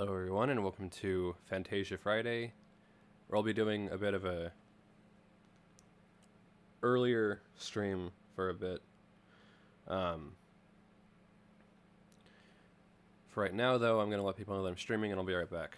Hello everyone and welcome to Fantasia Friday, where I'll be doing a bit of a earlier stream for a bit. For right now though, I'm going to let people know that I'm streaming and I'll be right back.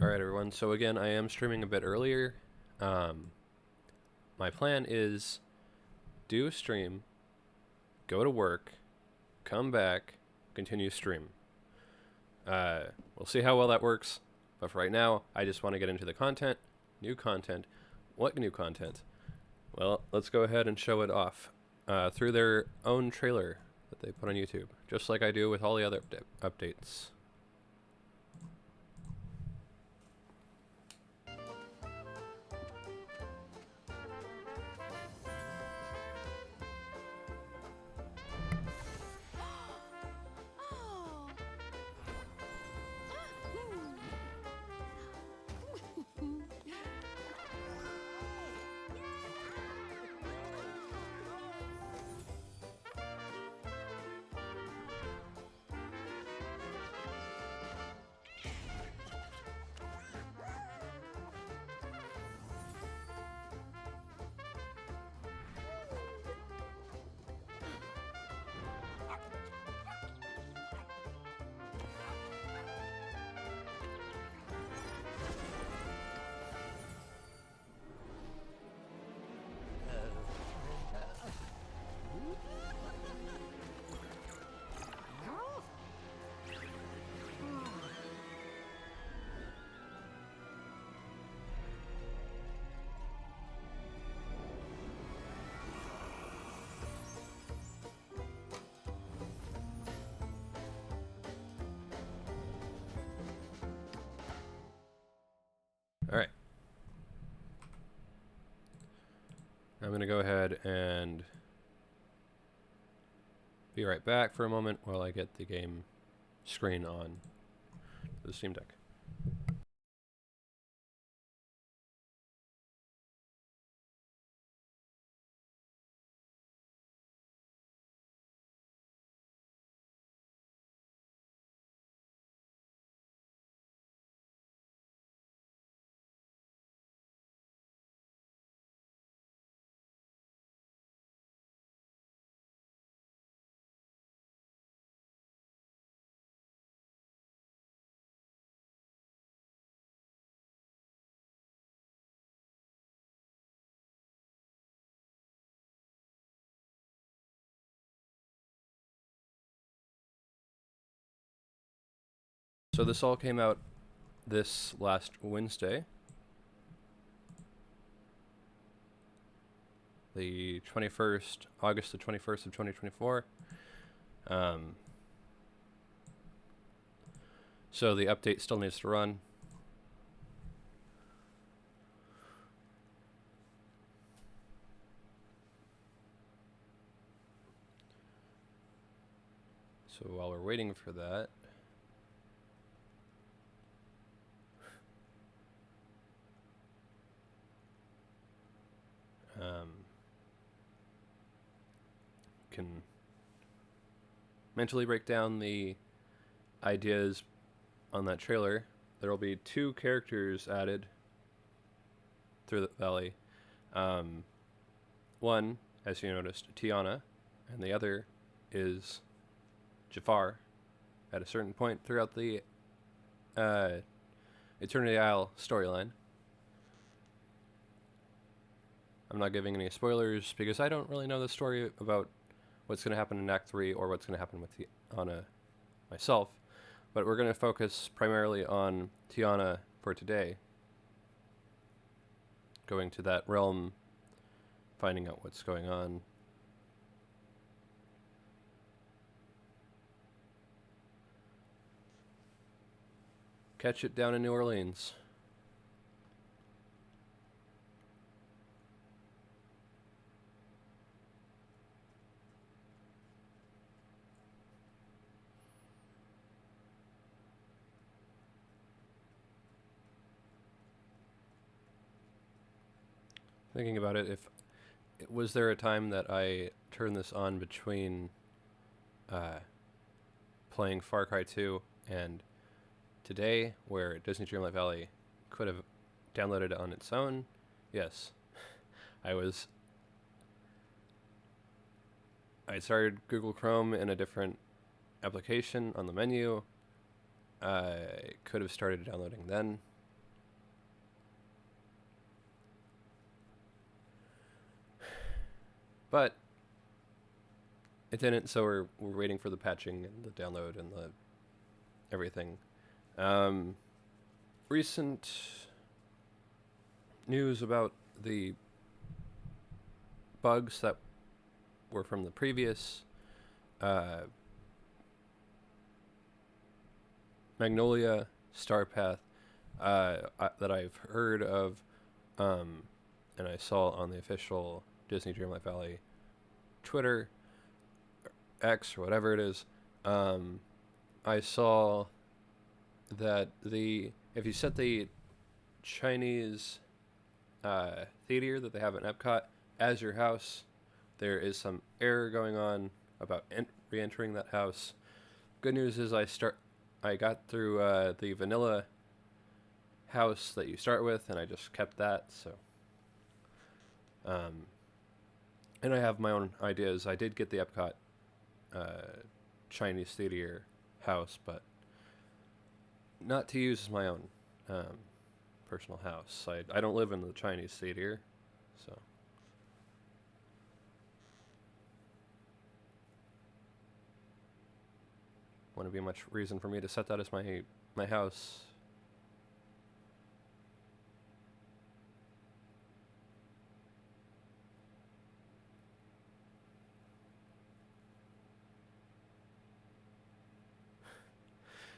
Alright everyone, so again I am streaming a bit earlier. My plan is do a stream, go to work, come back, continue stream. We'll see how well that works, but for right now I just want to get into the content. New content. What new content? Well, let's go ahead and show it off through their own trailer that they put on YouTube, just like I do with all the other updates. to go ahead and be right back for a moment while I get the game screen on the Steam Deck. So this all came out this last Wednesday, the 21st, August the 21st of 2024. So the update still needs to run. So while we're waiting for that, can mentally break down the ideas on that trailer. There will be 2 characters added through the valley. One, as you noticed, Tiana, and the other is Jafar. At a certain point throughout the Eternity Isle storyline. I'm not giving any spoilers because I don't really know the story about what's going to happen in Act 3 or what's going to happen with Tiana myself, but we're going to focus primarily on Tiana for today. Going to that realm, finding out what's going on. Catch it down in New Orleans. Thinking about it, was there a time that I turned this on between playing Far Cry 2 and today, where Disney Dreamlight Valley could have downloaded it on its own? Yes. I started Google Chrome in a different application on the menu. I could have started downloading then. But it didn't, so we're waiting for the patching and the download and the everything. Recent news about the bugs that were from the previous Magnolia Star Path that I've heard of, and I saw on the official Disney Dreamlight Valley Twitter, X, or whatever it is. I saw that if you set the Chinese theater that they have in Epcot as your house, there is some error going on about re-entering that house. Good news is I got through the vanilla house that you start with, and I just kept that. So, and I have my own ideas. I did get the Epcot Chinese theater house, but not to use as my own personal house. I don't live in the Chinese theater, so. Wouldn't be much reason for me to set that as my house.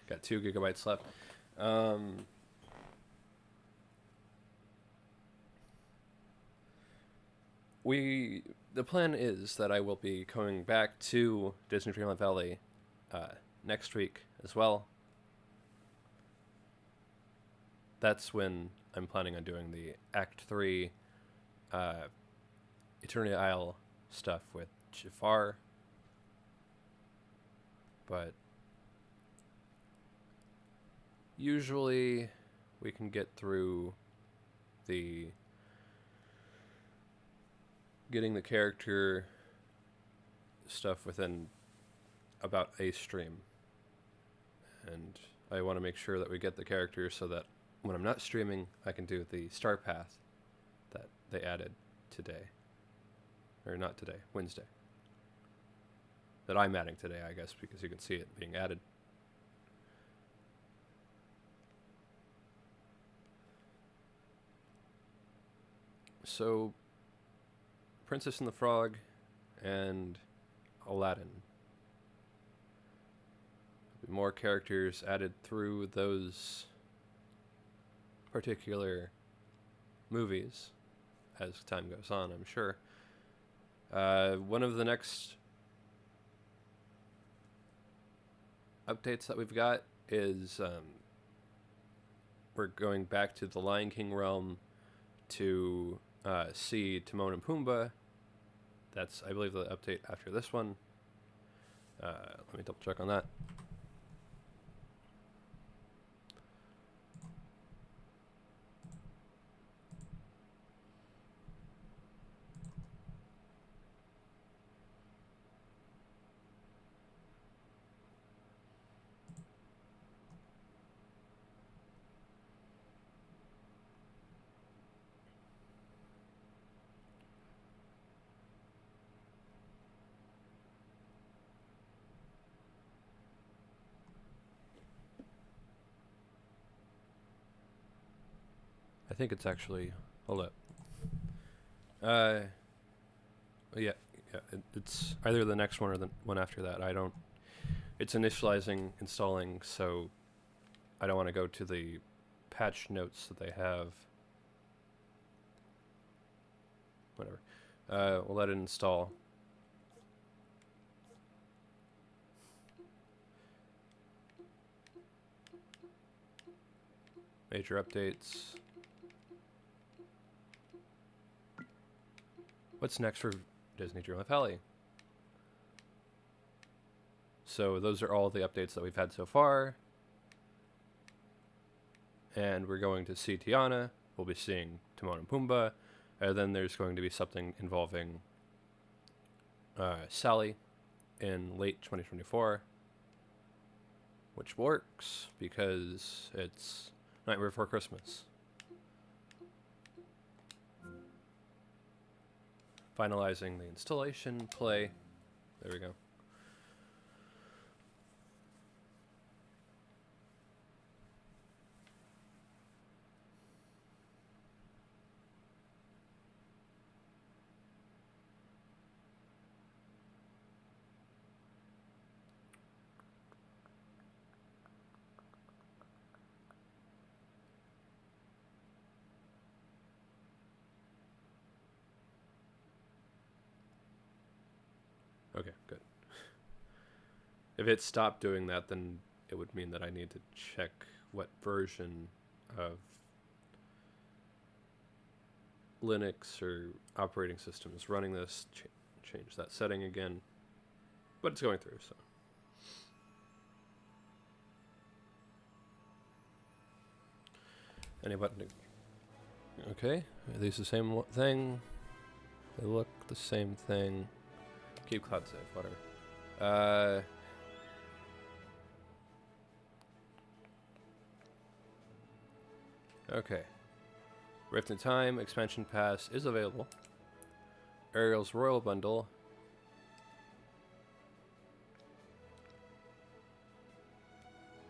Got 2 gigabytes left. The plan is that I will be coming back to Disney Dreamlight Valley next week as well. That's when I'm planning on doing the Act 3 Eternity Isle stuff with Jafar. But usually we can get through the getting the character stuff within about a stream. And I want to make sure that we get the characters so that when I'm not streaming, I can do the star path that they added today. Or not today, Wednesday. That I'm adding today, I guess, because you can see it being added. So, Princess and the Frog and Aladdin. More characters added through those particular movies as time goes on, I'm sure. One of the next updates that we've got is we're going back to the Lion King realm to see Timon and Pumbaa. That's, I believe, the update after this one. Let me double check on that. I think it's actually, hold up. Yeah, it's either the next one or the one after that. It's initializing, installing, so I don't want to go to the patch notes that they have. Whatever. We'll let it install. Major updates. What's next for Disney Dreamlight Valley? So those are all the updates that we've had so far. And we're going to see Tiana. We'll be seeing Timon and Pumbaa. And then there's going to be something involving Sally in late 2024. Which works because it's Nightmare Before Christmas. Finalizing the installation, play. There we go. Okay, good. If it stopped doing that, then it would mean that I need to check what version of Linux or operating system is running this, change that setting again. But it's going through, so. Any button? Okay, are these the same thing? They look the same thing. Keep cloud safe, whatever. Okay. Rift in Time expansion pass is available. Ariel's Royal Bundle.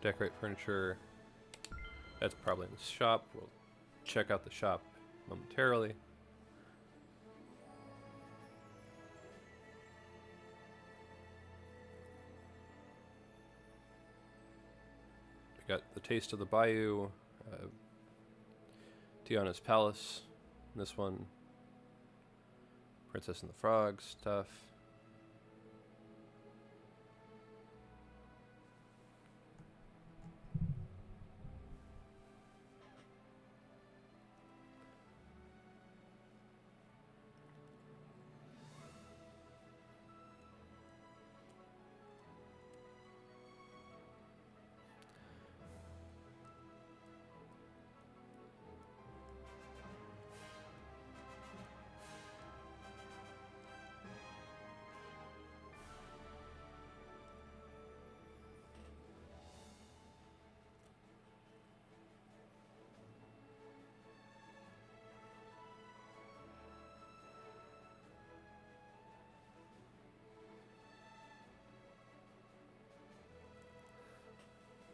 Decorate furniture. That's probably in the shop. We'll check out the shop momentarily. Got the Taste of the Bayou, Tiana's Palace, this one, Princess and the Frog stuff.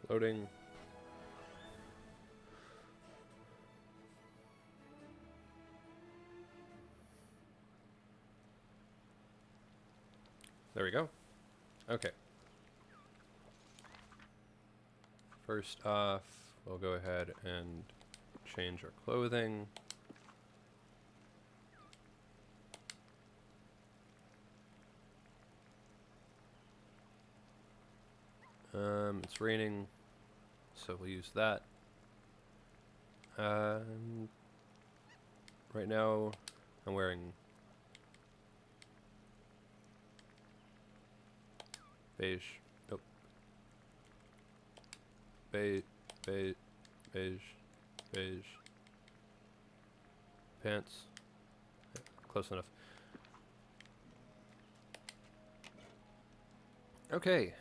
Loading. There we go. Okay. First off, we'll go ahead and change our clothing. It's raining, so we'll use that. Right now, I'm wearing beige. Nope. Beige pants. Close enough. Okay.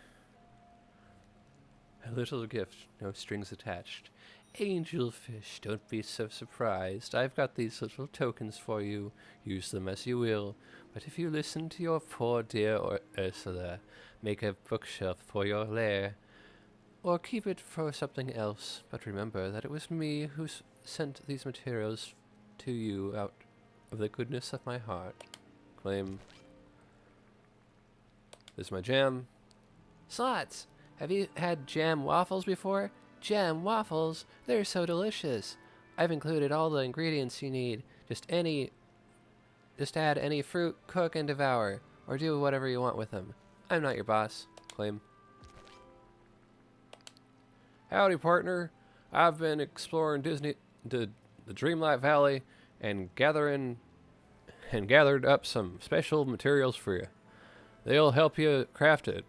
A little gift, no strings attached. Angelfish, don't be so surprised. I've got these little tokens for you. Use them as you will. But if you listen to your poor dear Ursula, make a bookshelf for your lair. Or keep it for something else. But remember that it was me who sent these materials to you out of the goodness of my heart. Claim. This is my jam. Slots! Have you had jam waffles before? Jam waffles? They're so delicious. I've included all the ingredients you need. Just add any fruit, cook, and devour. Or do whatever you want with them. I'm not your boss. Claim. Howdy, partner. I've been exploring the Dreamlight Valley and gathered up some special materials for you. They'll help you craft it.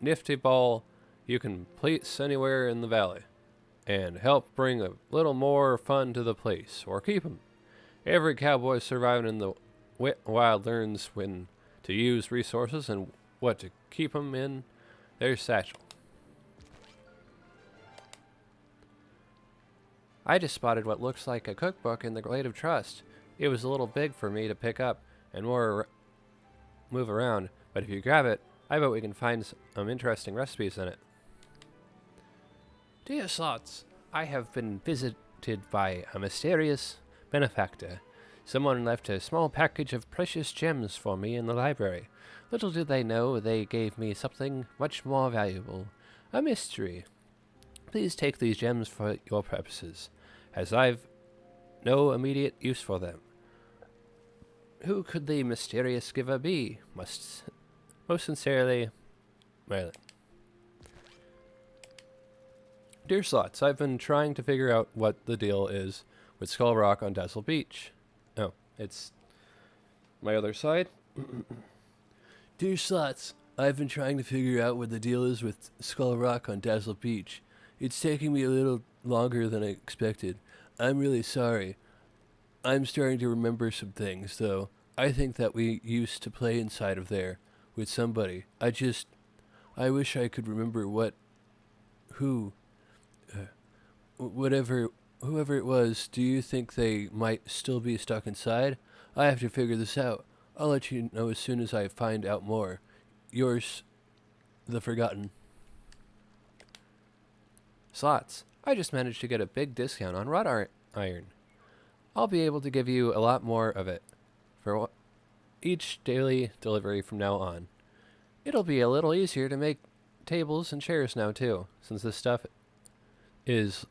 Nifty ball you can place anywhere in the valley and help bring a little more fun to the place or keep 'em. Every cowboy surviving in the wild learns when to use resources and what to keep 'em in their satchel. I just spotted what looks like a cookbook in the Glade of Trust. It was a little big for me to pick up and move around, but if you grab it, I bet we can find some interesting recipes in it. Dear Slots, I have been visited by a mysterious benefactor. Someone left a small package of precious gems for me in the library. Little did they know they gave me something much more valuable. A mystery. Please take these gems for your purposes, as I've no immediate use for them. Who could the mysterious giver be? Most sincerely, Merlin. Dear Slots, I've been trying to figure out what the deal is with Skull Rock on Dazzle Beach. Oh, it's my other side. Dear Slots, I've been trying to figure out what the deal is with Skull Rock on Dazzle Beach. It's taking me a little longer than I expected. I'm really sorry. I'm starting to remember some things, though. I think that we used to play inside of there with somebody. I wish I could remember whoever it was. Do you think they might still be stuck inside? I have to figure this out. I'll let you know as soon as I find out more. Yours, the Forgotten. Slots, I just managed to get a big discount on wrought iron. I'll be able to give you a lot more of it for each daily delivery from now on. It'll be a little easier to make tables and chairs now too, since this stuff is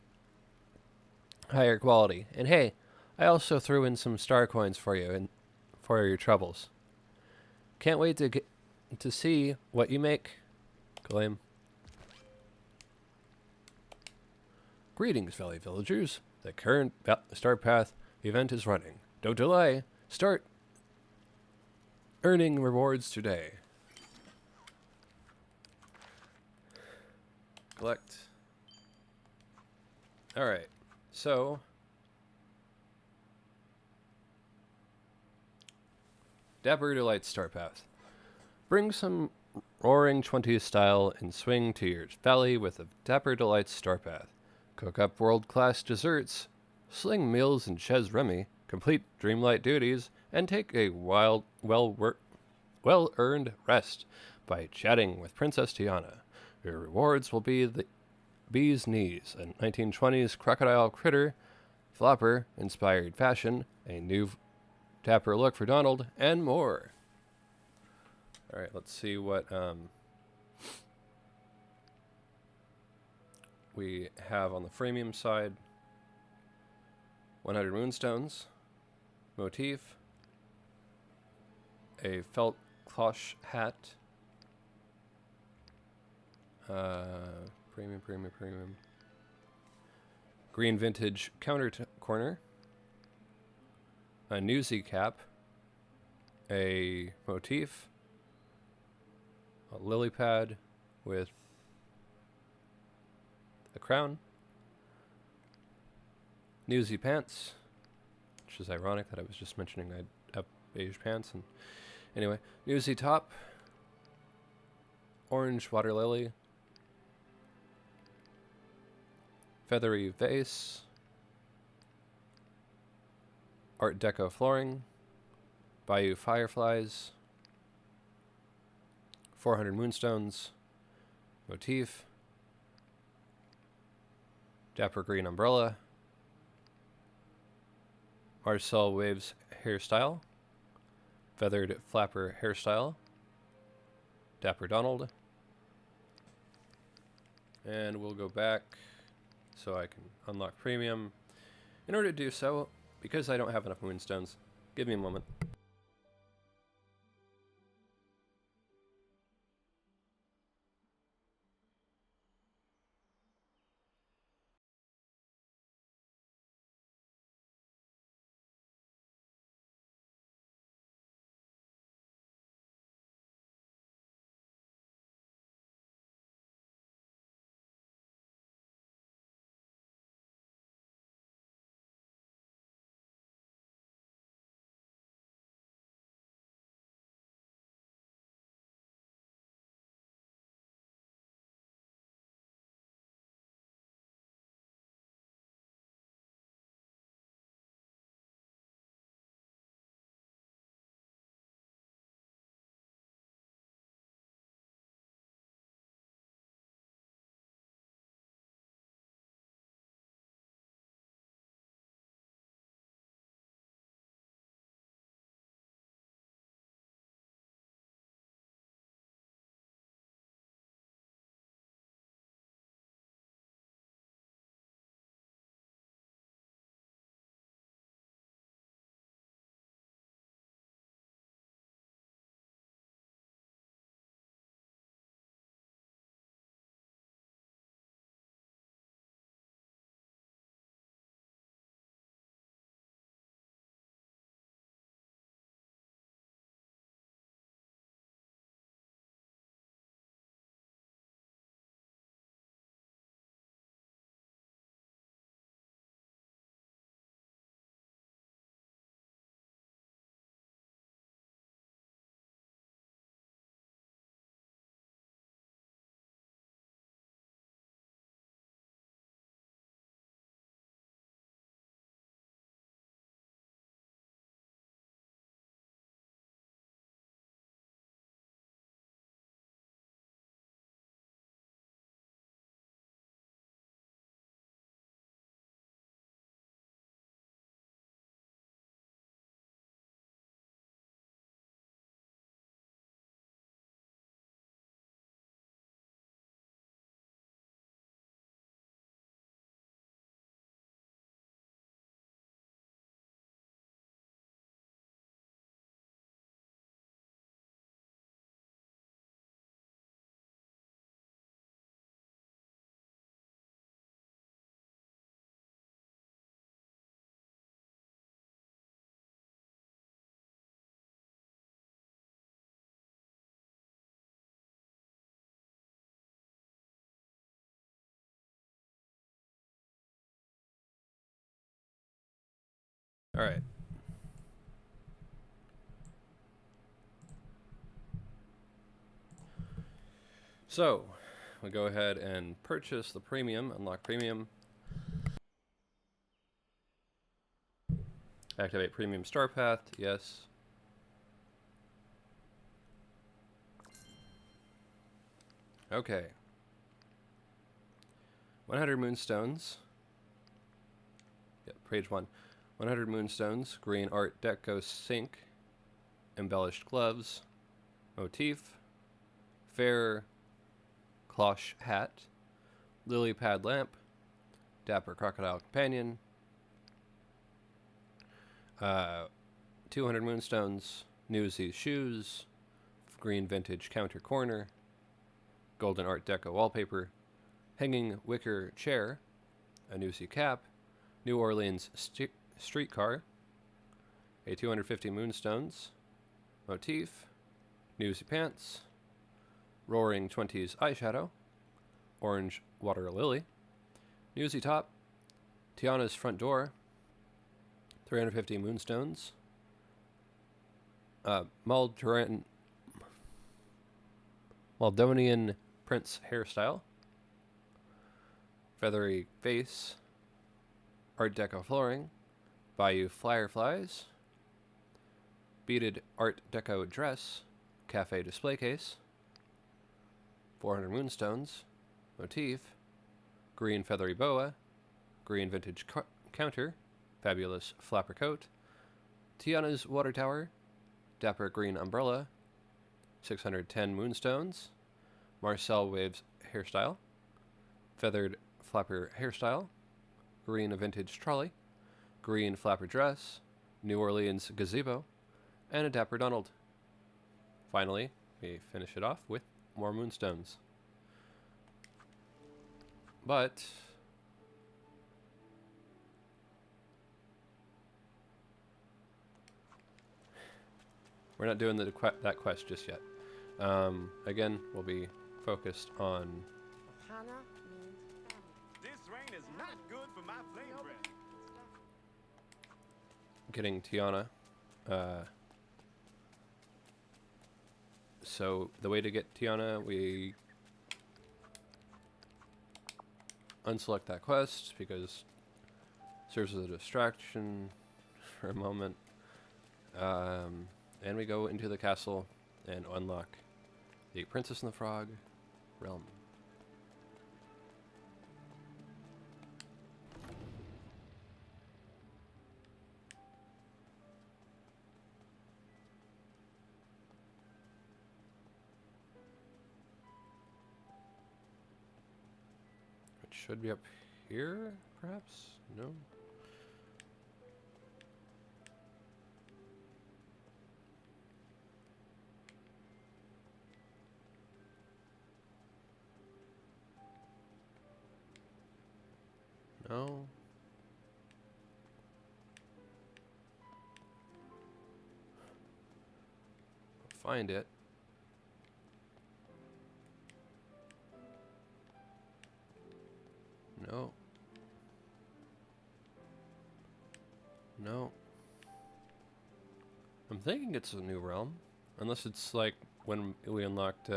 higher quality. And hey, I also threw in some star coins for you and for your troubles. Can't wait to see what you make. Claim. Greetings, Valley Villagers. The current Start Path event is running. Don't delay. Start earning rewards today. Collect. Alright, so Dapper Delight Start Path. Bring some roaring 20s style and swing to your valley with a Dapper Delight Start Path. Cook up world-class desserts, sling meals in Chez Remy, complete Dreamlight duties, and take a well-earned rest by chatting with Princess Tiana. Your rewards will be the bee's knees, a 1920s crocodile critter, flopper-inspired fashion, a new dapper look for Donald, and more. Alright, let's see what we have on the freemium side. 100 moonstones, motif, a felt cloche hat, premium, green vintage counter corner, a newsy cap, a motif, a lily pad with a crown, newsy pants, which is ironic that I was just mentioning I'd have beige pants. And anyway, newsy top, orange water lily, feathery vase, Art Deco flooring, Bayou fireflies, 400 moonstones, motif, dapper green umbrella, Marcel Waves hairstyle, feathered flapper hairstyle, Dapper Donald, and we'll go back so I can unlock premium. In order to do so, because I don't have enough moonstones, give me a moment. All right. So, we go ahead and purchase the premium, unlock premium. Activate premium star path, yes. Okay. 100 moonstones. Yep, page 1. 100 moonstones, green art deco sink, embellished gloves, motif, fair cloche hat, lily pad lamp, dapper crocodile companion, 200 moonstones, newsy shoes, green vintage counter corner, golden art deco wallpaper, hanging wicker chair, a newsy cap, New Orleans streetcar, a 250 moonstones, motif, newsy pants, roaring 20s eyeshadow, orange water lily, newsy top, Tiana's front door, 350 moonstones, Maldonian prince hairstyle, feathery face, art deco flooring, Bayou fireflies, beaded art deco dress, cafe display case, 400 moonstones, motif, green feathery boa, green vintage counter, fabulous flapper coat, Tiana's water tower, dapper green umbrella, 610 moonstones, Marcel waves hairstyle, feathered flapper hairstyle, green vintage trolley, green flapper dress, New Orleans gazebo, and a dapper Donald. Finally, we finish it off with more moonstones. But we're not doing that quest just yet. Again, we'll be focused on this rain is not good for my flame breath. getting Tiana. So the way to get Tiana, we unselect that quest because it serves as a distraction for a moment. And we go into the castle and unlock the Princess and the Frog realm. It should be up here, perhaps? No? No. Find it. No. No. I'm thinking it's a new realm. Unless it's like when we unlocked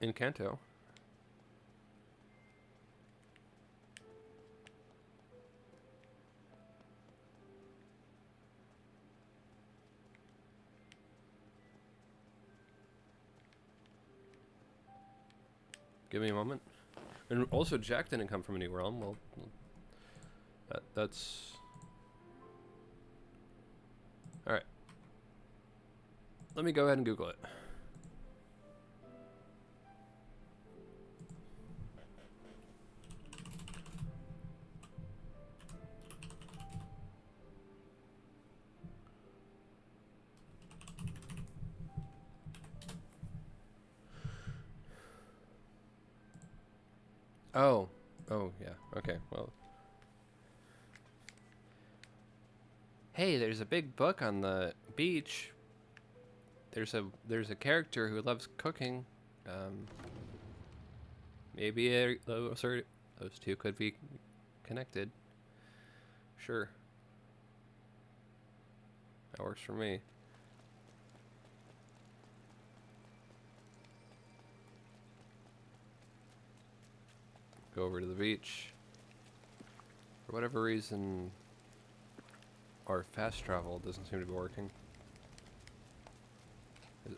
Encanto. Give me a moment. And also, Jack didn't come from a new realm. Well, that's... Alright. Let me go ahead and Google it. Oh. Oh, yeah. Okay, well. Hey, there's a big book on the beach. There's a character who loves cooking. Maybe those two could be connected. Sure. That works for me. Go over to the beach. For whatever reason, our fast travel doesn't seem to be working.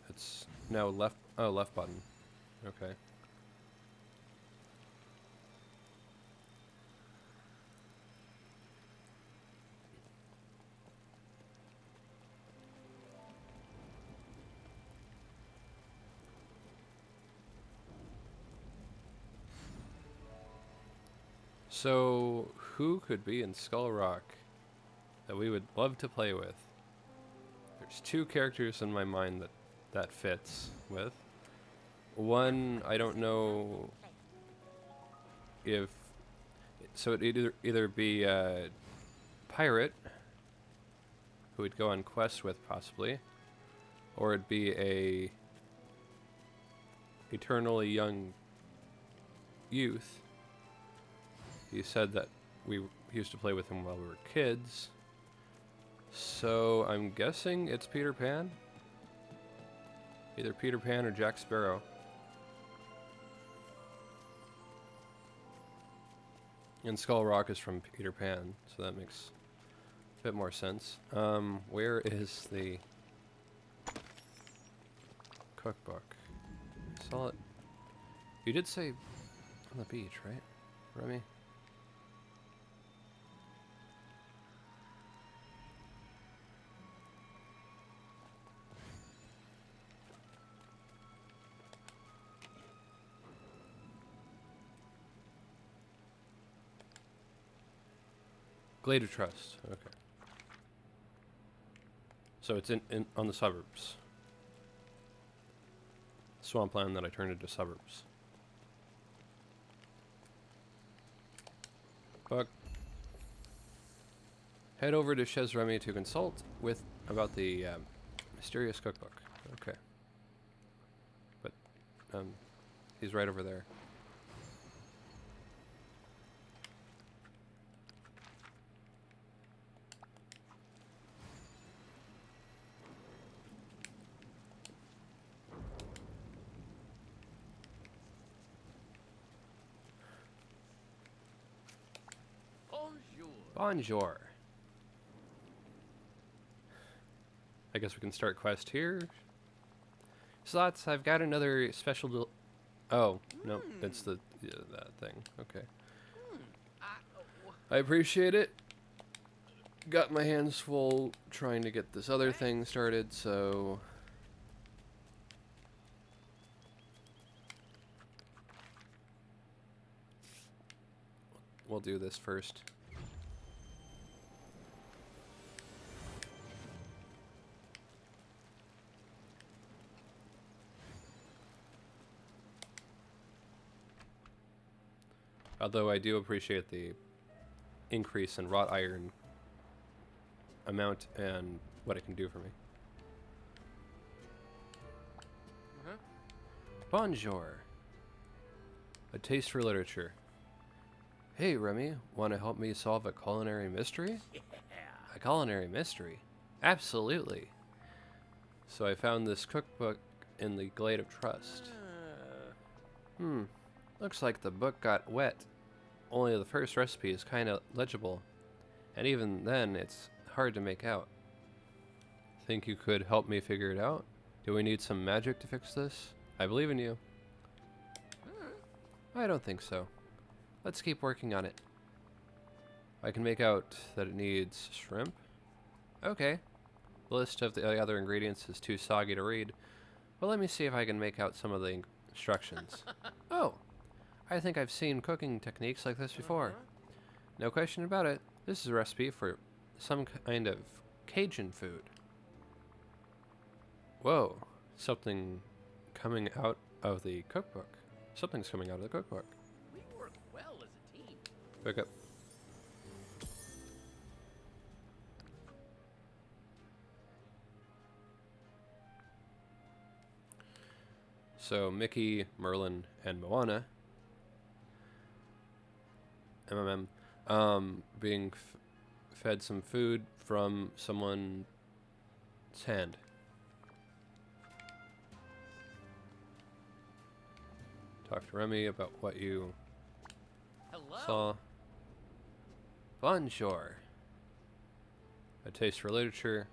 It's now left. Oh, left button. Okay. So, who could be in Skull Rock that we would love to play with? There's two characters in my mind that fits with. One, I don't know if... So it'd either be a pirate, who we'd go on quests with possibly, or it'd be a eternally young youth. He said that we used to play with him while we were kids. So I'm guessing it's Peter Pan? Either Peter Pan or Jack Sparrow. And Skull Rock is from Peter Pan, so that makes a bit more sense. Where is the cookbook? I saw it. You did say on the beach, right, Remy? Glade of Trust. Okay. So it's in on the suburbs. Swampland that I turned into suburbs. Buck. Head over to Chez Remy to consult with about the mysterious cookbook. Okay. But he's right over there. Bonjour. I guess we can start quest here. Slots, I've got another special. Oh no, that's the that thing. Okay. I appreciate it. Got my hands full trying to get this other thing started, so we'll do this first. Although I do appreciate the increase in wrought iron amount and what it can do for me. Bonjour. A taste for literature. Hey, Remy, want to help me solve a culinary mystery? Yeah. A culinary mystery? Absolutely. So I found this cookbook in the Glade of Trust. Looks like the book got wet. Only the first recipe is kind of legible, and even then it's hard to make out. Think you could help me figure it out? Do we need some magic to fix this? I believe in you. I don't think so. Let's keep working on it. I can make out that it needs shrimp. Okay. The list of the other ingredients is too soggy to read, but let me see if I can make out some of the instructions. Oh! I think I've seen cooking techniques like this before. No question about it. This is a recipe for some kind of Cajun food. Whoa. Something coming out of the cookbook. Something's coming out of the cookbook. We work well as a team. Pick up. So Mickey, Merlin, and Moana being fed some food from someone's hand. Talk to Remy about what you Hello. saw. Bonjour. A taste for literature.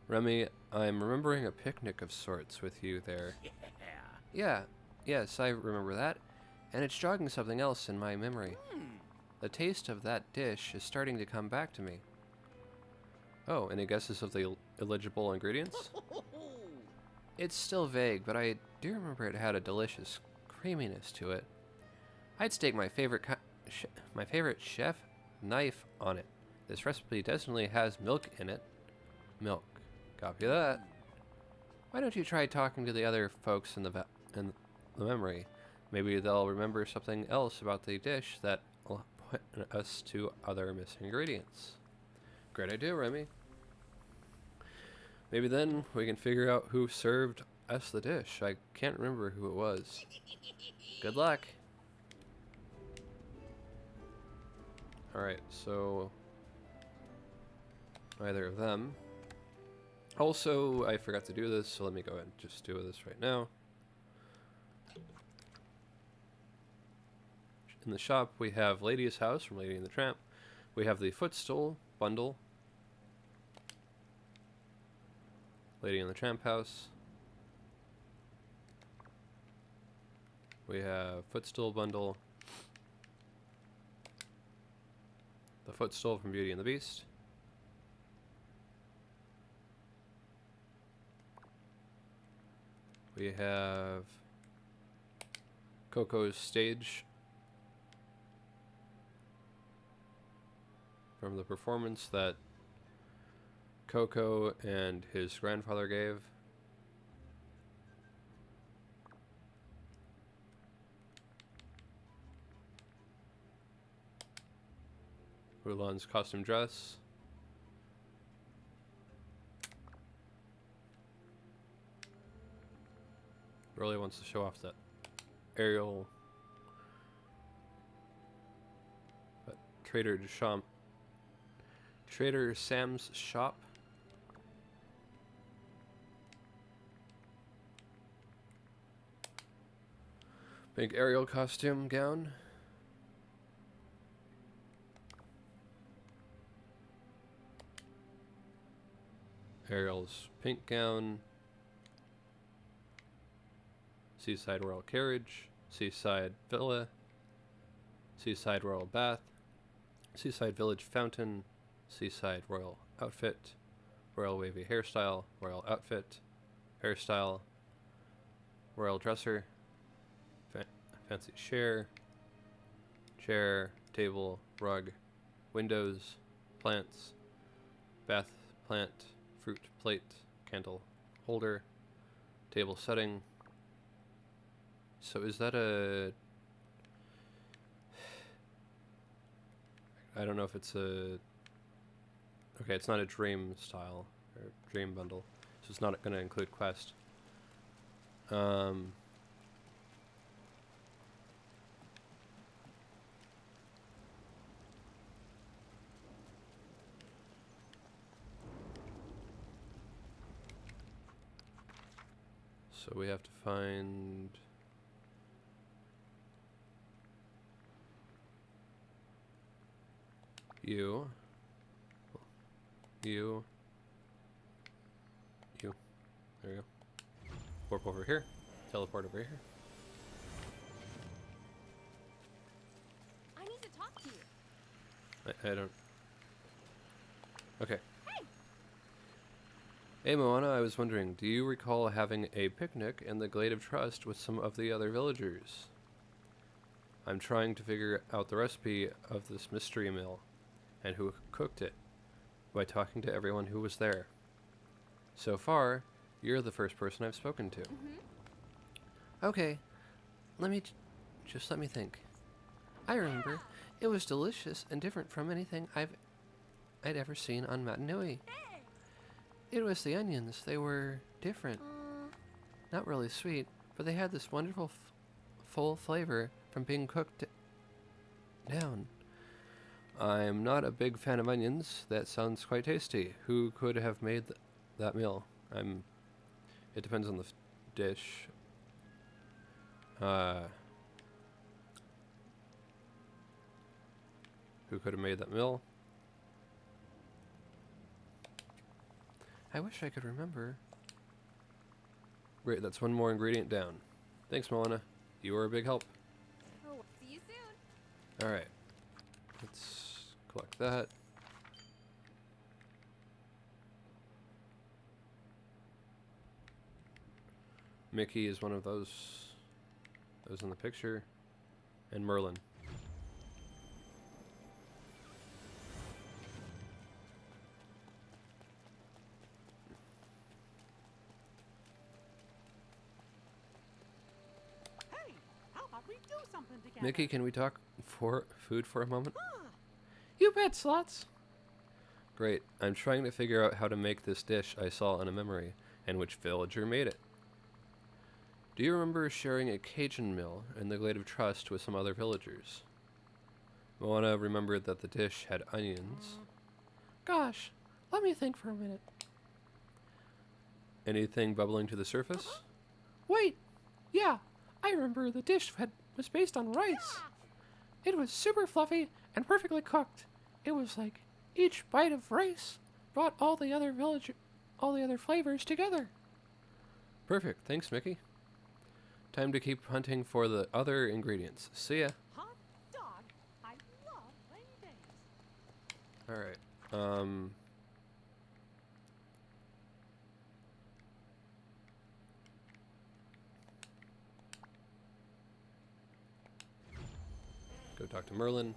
Remy, I'm remembering a picnic of sorts with you there. Yeah. Yeah, yes, I remember that. And it's jogging something else in my memory. The taste of that dish is starting to come back to me. Oh, any guesses of the illegible ingredients? It's still vague, but I do remember it had a delicious creaminess to it. I'd stake my favorite chef knife on it. This recipe definitely has milk in it. Milk. Copy that. Why don't you try talking to the other folks in the memory? Maybe they'll remember something else about the dish that will point us to other missing ingredients. Great idea, Remy. Maybe then we can figure out who served us the dish. I can't remember who it was. Good luck. Alright, so either of them. Also, I forgot to do this, so let me go ahead and just do this right now. In the shop, we have Lady's House from Lady and the Tramp. We have the Footstool bundle. Lady and the Tramp house. We have Footstool bundle. The Footstool from Beauty and the Beast. We have Coco's stage from the performance that Coco and his grandfather gave. Mulan's costume dress. Really wants to show off that aerial. But Trader Sam's shop. Big Ariel costume gown. Ariel's pink gown. Seaside Royal Carriage. Seaside Villa. Seaside Royal Bath. Seaside Village Fountain. Seaside Royal Outfit. Royal Wavy Hairstyle. Royal Outfit. Hairstyle. Royal Dresser. Fancy chair. Chair. Table. Rug. Windows. Plants. Bath plant. Fruit plate. Candle holder. Table setting. So is that a... I don't know if it's a... Okay, it's not a dream style, or dream bundle, so it's not going to include quest. So we have to find... You. There you go. Warp over here. Teleport over here. I need to talk to you. I don't... Okay. Hey Moana, I was wondering, do you recall having a picnic in the Glade of Trust with some of the other villagers? I'm trying to figure out the recipe of this mystery meal and who cooked it by talking to everyone who was there. So far, you're the first person I've spoken to. Okay, just let me think. I remember. It was delicious and different from anything I'd ever seen on Matanui. It was the onions. They were different. Not really sweet, but they had this wonderful full flavor from being cooked down. I'm not a big fan of onions. That sounds quite tasty. Who could have made that meal? It depends on the dish. Who could have made that meal? I wish I could remember. Great, that's one more ingredient down. Thanks, Moana. You were a big help. Oh, see you soon. Alright. Let's collect that. Mickey is one of those in the picture. And Merlin. Hey, how about we do something together? Mickey, can we talk food for a moment? You bet, Slots. Great. I'm trying to figure out how to make this dish I saw in a memory, and which villager made it. Do you remember sharing a Cajun meal in the Glade of Trust with some other villagers? Moana remembered that the dish had onions. Gosh, let me think for a minute. Anything bubbling to the surface? Wait, yeah, I remember the dish was based on rice. It was super fluffy and perfectly cooked. It was like each bite of rice brought all the other flavors together. Perfect. Thanks, Mickey. Time to keep hunting for the other ingredients. See ya. Hot dog, I love rainy days. Alright. Go talk to Merlin.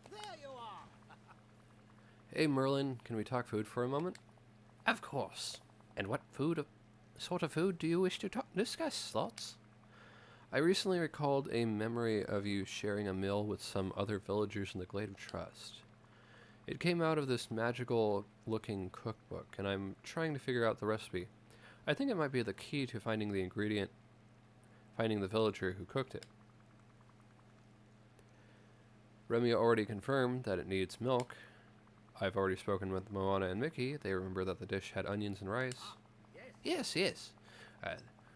There you are. Hey Merlin, can we talk food for a moment? Of course. And what sort of food do you wish to discuss, Slots? I recently recalled a memory of you sharing a meal with some other villagers in the Glade of Trust. It came out of this magical-looking cookbook, and I'm trying to figure out the recipe. I think it might be the key to finding the ingredient, finding the villager who cooked it. Remia already confirmed that it needs milk. I've already spoken with Moana and Mickey. They remember that the dish had onions and rice. Yes.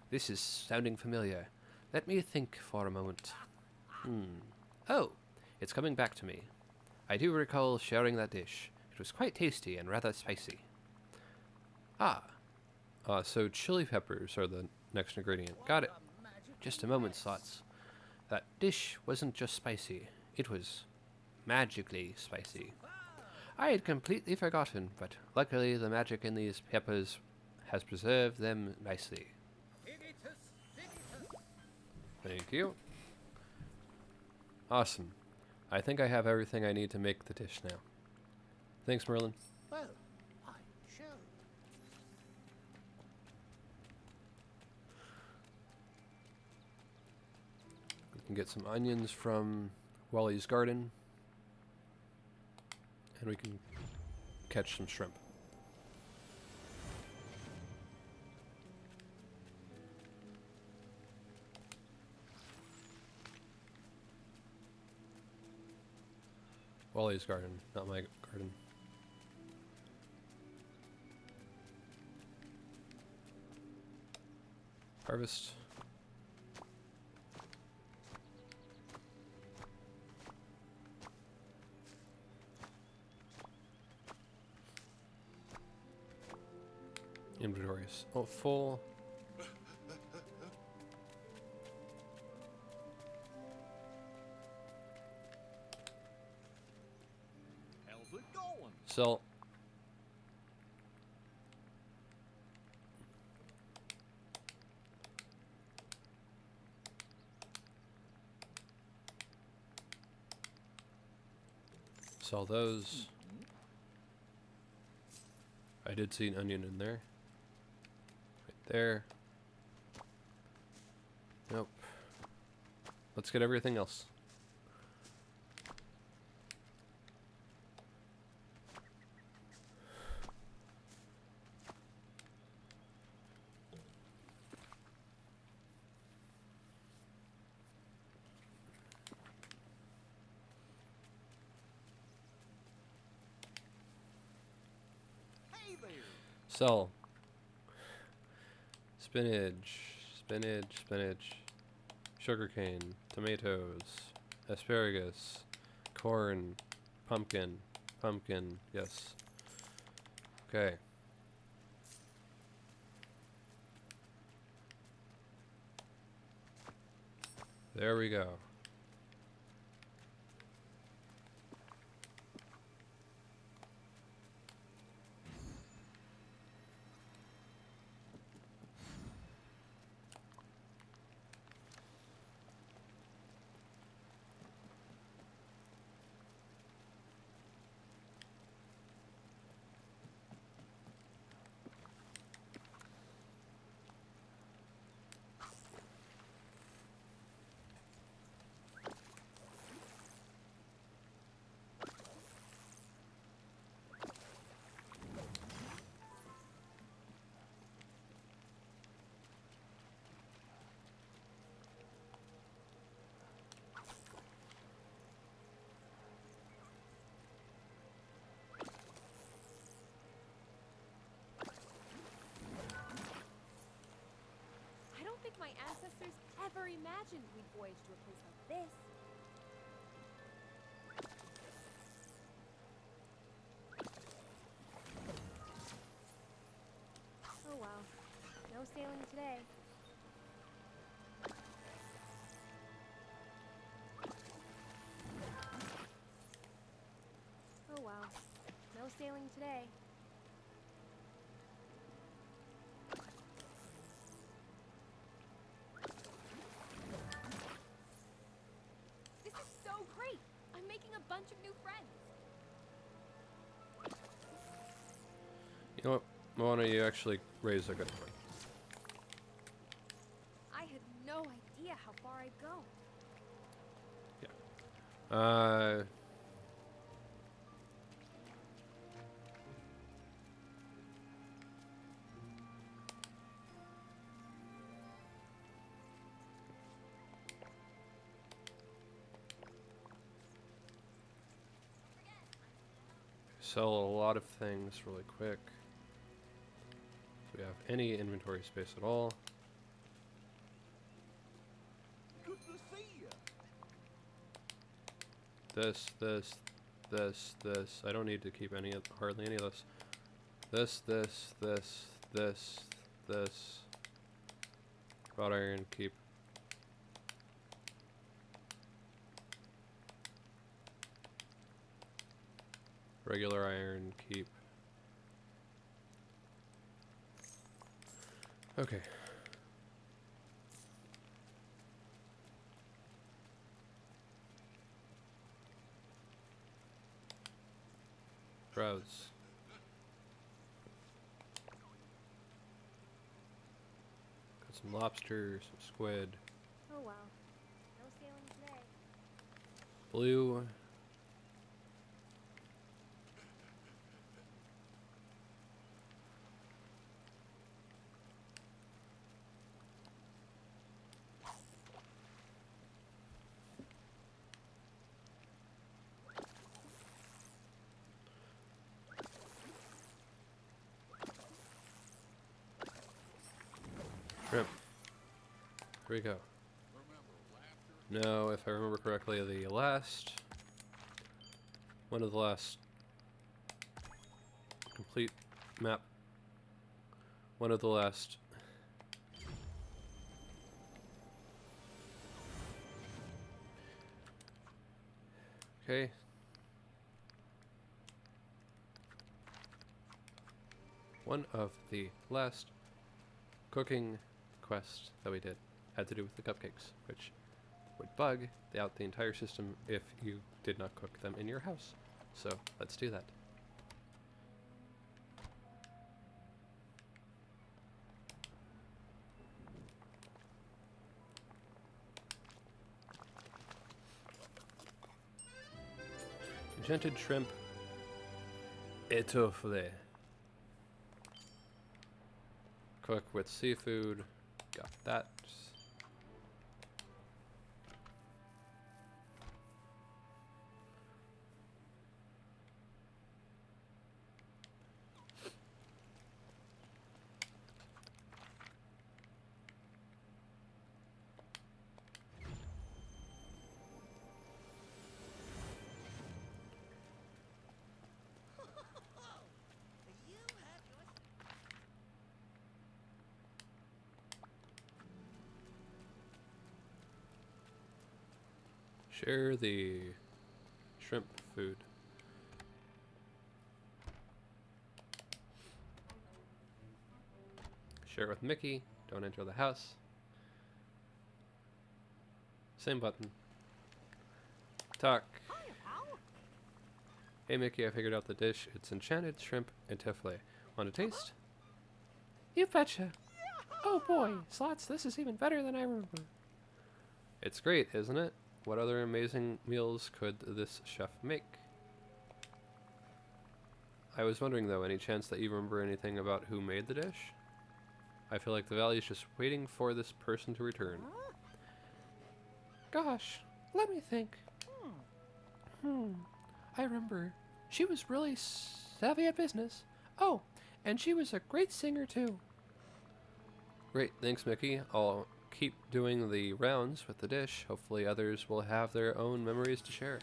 This is sounding familiar. Let me think for a moment. Oh, it's coming back to me. I do recall sharing that dish. It was quite tasty and rather spicy. So chili peppers are the next ingredient. Got it. Just a moment, Slots. That dish wasn't just spicy. It was magically spicy. I had completely forgotten, but luckily the magic in these peppers has preserved them nicely. Thank you. Awesome. I think I have everything I need to make the dish now. Thanks, Merlin. Well, I shall. We can get some onions from Wally's garden. And we can catch some shrimp. Wally's garden, not my garden. Harvest. Inventories. Oh, full. How's it going? Sell. Sell those. I did see an onion in there. Right there. Nope. Let's get everything else. Sell. Spinach. Sugarcane. Tomatoes. Asparagus. Corn. Pumpkin. Yes. Okay. There we go. I don't think my ancestors ever imagined we'd voyage to a place like this. Oh well. No sailing today. Oh well. No sailing today. This is so great! I'm making a bunch of new friends. You know what? Why don't you actually raise a good one? I had no idea how far I'd go. Sell a lot of things really quick. So we have any inventory space at all. Good to see you. This. I don't need to keep hardly any of this. This. Wrought iron, keep. Regular iron, keep. Okay. Browse. Got some lobster, some squid. Oh well. No sailing today. Blue. Shrimp. Here we go. Now, if I remember correctly, one of the last complete map, one of the last okay. One of the last cooking quests that we did had to do with the cupcakes, which would bug out the entire system if you did not cook them in your house. So let's do that. Enchanted shrimp etouffee. Cook with seafood. Got that. Share the shrimp food. Share it with Mickey. Don't enter the house. Same button. Talk. Hey Mickey, I figured out the dish. It's enchanted shrimp etouffee. Want to taste? You betcha. Oh boy, Slots, this is even better than I remember. It's great, isn't it? What other amazing meals could this chef make? I was wondering though, any chance that you remember anything about who made the dish? I feel like the valley is just waiting for this person to return. Gosh, let me think. I remember. She was really savvy at business. Oh, and she was a great singer too. Great, thanks Mickey. I'll keep doing the rounds with the dish. Hopefully others will have their own memories to share.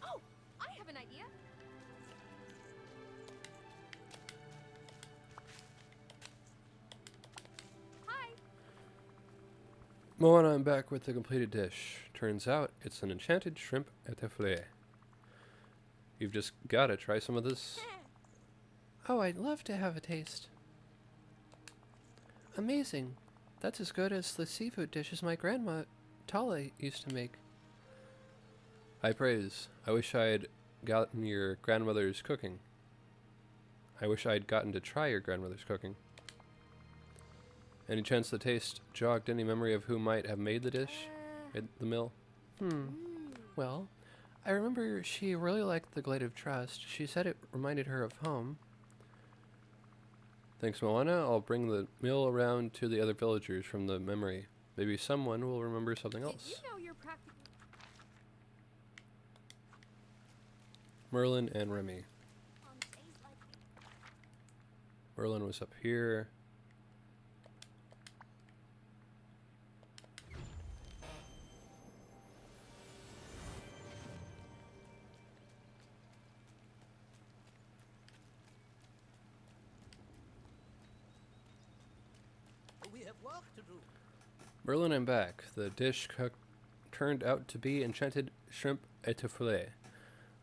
Oh, I have an idea. Hi. Moana, I'm back with the completed dish. Turns out it's an enchanted shrimp etouffee. You've just gotta try some of this. Oh, I'd love to have a taste. Amazing. That's as good as the seafood dishes my grandma, Tala, used to make. High praise. I wish I'd gotten your grandmother's cooking. I wish I'd gotten to try your grandmother's cooking. Any chance the taste jogged any memory of who might have made the dish at the mill? Well, I remember she really liked the Glade of Trust. She said it reminded her of home. Thanks, Moana. I'll bring the meal around to the other villagers from the memory. Maybe someone will remember something Did else. you know you're practically Merlin and Remy. on days like these? Merlin was up here. We have work to do. Merlin, I'm back. The dish cooked turned out to be enchanted shrimp etouffee.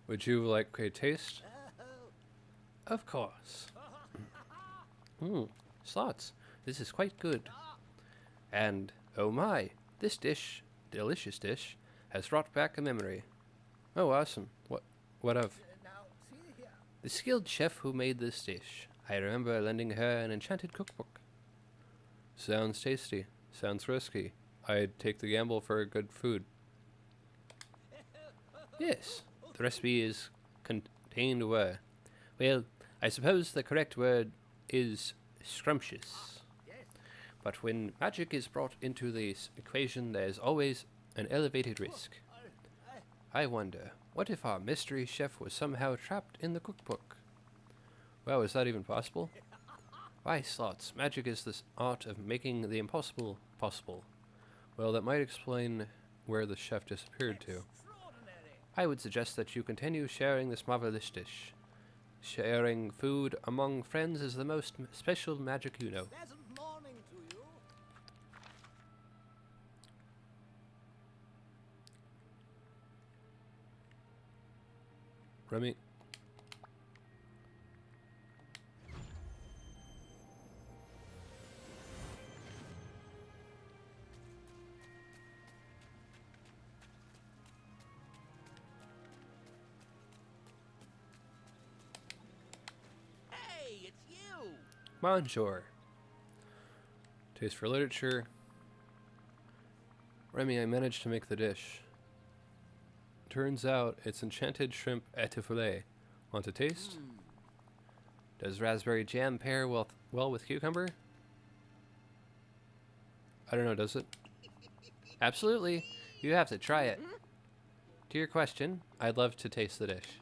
Would you like a taste? Of course. Slots, this is quite good. And, oh my, this dish, delicious dish, has brought back a memory. Oh, awesome. What of? Now, see here. The skilled chef who made this dish. I remember lending her an enchanted cookbook. Sounds tasty. Sounds risky. I'd take the gamble for good food. Yes, the recipe is contained where? Well, I suppose the correct word is scrumptious. But when magic is brought into this equation, there's always an elevated risk. I wonder, what if our mystery chef was somehow trapped in the cookbook? Wow, is that even possible? Why, Slots, magic is this art of making the impossible possible. Well, that might explain where the chef disappeared to. I would suggest that you continue sharing this marvelous dish. Sharing food among friends is the most special magic you know. Pleasant morning to you. Remy? Hey, it's you. Bonjour. Taste for literature. Remy, I managed to make the dish. Turns out it's enchanted shrimp etouffee. Want to taste? Does raspberry jam pair well with cucumber? I don't know, does it? Absolutely. You have to try it. To your question, I'd love to taste the dish.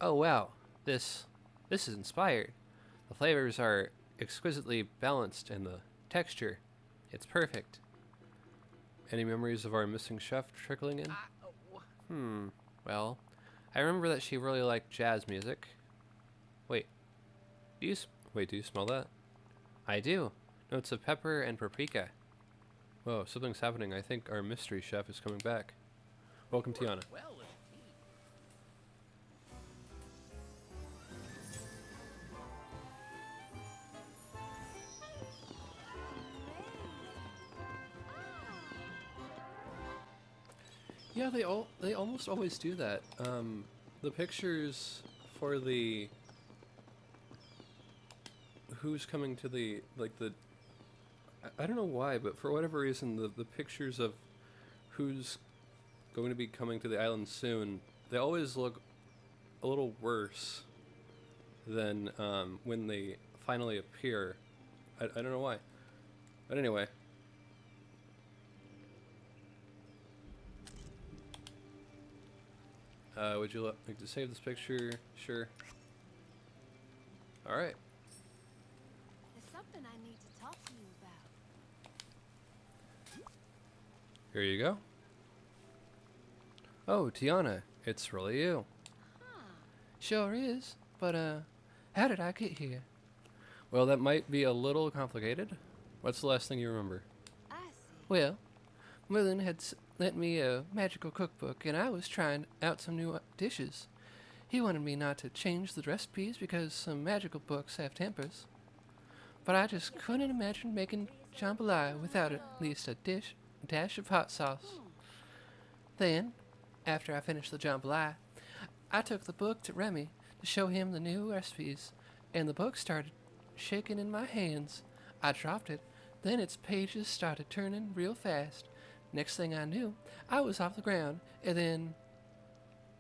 Oh wow, this is inspired. The flavors are exquisitely balanced and the texture, it's perfect. Any memories of our missing chef trickling in? Well, I remember that she really liked jazz music. Wait, do you smell that? I do. Notes of pepper and paprika. Whoa, something's happening. I think our mystery chef is coming back. Welcome, Tiana. Well, indeed. Yeah, they almost always do that. The pictures for the who's coming to the I don't know why, but for whatever reason the pictures of who's going to be coming to the island soon, they always look a little worse than when they finally appear. I don't know why. But anyway. Would you like to save this picture? Sure. Alright. There's something I need to talk to you about. Here you go. Oh, Tiana, it's really you. Huh. Sure is, but how did I get here? Well, that might be a little complicated. What's the last thing you remember? I see. Well, Merlin had lent me a magical cookbook, and I was trying out some new dishes. He wanted me not to change the recipes because some magical books have tempers. But I just couldn't imagine making jambalaya without at least a dash of hot sauce. Then, after I finished the jambalaya, I took the book to Remy to show him the new recipes, and the book started shaking in my hands. I dropped it, then its pages started turning real fast. Next thing I knew, I was off the ground, and then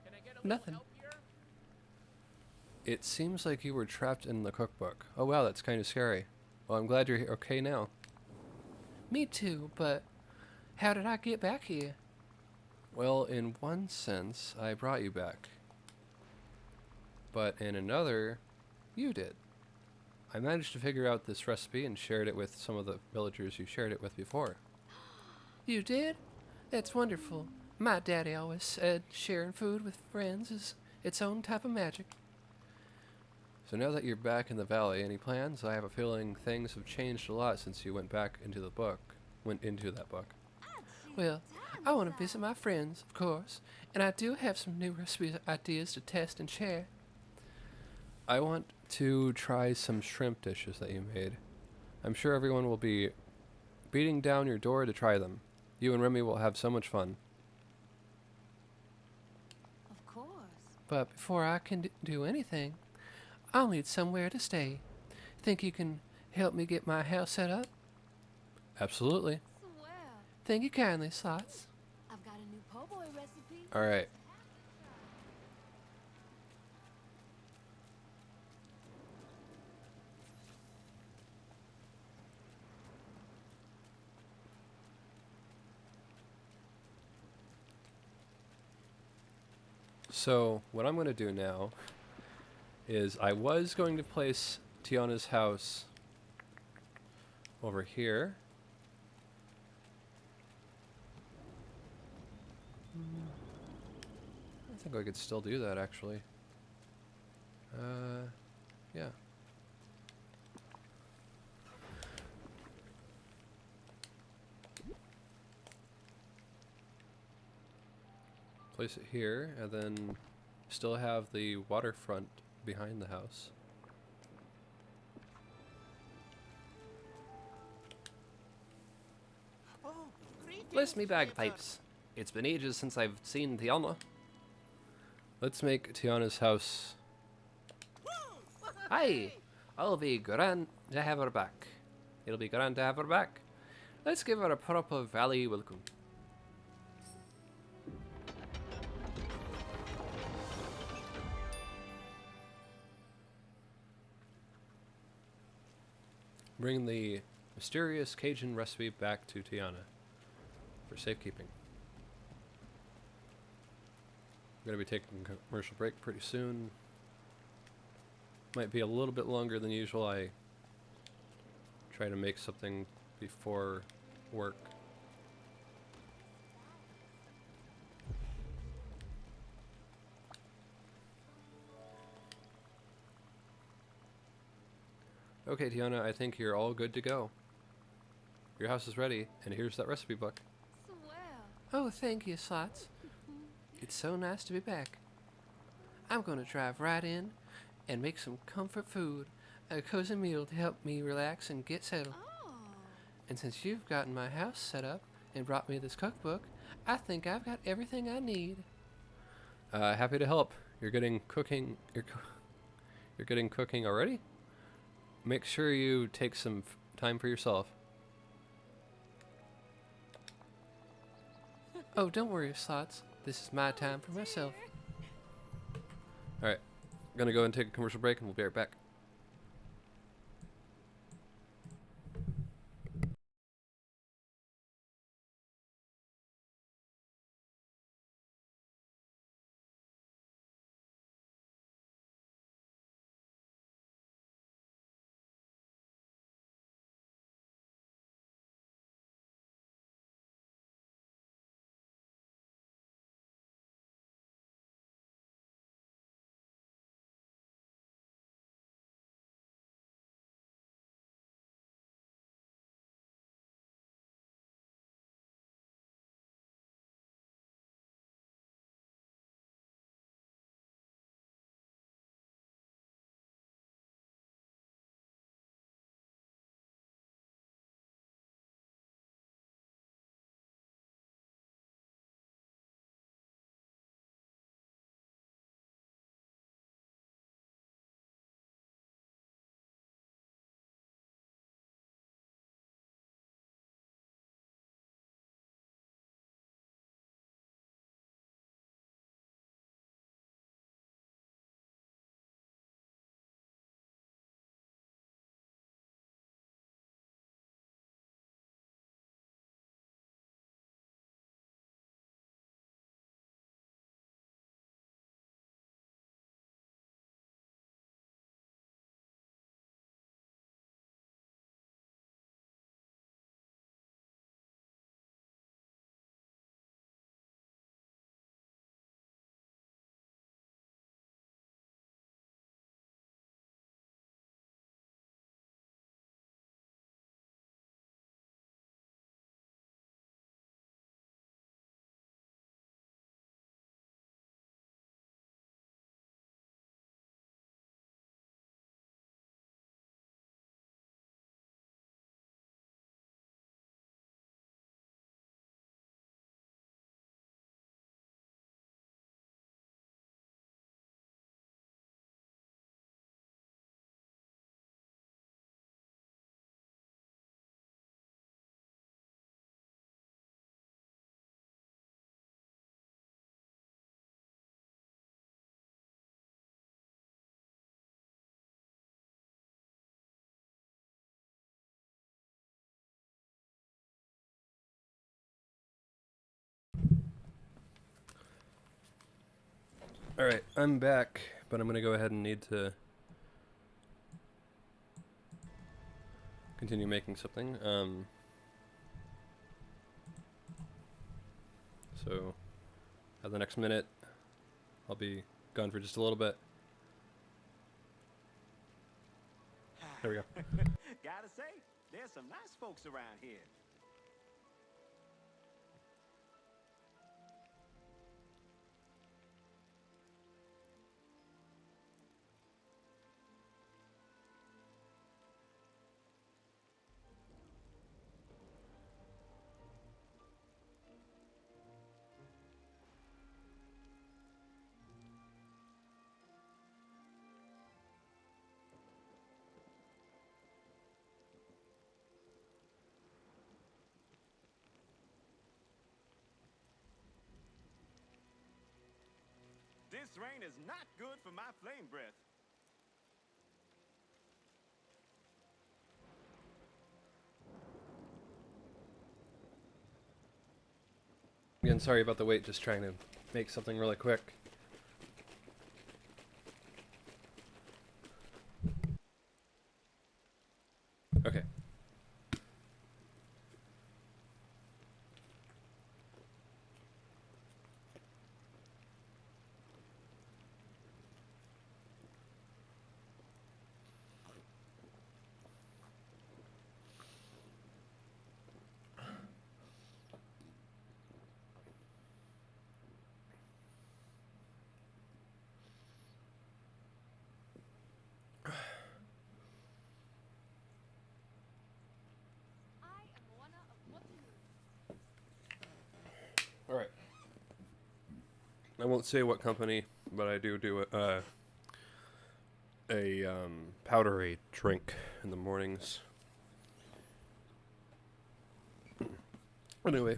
Can I get a nothing. little help here? It seems like you were trapped in the cookbook. Oh wow, that's kind of scary. Well, I'm glad you're okay now. Me too, but how did I get back here? Well, in one sense, I brought you back. But in another, you did. I managed to figure out this recipe and shared it with some of the villagers you shared it with before. You did? That's wonderful. My daddy always said sharing food with friends is its own type of magic. So now that you're back in the valley, any plans? I have a feeling things have changed a lot since you went back into the book. Went into that book. Well, I want to visit my friends, of course, and I do have some new recipe ideas to test and share. I want to try some shrimp dishes that you made. I'm sure everyone will be beating down your door to try them. You and Remy will have so much fun. Of course. But before I can do anything, I'll need somewhere to stay. Think you can help me get my house set up? Absolutely. Swell. Thank you kindly, Slots. I've got a new po' boy recipe. All right. So what I'm going to do now is I was going to place Tiana's house over here. I think I could still do that actually. Yeah. Place it here, and then still have the waterfront behind the house. Oh, greetings, Bless me neighbor. bagpipes. It's been ages since I've seen Tiana. Let's make Tiana's house. Hi! I'll be grand to have her back. It'll be grand to have her back. Let's give her a proper valley welcome. Bring the mysterious Cajun recipe back to Tiana for safekeeping. I'm going to be taking a commercial break pretty soon. might be a little bit longer than usual. I try to make something before work. Okay, Tiana, I think you're all good to go. Your house is ready, and here's that recipe book. Swell. Oh, thank you, Slots. It's so nice to be back. I'm going to drive right in and make some comfort food, a cozy meal to help me relax and get settled. Oh. And since you've gotten my house set up and brought me this cookbook, I think I've got everything I need. Happy to help. You're getting cooking. You're getting cooking already. Make sure you take some time for yourself. Oh, don't worry, Slots. This is my time for myself. All right, gonna go and take a commercial break, and we'll be right back. All right, I'm back, but I'm gonna go ahead and need to continue making something. So at the next minute, I'll be gone for just a little bit. There we go. Gotta say, there's some nice folks around here. This rain is not good for my flame breath. Again, sorry about the wait, just trying to make something really quick. All right. I won't say what company, but I do a powdery drink in the mornings. Anyway.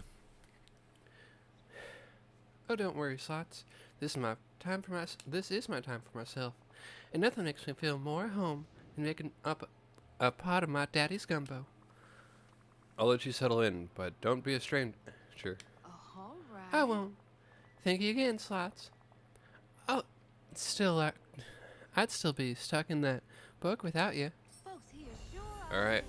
Oh, don't worry, Slots. This is my time for myself, and nothing makes me feel more at home than making up a pot of my daddy's gumbo. I'll let you settle in, but don't be a stranger. All right. I won't. Thank you again, Slots. Oh, I'd still be stuck in that book without you. Folks here sure All right.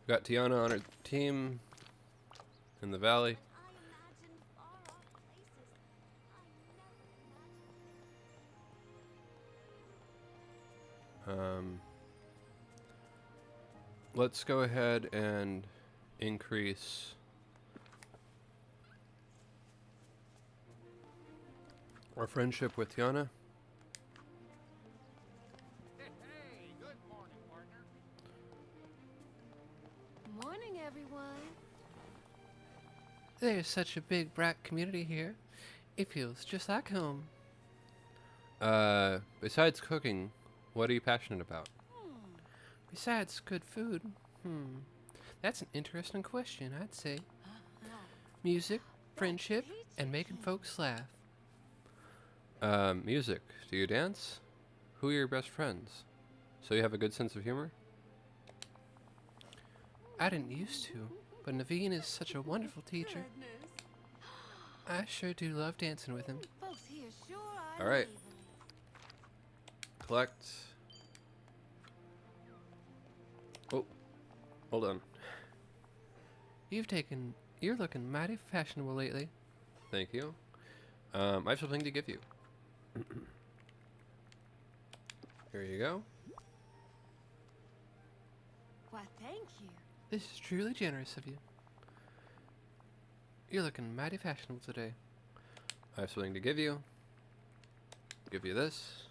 We got Tiana on her team in the valley. I imagine far-off places I never imagined. Let's go ahead and increase our friendship with Tiana. Hey, good morning, partner. Morning, everyone. There's such a big, bright community here. It feels just like home. Besides cooking, what are you passionate about? Besides good food, that's an interesting question, I'd say. Music, friendship, and making folks laugh. Music. Do you dance? Who are your best friends? So you have a good sense of humor? I didn't used to, but Naveen is such a wonderful teacher. Goodness. I sure do love dancing with him. Folks here sure are All right. neighborly. Collect. Oh, hold on. You're looking mighty fashionable lately. Thank you. I have something to give you. Here you go. Why, thank you. This is truly generous of you. You're looking mighty fashionable today. I have something to give you. Give you this.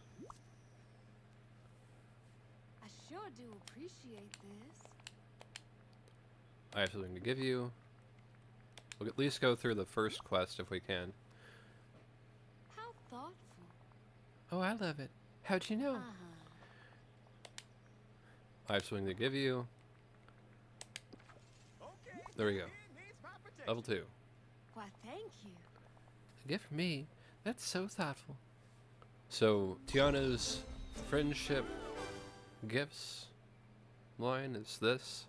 I sure do appreciate this. I have something to give you. We'll at least go through the first quest if we can. How thoughtful. Oh, I love it. How'd you know? I have something to give you. Okay. There we go. Needs my protection. Level 2. Why, thank you. A gift for me? That's so thoughtful. So, Tiana's friendship gifts line is this.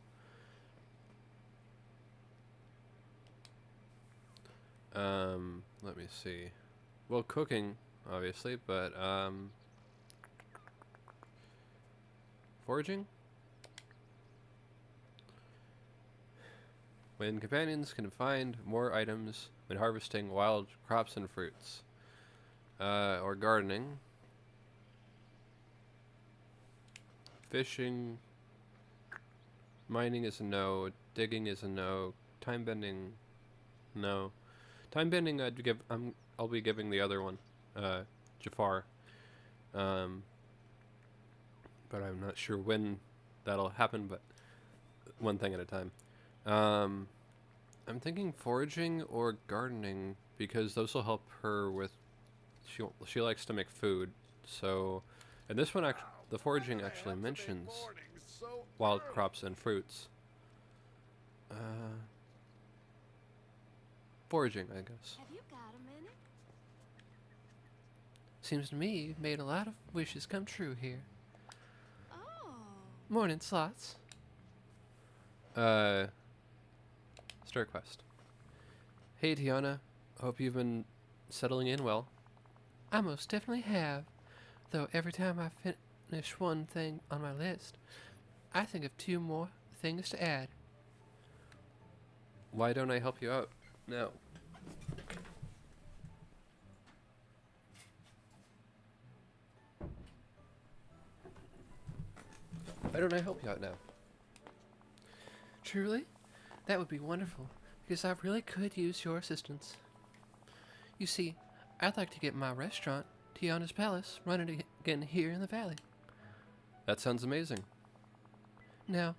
Let me see. Well, cooking, obviously, but, foraging? When companions can find more items when harvesting wild crops and fruits. Or gardening. Fishing. Mining is a no. Digging is a no. Time bending, no. Time bending, I'll be giving the other one, Jafar. But I'm not sure when that'll happen. But one thing at a time. I'm thinking foraging or gardening because those will help her with. She likes to make food, so. And this one, the foraging actually mentions wild crops and fruits. Foraging, I guess. Have you got a minute? Seems to me you've made a lot of wishes come true here. Oh. Morning, Slots. Start quest. Hey, Tiana. Hope you've been settling in well. I most definitely have. Though every time I finish one thing on my list, I think of 2 more things to add. Why don't I help you out now? Why don't I help you out now? Truly? That would be wonderful, because I really could use your assistance. You see, I'd like to get my restaurant, Tiana's Palace, running again here in the valley. That sounds amazing. Now,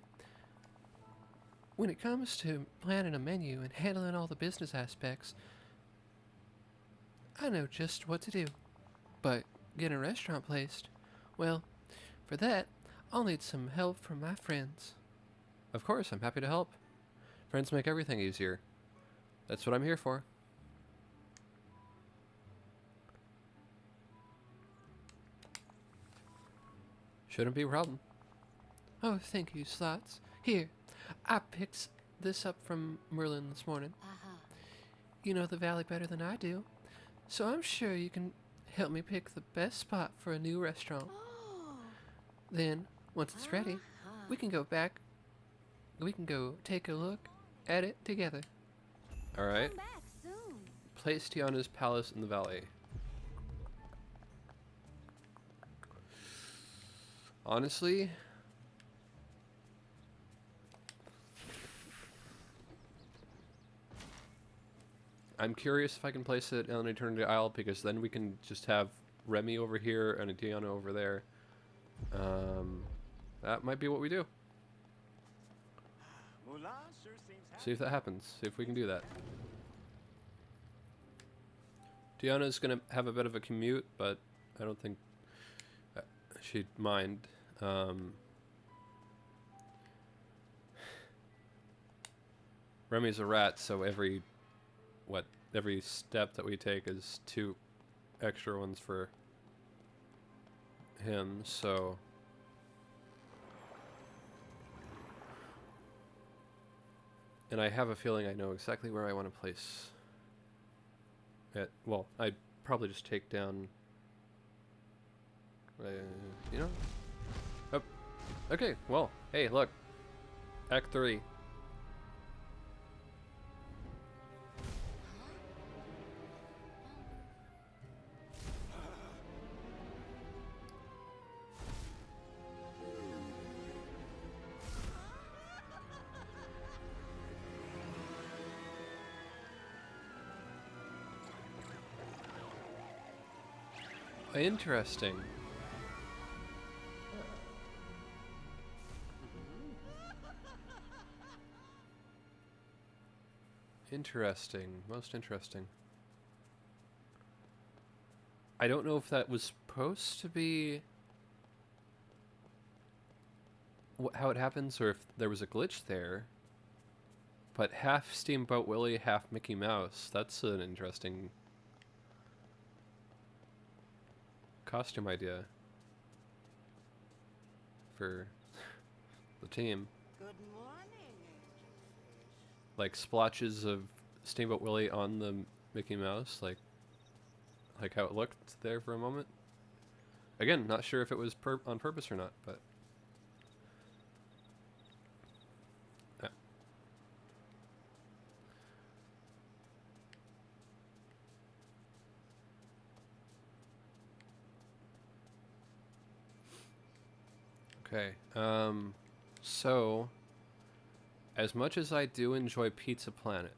when it comes to planning a menu and handling all the business aspects, I know just what to do. But getting a restaurant placed, well, for that, I'll need some help from my friends. Of course, I'm happy to help. Friends make everything easier. That's what I'm here for. Shouldn't be a problem. Oh, thank you, Slots. Here, I picked this up from Merlin this morning. You know the valley better than I do, so I'm sure you can help me pick the best spot for a new restaurant. Oh. Then, once it's ready, we can go take a look at it together. Alright. Come back soon. Place Tiana's palace in the valley. Honestly, I'm curious if I can place it on Eternity Isle, because then we can just have Remy over here and a Tiana over there. That might be what we do. Mulan sure seems happy. See if that happens. See if we can do that. Tiana's gonna have a bit of a commute, but I don't think she'd mind. Remy's a rat, so every step that we take is 2 extra ones for him, so and I have a feeling I know exactly where I want to place it. Well, I'd probably just take down you know? Oh, okay, well, hey, look. Act 3. Interesting. Interesting. Most interesting. I don't know if that was supposed to be how it happens, or if there was a glitch there. But half Steamboat Willie, half Mickey Mouse. That's an interesting costume idea for the team. Good morning. Like splotches of Steamboat Willie on the Mickey Mouse, like how it looked there for a moment. Again, not sure if it was on purpose or not, but yeah. Okay, so as much as I do enjoy Pizza Planet,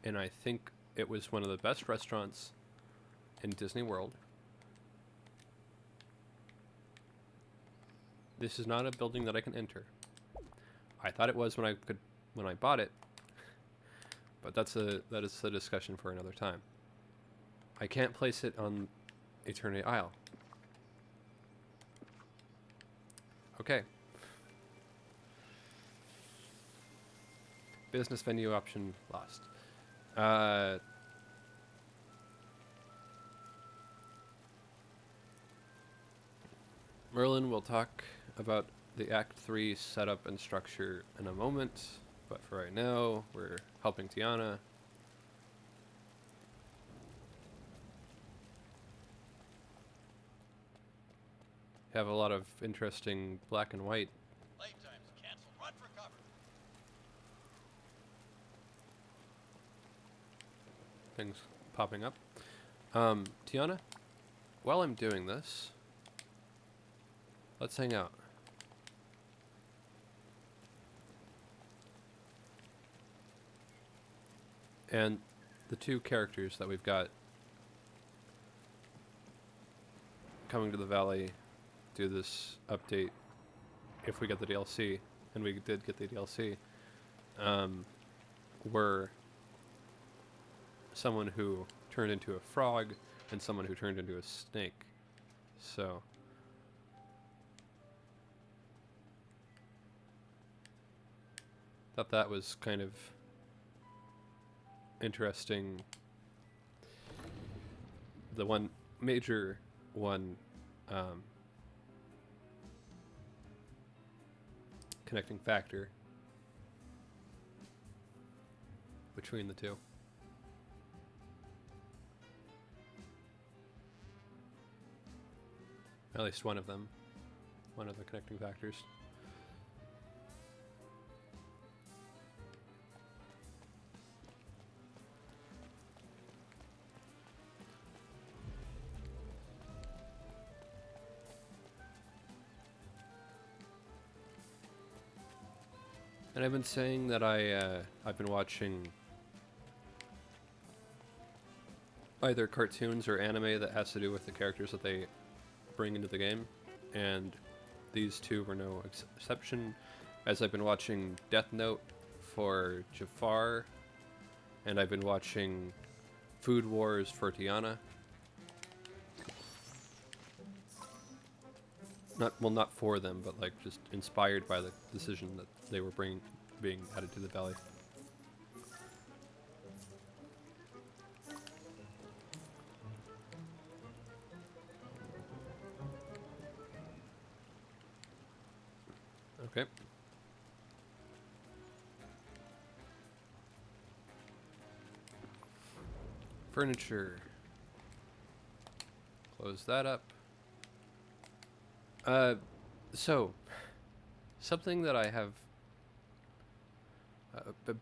and I think it was one of the best restaurants in Disney World, this is not a building that I can enter. I thought it was when I bought it, but that is a discussion for another time. I can't place it on Eternity Isle. Okay. Business venue option lost. Merlin will talk about the Act 3 setup and structure in a moment, but for right now, we're helping Tiana. Have a lot of interesting black and white Playtime's canceled. Run for cover. things popping up. Tiana, while I'm doing this, let's hang out. And the 2 characters that we've got coming to the valley do this update if we get the DLC, and we did get the DLC, were someone who turned into a frog and someone who turned into a snake. So thought that was kind of interesting. The one major one connecting factor between the two. At least one of them. One of the connecting factors. And I've been saying that I've been watching either cartoons or anime that has to do with the characters that they bring into the game, and these two were no exception, as I've been watching Death Note for Jafar, and I've been watching Food Wars for Tiana. Not for them, but like just inspired by the decision that they were being added to the valley. Okay. Furniture. Close that up. So, something that I have, a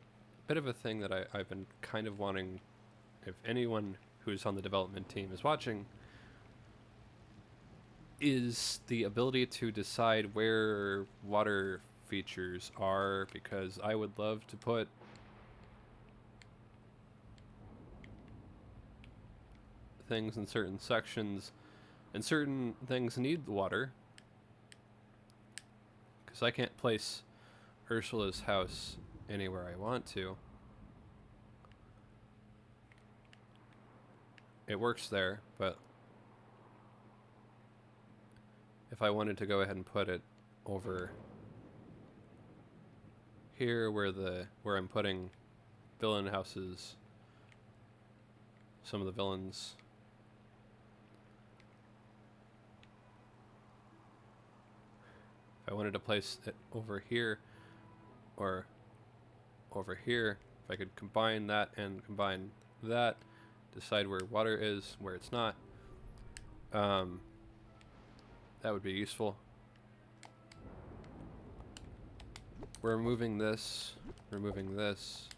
bit of a thing that I've been kind of wanting, if anyone who's on the development team is watching, is the ability to decide where water features are, because I would love to put things in certain sections, and certain things need water. Because I can't place Ursula's house anywhere I want to. It works there, but if I wanted to go ahead and put it over here where I'm putting villain houses, some of the villains, if I wanted to place it over here or over here, if I could combine that and combine that, decide where water is, where it's not, that would be useful. We're removing this, removing this,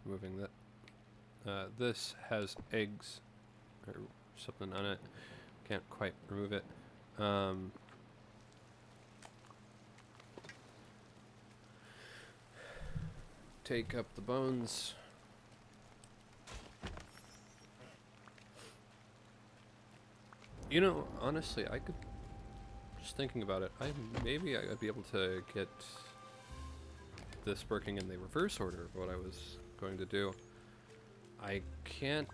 removing that. This has eggs or something on it. Can't quite remove it. Take up the bones. You know, honestly, I could, just thinking about it, maybe I'd be able to get this working in the reverse order of what I was going to do. I don't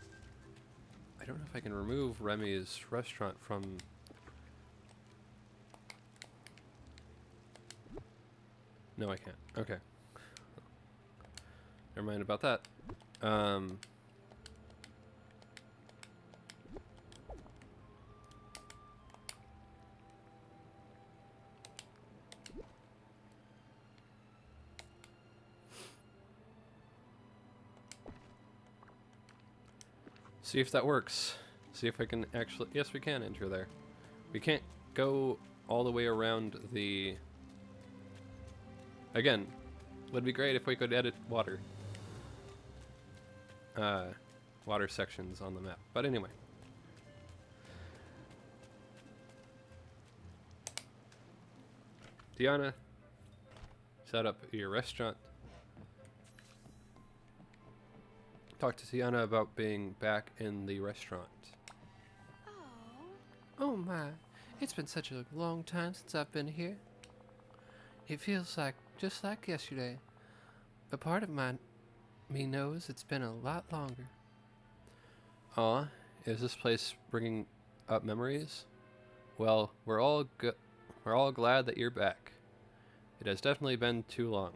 know if I can remove Remy's restaurant from... No, I can't. Okay. Never mind about that. See if that works. See if I can actually... Yes, we can enter there. We can't go all the way around the... Again, would be great if we could edit water. Water sections on the map. But anyway. Tiana, set up your restaurant. Talk to Tiana about being back in the restaurant. Oh, Oh my, It's been such a long time since I've been here. It feels like just like yesterday. A part of me knows it's been a lot longer. Aw, is this place bringing up memories? Well, we're all glad that you're back. It has definitely been too long.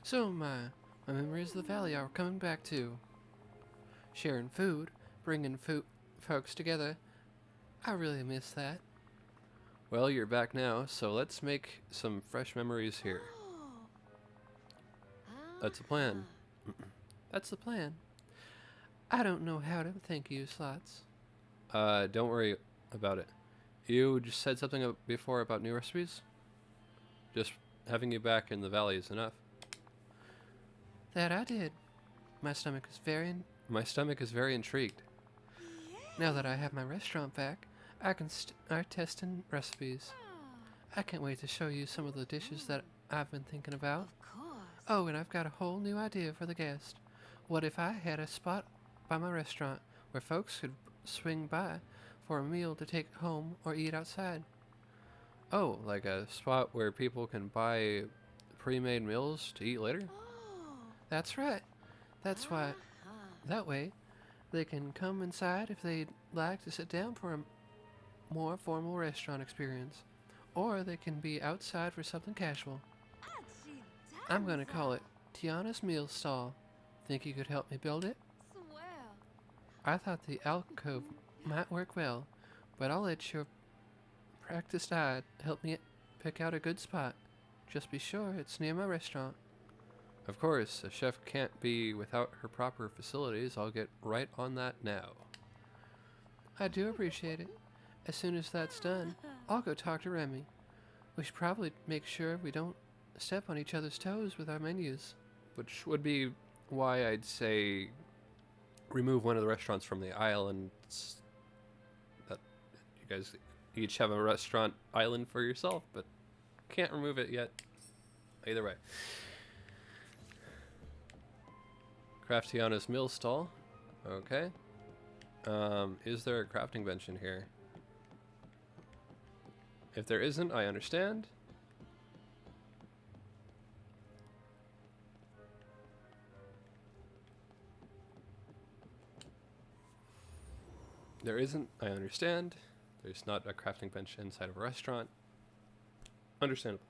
So my memories of the valley are coming back too. Sharing food, bringing folks together. I really miss that. Well, you're back now, so let's make some fresh memories here. That's the plan. That's the plan. I don't know how to thank you, Slots. Don't worry about it. You just said something before about new recipes? Just having you back in the valley is enough. That I did. My stomach is very intrigued. Now that I have my restaurant back, I can start testing recipes. I can't wait to show you some of the dishes that I've been thinking about. Of course. Oh, and I've got a whole new idea for the guest. What if I had a spot by my restaurant where folks could swing by for a meal to take home or eat outside? Oh, like a spot where people can buy pre-made meals to eat later? Oh. That's right. That's why. Ah. That way, they can come inside if they'd like to sit down for a more formal restaurant experience. Or they can be outside for something casual. I'm gonna call it Tiana's Meal Stall. Think you could help me build it? Swell. I thought the alcove might work well, but I'll let your practiced eye help me pick out a good spot. Just be sure it's near my restaurant. Of course, a chef can't be without her proper facilities. I'll get right on that now. I do appreciate it. As soon as that's done, I'll go talk to Remy. We should probably make sure we don't step on each other's toes with our menus. Which would be why I'd say remove one of the restaurants from the islands. That you guys each have a restaurant island for yourself, but can't remove it yet. Either way. Craftiana's Mill Stall. Okay. Is there a crafting bench in here? If there isn't, I understand. There isn't, I understand. There's not a crafting bench inside of a restaurant. Understandable.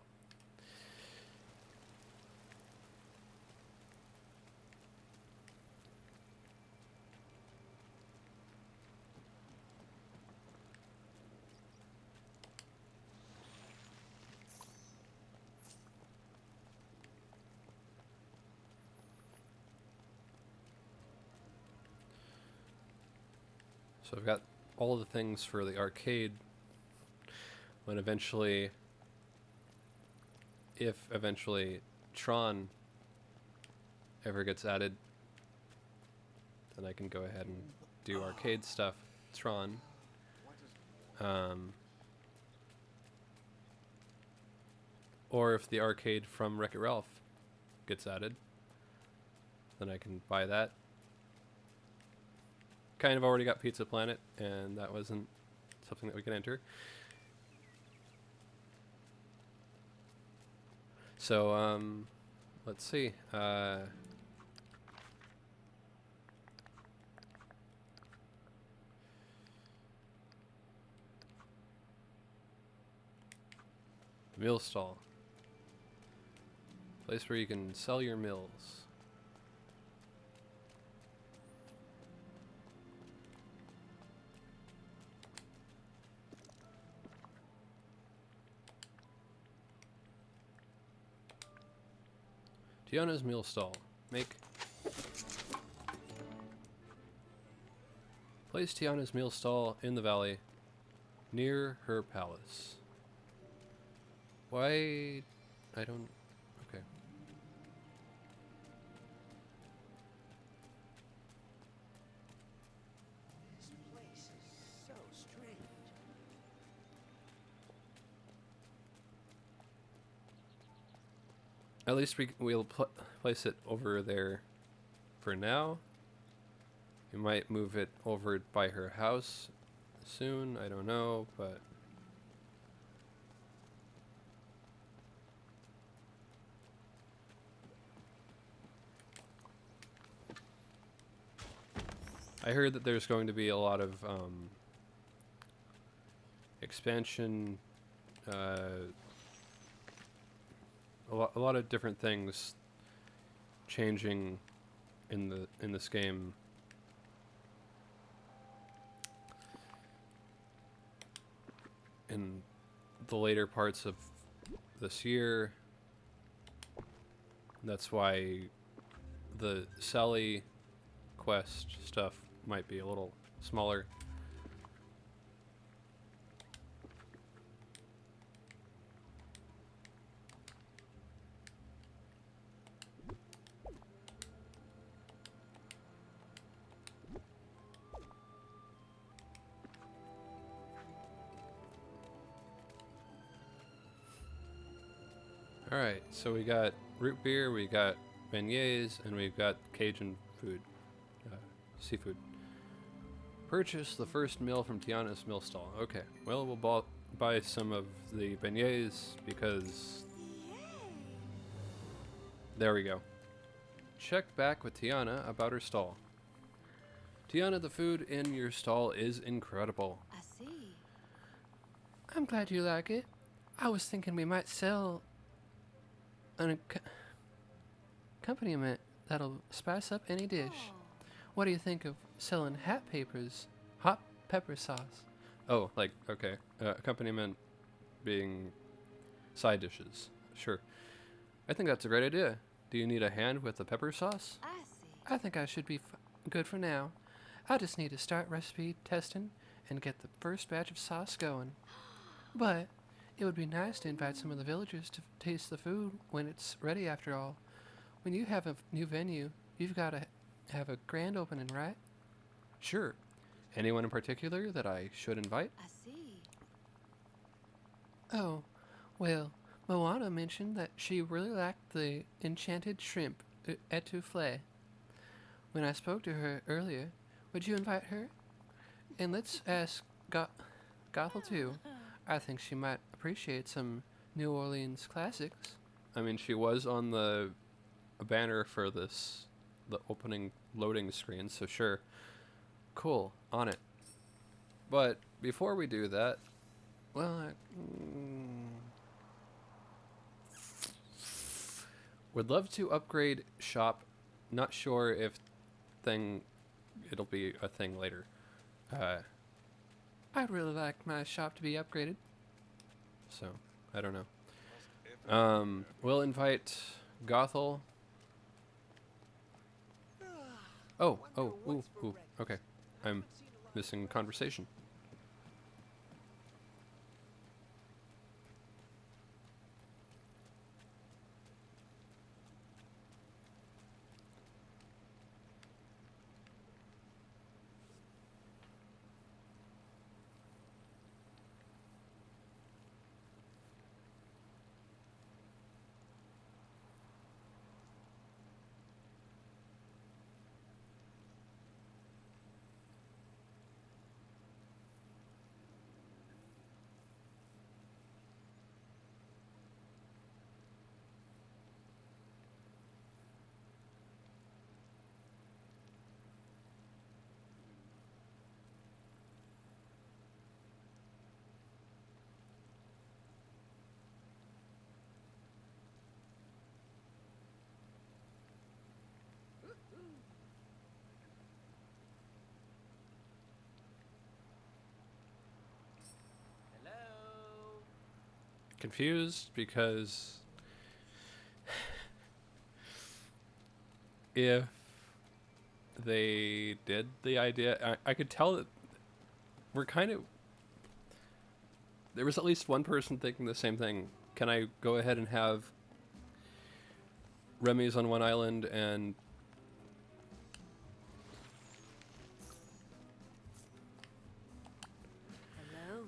So I've got all the things for the arcade when eventually, if eventually Tron ever gets added, then I can go ahead and do arcade stuff, Tron. Or if the arcade from Wreck-It Ralph gets added, then I can buy that. Kind of already got Pizza Planet, and that wasn't something that we could enter. So, let's see. Meal stall. Place where you can sell your meals. Tiana's Meal Stall. Make. Place Tiana's Meal Stall in the valley, near her palace. Why? I don't. Okay. This place is so strange. At least we'll place it over there for now. We might move it over by her house soon. I don't know, but I heard that there's going to be a lot of expansion, a lot of different things changing in this game. In the later parts of this year. That's why the Sally quest stuff might be a little smaller. Alright, so we got root beer, we got beignets, and we've got Cajun food, seafood. Purchase the first meal from Tiana's meal stall. Okay, well, we'll buy some of the beignets because... There we go. Check back with Tiana about her stall. Tiana, the food in your stall is incredible. I see. I'm glad you like it. I was thinking we might sell an accompaniment that'll spice up any dish. Oh. What do you think of selling hot pepper sauce? Oh, like, okay. Accompaniment being side dishes. Sure. I think that's a great idea. Do you need a hand with the pepper sauce? I see. I think I should be good for now. I just need to start recipe testing and get the first batch of sauce going. But it would be nice to invite some of the villagers to taste the food when it's ready after all. When you have a new venue, you've got to have a grand opening, right? Sure. Anyone in particular that I should invite? I see. Oh, well, Moana mentioned that she really liked the enchanted shrimp etouffee. When I spoke to her earlier, would you invite her? And let's ask Gothel too. I think she might appreciate some New Orleans classics. I mean, she was on the banner for the opening loading screen, so sure. Cool, on it. But before we do that, well, would love to upgrade shop. Not sure if it'll be a thing later. I'd really like my shop to be upgraded. So, I don't know. We'll invite Gothel. Oh, ooh, okay. I'm missing conversation. Hello? Confused because if they did the idea, I could tell that we're kind of... There was at least one person thinking the same thing. Can I go ahead and have Remy's on one island and... Hello.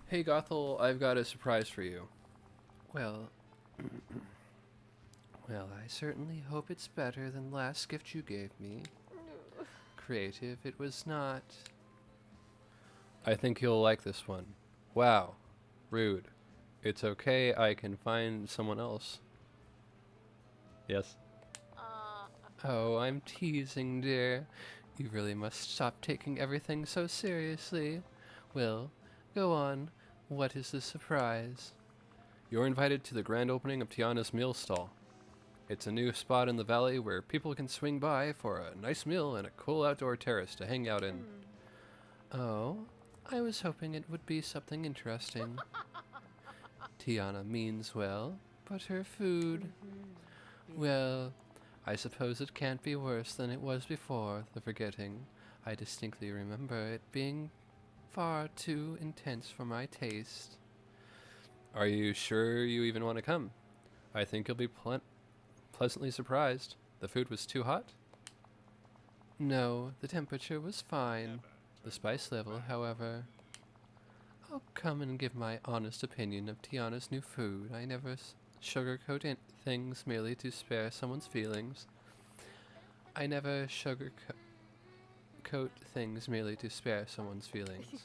Hey Gothel, I've got a surprise for you. Well, Well, I certainly hope it's better than the last gift you gave me. Creative, it was not. I think you'll like this one. Wow. Rude. It's okay, I can find someone else. Yes. Oh, I'm teasing, dear. You really must stop taking everything so seriously. Well, go on. What is the surprise? You're invited to the grand opening of Tiana's Meal Stall. It's a new spot in the valley where people can swing by for a nice meal and a cool outdoor terrace to hang out in. Oh, I was hoping it would be something interesting. Tiana means well, but her food... Well, I suppose it can't be worse than it was before, the forgetting. I distinctly remember it being far too intense for my taste. Are you sure you even want to come? I think you'll be pleasantly surprised. The food was too hot? No, the temperature was fine. The spice level, however... I'll come and give my honest opinion of Tiana's new food. I never sugarcoat things merely to spare someone's feelings. I never sugarcoat things merely to spare someone's feelings.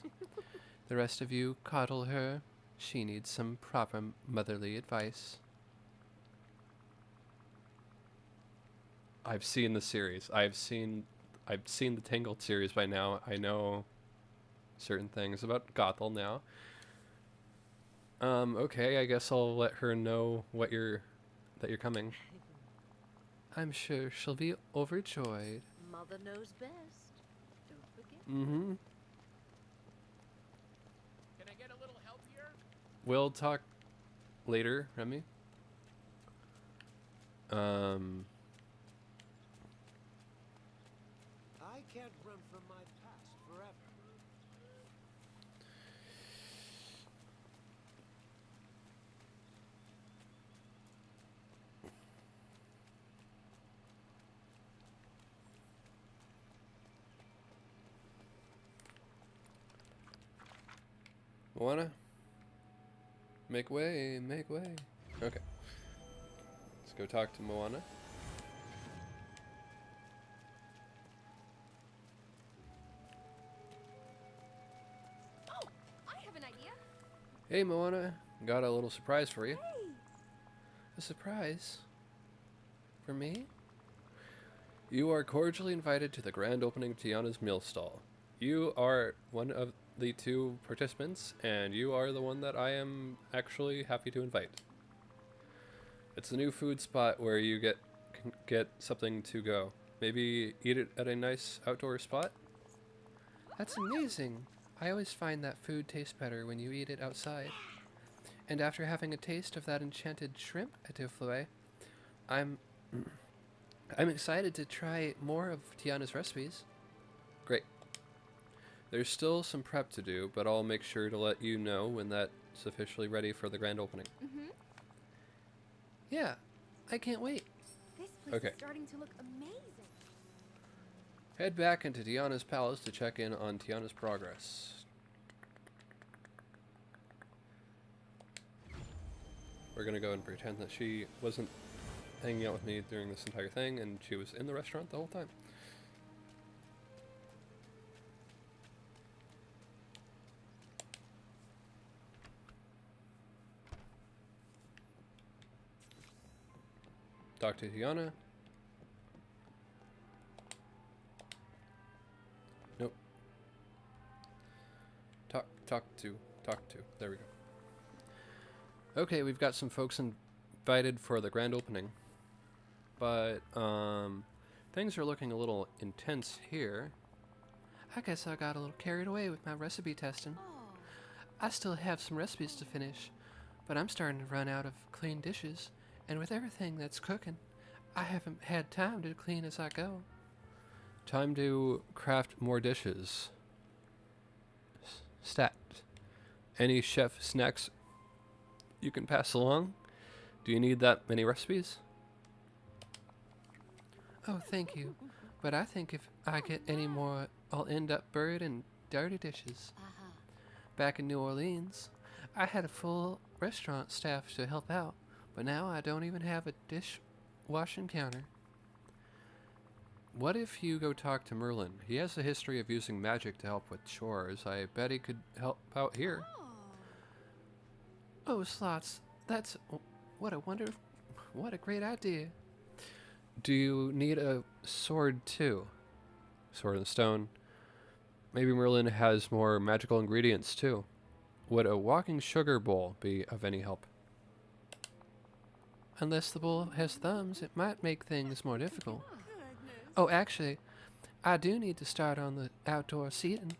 The rest of you coddle her. She needs some proper motherly advice. I've seen the series. I've seen the Tangled series by now. I know certain things about Gothel now. Okay, I guess I'll let her know that you're coming. I'm sure she'll be overjoyed. Mother knows best. Don't forget. Mm-hmm. Can I get a little help here? We'll talk later, Remy. I can't run from my past forever. Moana? Make way, make way. Okay. Let's go talk to Moana. Oh, I have an idea. Hey Moana, got a little surprise for you. Hey. A surprise? For me? You are cordially invited to the grand opening of Tiana's Meal Stall. You are one of the 2 participants, and you are the one that I am actually happy to invite. It's a new food spot where you can get something to go. Maybe eat it at a nice outdoor spot? That's amazing. I always find that food tastes better when you eat it outside. And after having a taste of that enchanted shrimp etouffee, I'm excited to try more of Tiana's recipes. Great. There's still some prep to do, but I'll make sure to let you know when that's officially ready for the grand opening. Mm-hmm. Yeah, I can't wait. This place Okay. is starting to look amazing. Head back into Tiana's palace to check in on Tiana's progress. We're gonna go and pretend that she wasn't hanging out with me during this entire thing, and she was in the restaurant the whole time. Talk to Tiana. Nope. Talk to. There we go. Okay, we've got some folks invited for the grand opening. But, things are looking a little intense here. I guess I got a little carried away with my recipe testing. Oh, I still have some recipes to finish, but I'm starting to run out of clean dishes, and with everything that's cooking, I haven't had time to clean as I go. Time to craft more dishes. Stat. Any chef snacks you can pass along? Do you need that many recipes? Oh, thank you. But I think if I get any more, I'll end up buried in dirty dishes. Uh-huh. Back in New Orleans, I had a full restaurant staff to help out, but now I don't even have a washing counter. What if you go talk to Merlin? He has a history of using magic to help with chores. I bet he could help out here. Oh, Slots, that's what a great idea. Do you need a sword too? Sword and stone. Maybe Merlin has more magical ingredients too. Would a walking sugar bowl be of any help? Unless the bowl has thumbs, it might make things more difficult. Oh, actually, I do need to start on the outdoor seating.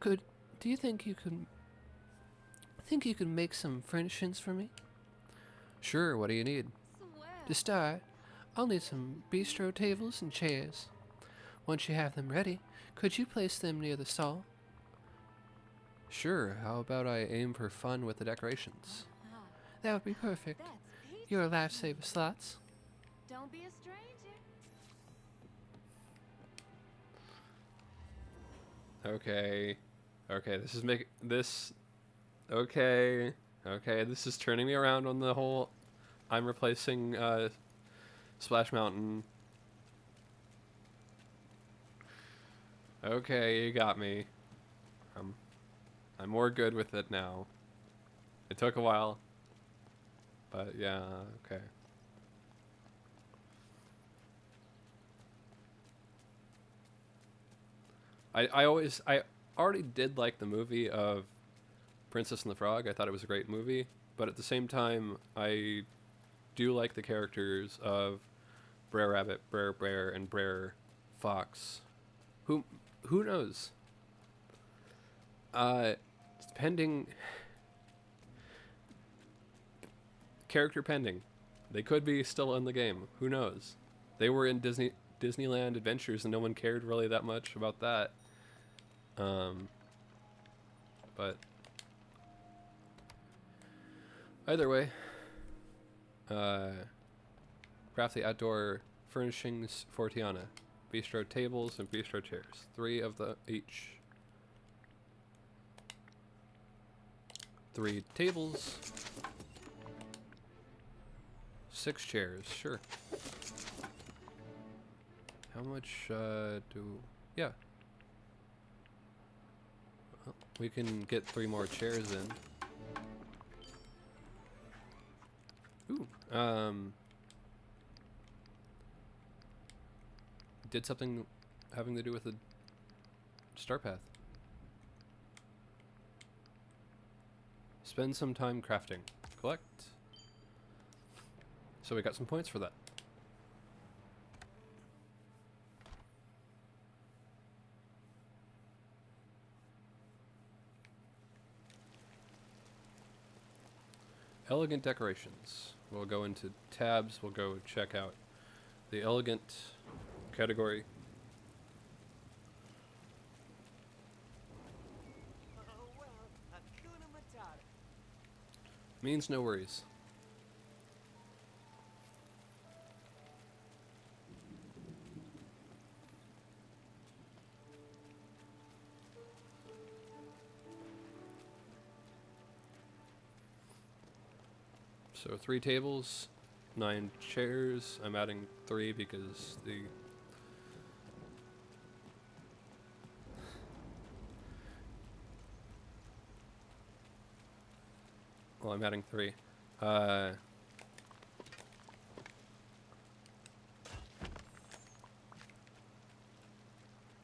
Do you think you could make some furnishings for me? Sure, what do you need? To start, I'll need some bistro tables and chairs. Once you have them ready, could you place them near the stall? Sure, how about I aim for fun with the decorations? That would be perfect. You're a lifesaver, Slots. Don't be a stranger. Okay. Okay, this is making this. Okay. Okay, this is turning me around on the whole. I'm replacing Splash Mountain. Okay, you got me. I'm more good with it now. It took a while. But yeah, okay. I already did like the movie of Princess and the Frog. I thought it was a great movie, but at the same time, I do like the characters of Brer Rabbit, Brer Bear, and Brer Fox. Who knows? Pending character pending. They could be still in the game. Who knows? They were in Disneyland Adventures, and no one cared really that much about that. But either way, craft the outdoor furnishings for Tiana. Bistro tables and bistro chairs. 3 of the each. 3 tables. 6 chairs, sure. How much, yeah. Well, we can get 3 more chairs in. Ooh, did something having to do with the star path. Spend some time crafting. Collect. So we got some points for that. Elegant decorations. We'll go into tabs. We'll go check out the elegant category. Means no worries. So 3 tables, 9 chairs. I'm adding 3 because well, I'm adding 3.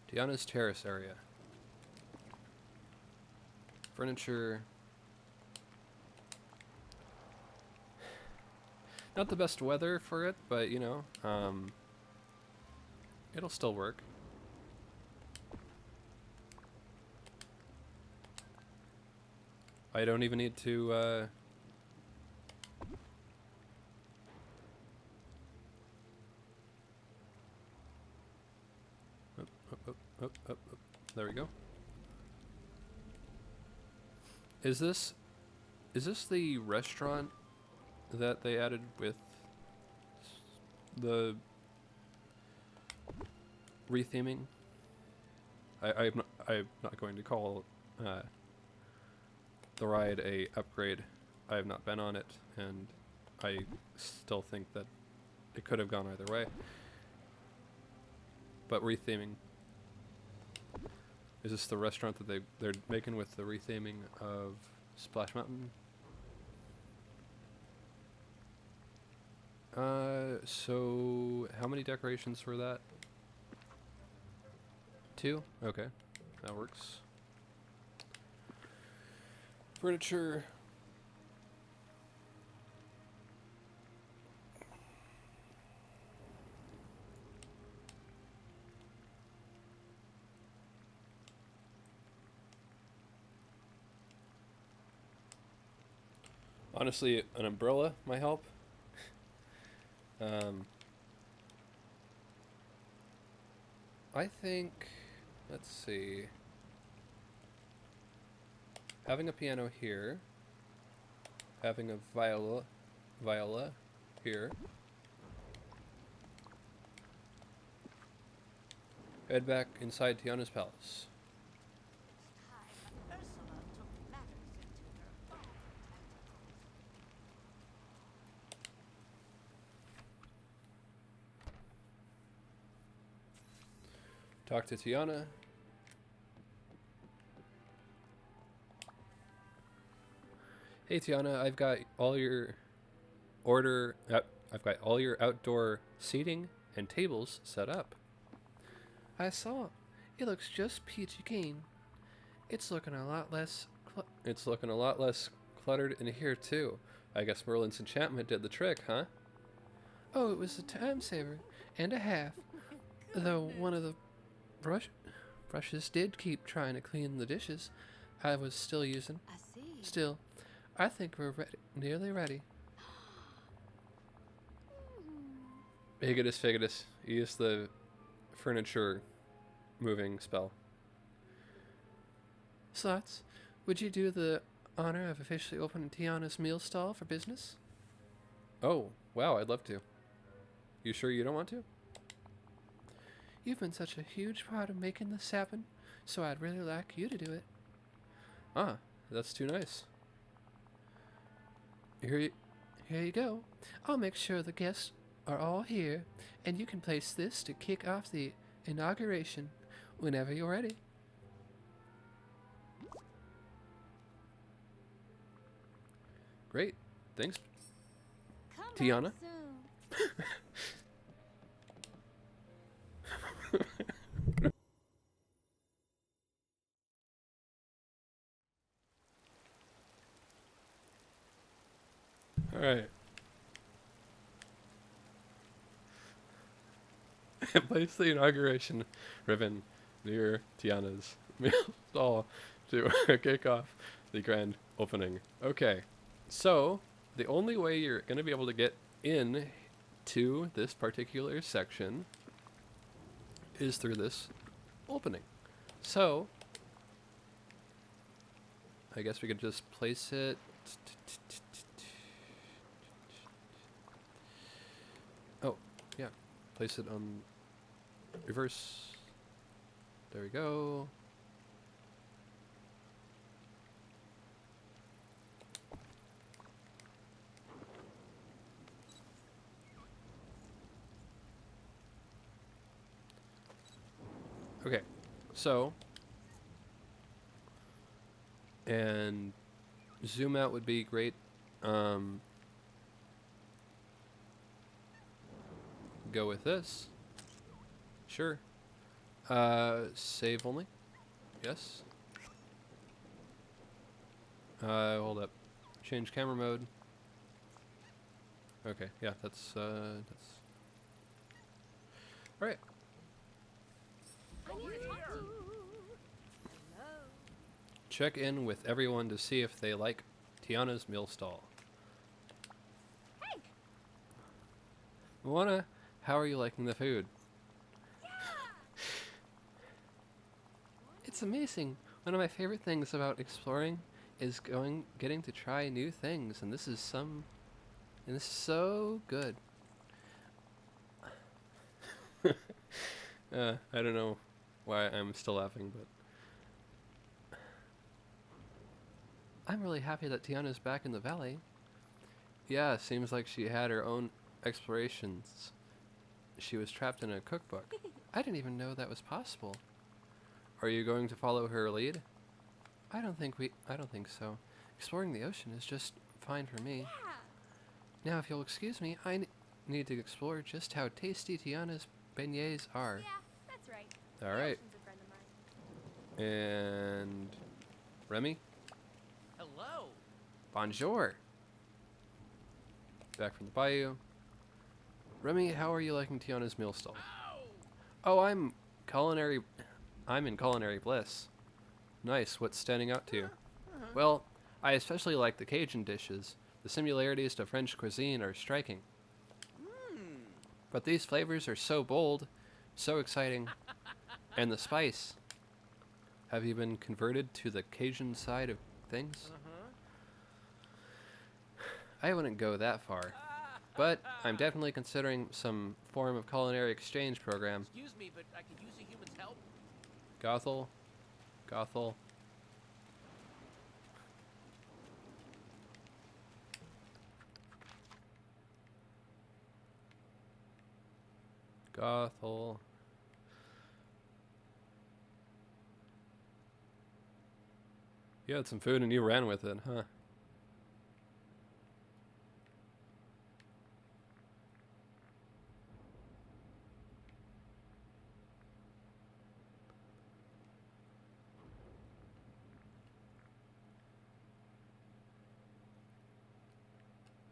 Tiana's terrace area. Furniture. Not the best weather for it, but you know, it'll still work. I don't even need to, up. There we go. Is this the restaurant that they added with the retheming? I'm not going to call the ride a upgrade. I have not been on it, and I still think that it could have gone either way. But retheming. Is this the restaurant that they're making with the retheming of Splash Mountain? So how many decorations for that? 2? Okay, that works. Furniture. Honestly, an umbrella might help. I think, let's see, having a piano here, having a viola here, head back inside Tiana's palace. Ursula took matters into her own Talk to Tiana. Hey Tiana, I've got all your I've got all your outdoor seating and tables set up. I saw. It looks just peachy keen. It's looking a lot less. It's looking a lot less cluttered in here too. I guess Merlin's enchantment did the trick, huh? Oh, it was a time saver and a half. Though one of the brushes did keep trying to clean the dishes I was still using. I see. Still, I think we're nearly ready. Higitus Figitus, use the furniture moving spell. Slots, would you do the honor of officially opening Tiana's meal stall for business? Oh, wow, I'd love to. You sure you don't want to? You've been such a huge part of making this happen, so I'd really like you to do it. Ah, that's too nice. Here you go. I'll make sure the guests are all here, and you can place this to kick off the inauguration whenever you're ready. Great, thanks. Come Tiana? back soon. All right. Place the inauguration ribbon near Tiana's meal stall to kick off the grand opening. Okay, so the only way you're going to be able to get in to this particular section is through this opening. So I guess we could just place it. Oh, yeah. Place it on reverse. There we go. Okay, so, and zoom out would be great. Go with this. Sure. Save only. Yes. Hold up. Change camera mode. Okay, yeah, that's all right. I need to talk to you. Check in with everyone to see if they like Tiana's meal stall. Hank! Moana, how are you liking the food? It's amazing. One of my favorite things about exploring is getting to try new things, and this is so good. I don't know why I'm still laughing, but I'm really happy that Tiana's back in the valley. yeah, seems like she had her own explorations, she was trapped in a cookbook. I didn't even know that was possible. Are you going to follow her lead? I don't think so. Exploring the ocean is just fine for me. Yeah. Now, if you'll excuse me, need to explore just how tasty Tiana's beignets are. Yeah, that's right. All The right. ocean's a friend of mine. And Remy, Hello. bonjour. Back from the bayou. Remy, how are you liking Tiana's meal stall? Oh, I'm in culinary bliss. Nice. What's standing out to you? Well, I especially like the Cajun dishes. The similarities to French cuisine are striking. But these flavors are so bold, so exciting, and the spice. Have you been converted to the Cajun side of things? I wouldn't go that far, but I'm definitely considering some form of culinary exchange program. Excuse me, but I could use a human's help. Gothel. You had some food and you ran with it, huh?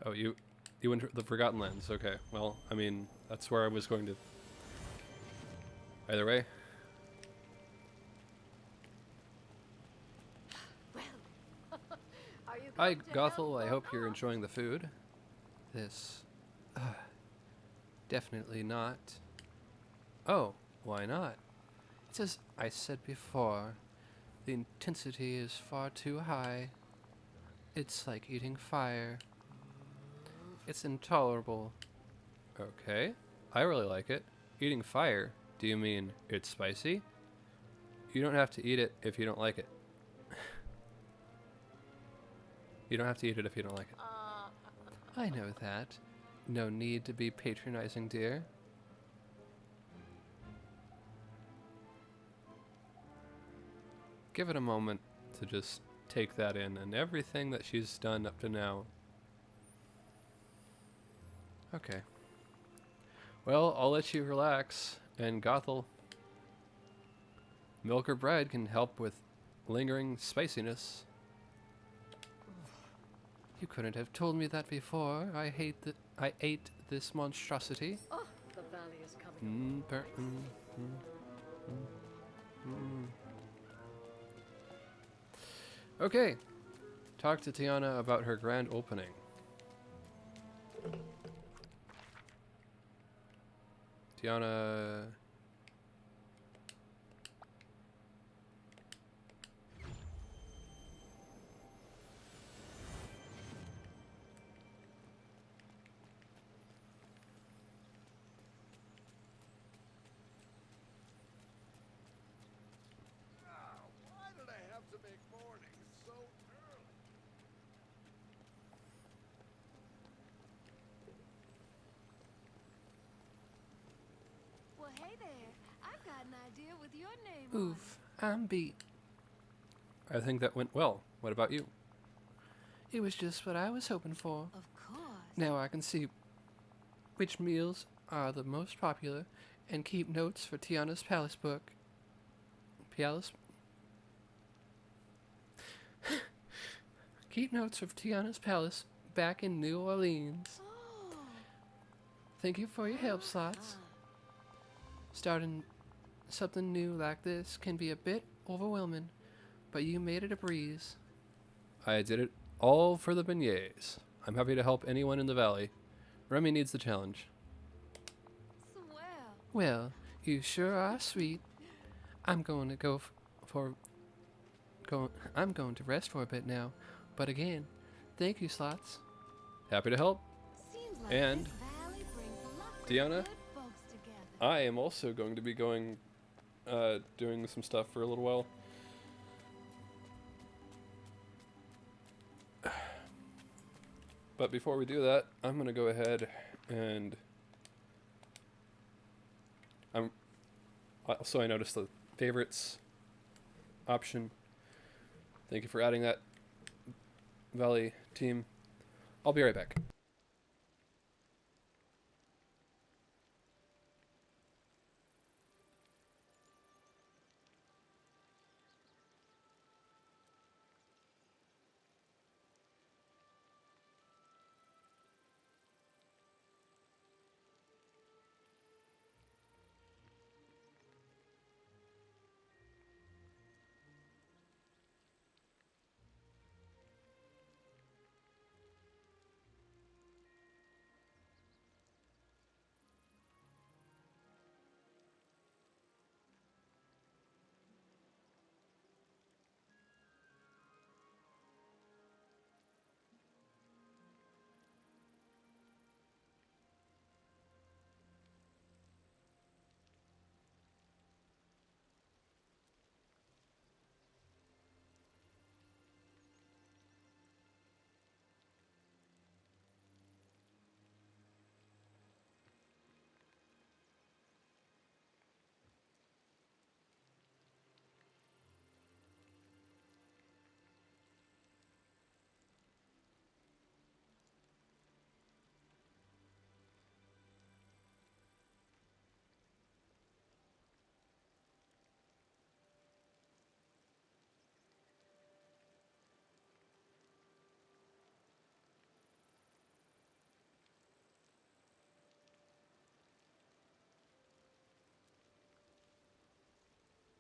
Oh, you went to the Forgotten Lands. Okay, well, I mean, that's where I was going to. Either way. Are you Hi, going to help Gothel. I or hope you're not? enjoying the food. This. Definitely not. Oh, why not? It's as I said before. The intensity is far too high. It's like eating fire. It's intolerable. Okay, I really like it. Eating fire? Do you mean it's spicy? You don't have to eat it if you don't like it. You don't have to eat it if you don't like it. I know that. No need to be patronizing, dear. Give it a moment to just take that in and everything that she's done up to now. Okay. Well, I'll let you relax, and Gothel. Milk or bread can help with lingering spiciness. You couldn't have told me that before. I ate this monstrosity. Oh, the valley is coming. Okay. Talk to Tiana about her grand opening. Tiana. Why did I have to make mornings so early? Well, hey there. I've got an idea with your name on it. Oof, I'm beat. I think that went well. What about you? It was just what I was hoping for. Of course. Now I can see which meals are the most popular and keep notes for Tiana's Palace book. Keep notes of Tiana's Palace back in New Orleans. Oh. Thank you for your help, Slots. Starting something new like this can be a bit overwhelming, but you made it a breeze. I did it all for the beignets. I'm happy to help anyone in the valley. Remy needs the challenge. Swell. Well, you sure are sweet. I'm going to I'm going to rest for a bit now. But again, thank you, Slots. Happy to help. Seems like And this valley brings lots of Tiana? good folks together. I am also going to be doing some stuff for a little while. But before we do that, I'm going to go ahead And also I noticed the favorites option. Thank you for adding that, Valley team. I'll be right back.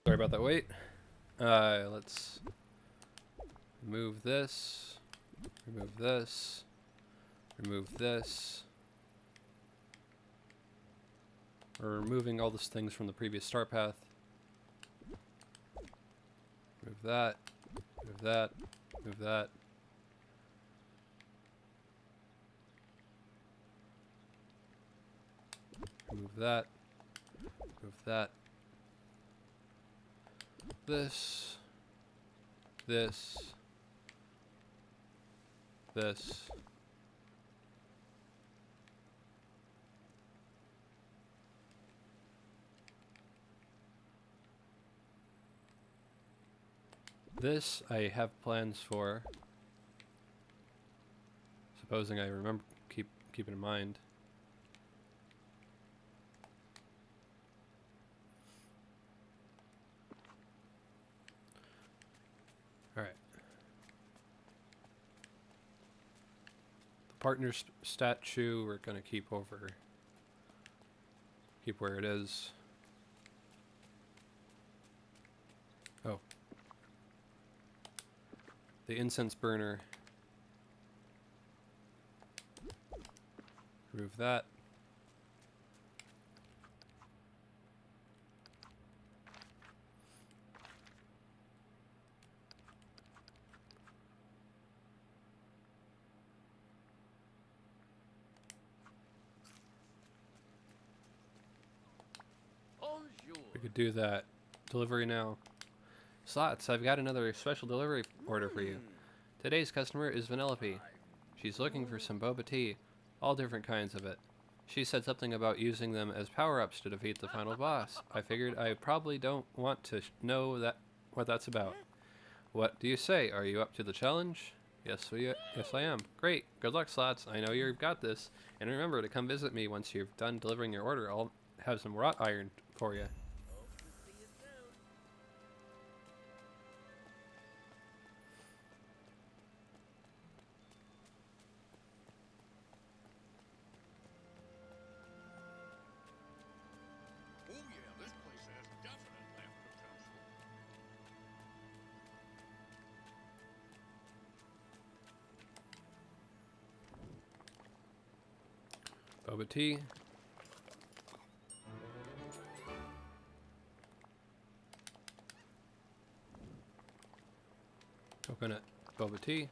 Sorry about that wait. Let's remove this, remove this, remove this. We're removing all those things from the previous start path. Remove that, remove that, remove that. Remove that, remove that. This, this, this. This I have plans for. Supposing I remember, keep it in mind. Alright. The partner statue we're gonna keep where it is. Oh. The incense burner. Remove that. We could do that. Delivery now. Slots, I've got another special delivery order for you. Today's customer is Vanellope. She's looking for some boba tea, all different kinds of it. She said something about using them as power-ups to defeat the final boss. I figured I probably don't want to know what that's about. What do you say? Are you up to the challenge? Yes, I am. Great. Good luck, Slots. I know you've got this. And remember to come visit me once you've done delivering your order. I'll have some wrought iron for you. Oh yeah, this place has definite theft potential. Boba tea. Coconut boba tea.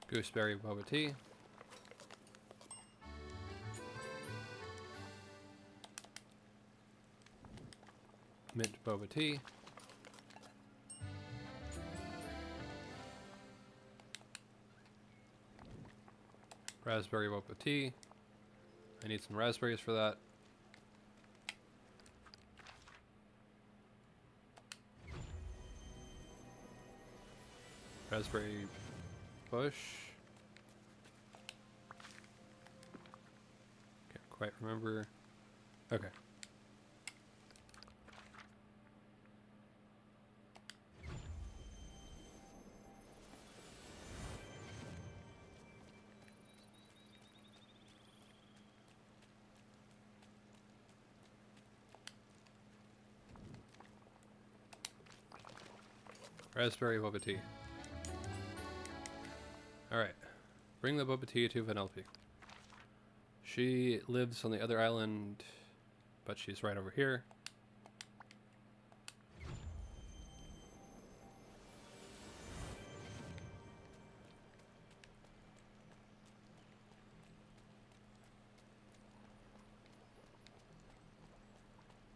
Gooseberry boba tea. Mint boba tea. Raspberry boba tea. I need some raspberries for that. Raspberry bush. Can't quite remember. Okay. Raspberry boba tea. Alright. Bring the boba tea to Vanellope. She lives on the other island, but she's right over here.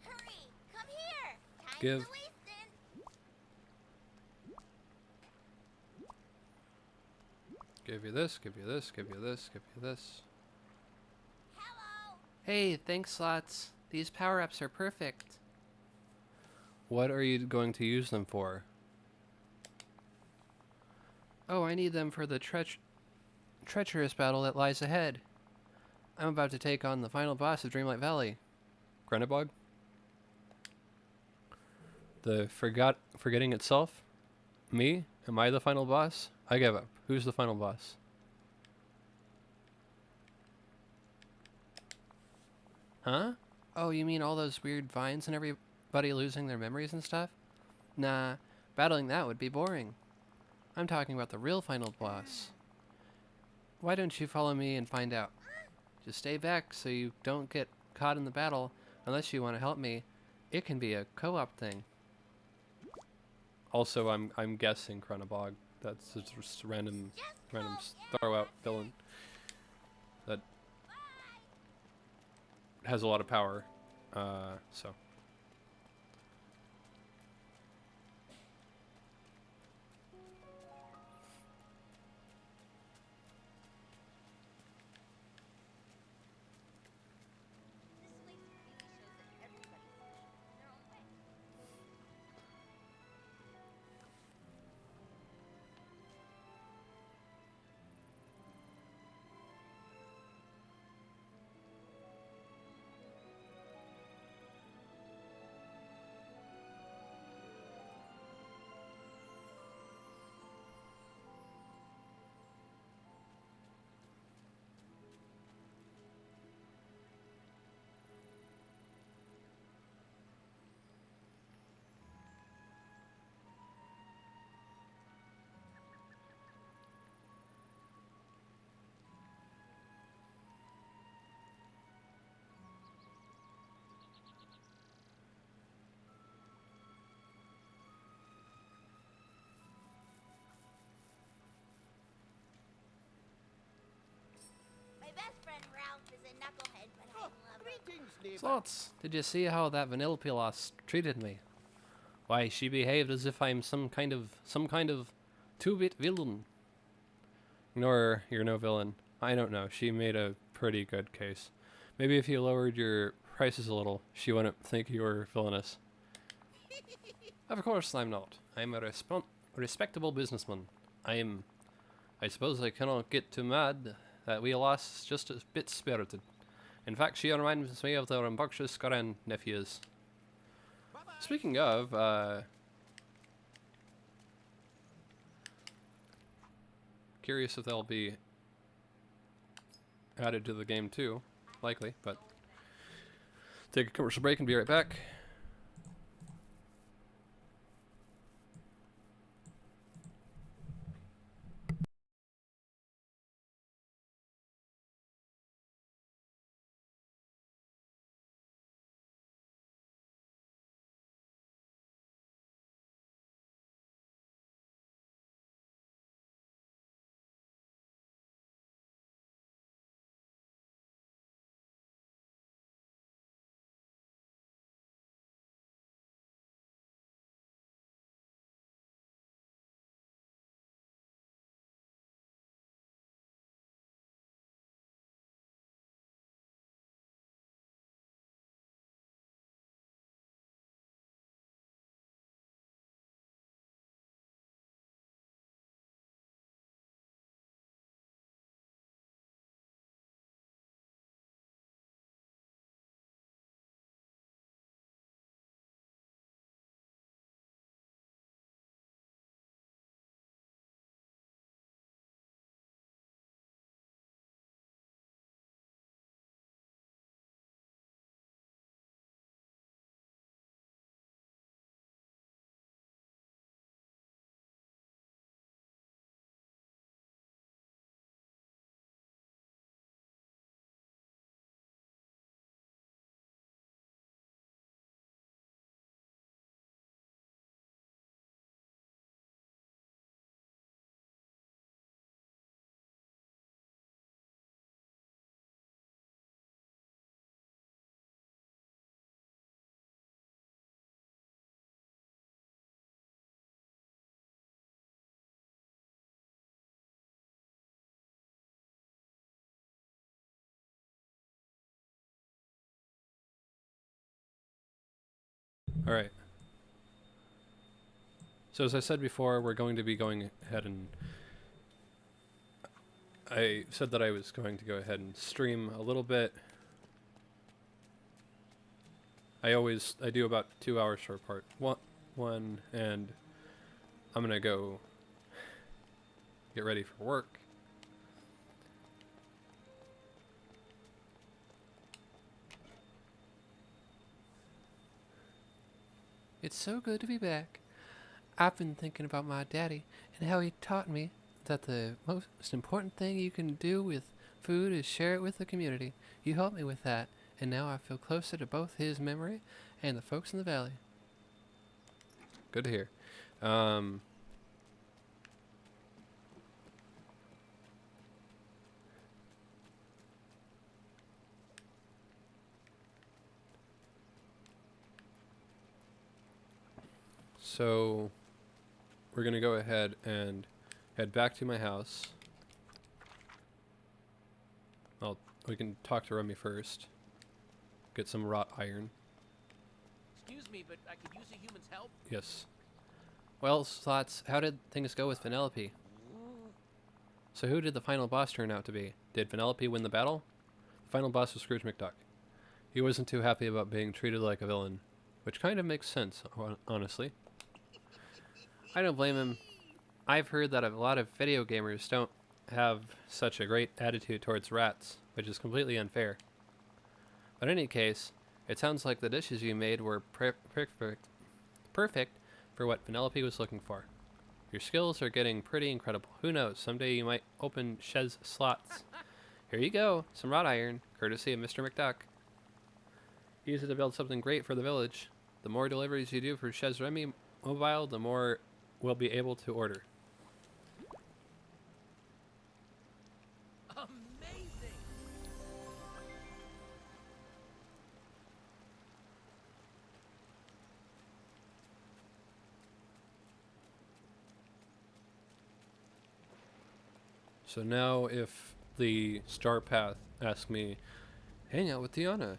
Hurry! Come here! Time's Give. a-wasting. Give you this, give you this, give you this, give you this. Hello! Hey, thanks, Slots. These power-ups are perfect. What are you going to use them for? Oh, I need them for the treacherous battle that lies ahead. I'm about to take on the final boss of Dreamlight Valley. Grenabog? The forgetting itself? Me? Am I the final boss? I give up. Who's the final boss? Huh? Oh, you mean all those weird vines and everybody losing their memories and stuff? Nah, battling that would be boring. I'm talking about the real final boss. Why don't you follow me and find out? Just stay back so you don't get caught in the battle unless you want to help me. It can be a co-op thing. Also, I'm guessing Chronobog. That's just a random throw out villain that has a lot of power. So. This place really shows that everybody's special in their own way. My best friend Ralph is a knucklehead, but I love him. Greetings, neighbor. Slots, did you see how that Vanellope lost treated me? Why, she behaved as if I'm some kind of two-bit villain. Ignore her. You're no villain. I don't know. She made a pretty good case. Maybe if you lowered your prices a little, she wouldn't think you were villainous. Of course I'm not. I'm a respectable businessman. I suppose I cannot get too mad that we lost just a bit spirited. In fact, she reminds me of the rambunctious grandnephews. Speaking of, curious if they'll be added to the game too. Likely, but take a commercial break and be right back. Alright. So as I said before, we're going to be going ahead and... I said that I was going to go ahead and stream a little bit. I do about 2 hours for part one, and I'm gonna go get ready for work. It's so good to be back. I've been thinking about my daddy and how he taught me that the most important thing you can do with food is share it with the community. You helped me with that, and now I feel closer to both his memory and the folks in the valley. Good to hear. So we're gonna go ahead and head back to my house. We can talk to Remy first. Get some wrought iron. Excuse me, but I could use a human's help. Yes. Well, Slots, how did things go with Penelope? So who did the final boss turn out to be? Did Penelope win the battle? The final boss was Scrooge McDuck. He wasn't too happy about being treated like a villain, which kind of makes sense, honestly. I don't blame him. I've heard that a lot of video gamers don't Have such a great attitude towards rats, which is completely unfair. But in any case, it sounds like the dishes you made were perfect For what Penelope was looking for. Your skills are getting pretty incredible. Who knows, someday you might open Chez Slots. Here you go, some wrought iron, courtesy of Mr. McDuck. Use it to build something great for the village. The more deliveries you do for Chez Remy Mobile, the more we'll be able to order. Amazing! So now if the Star Path asks me, hang out with Tiana,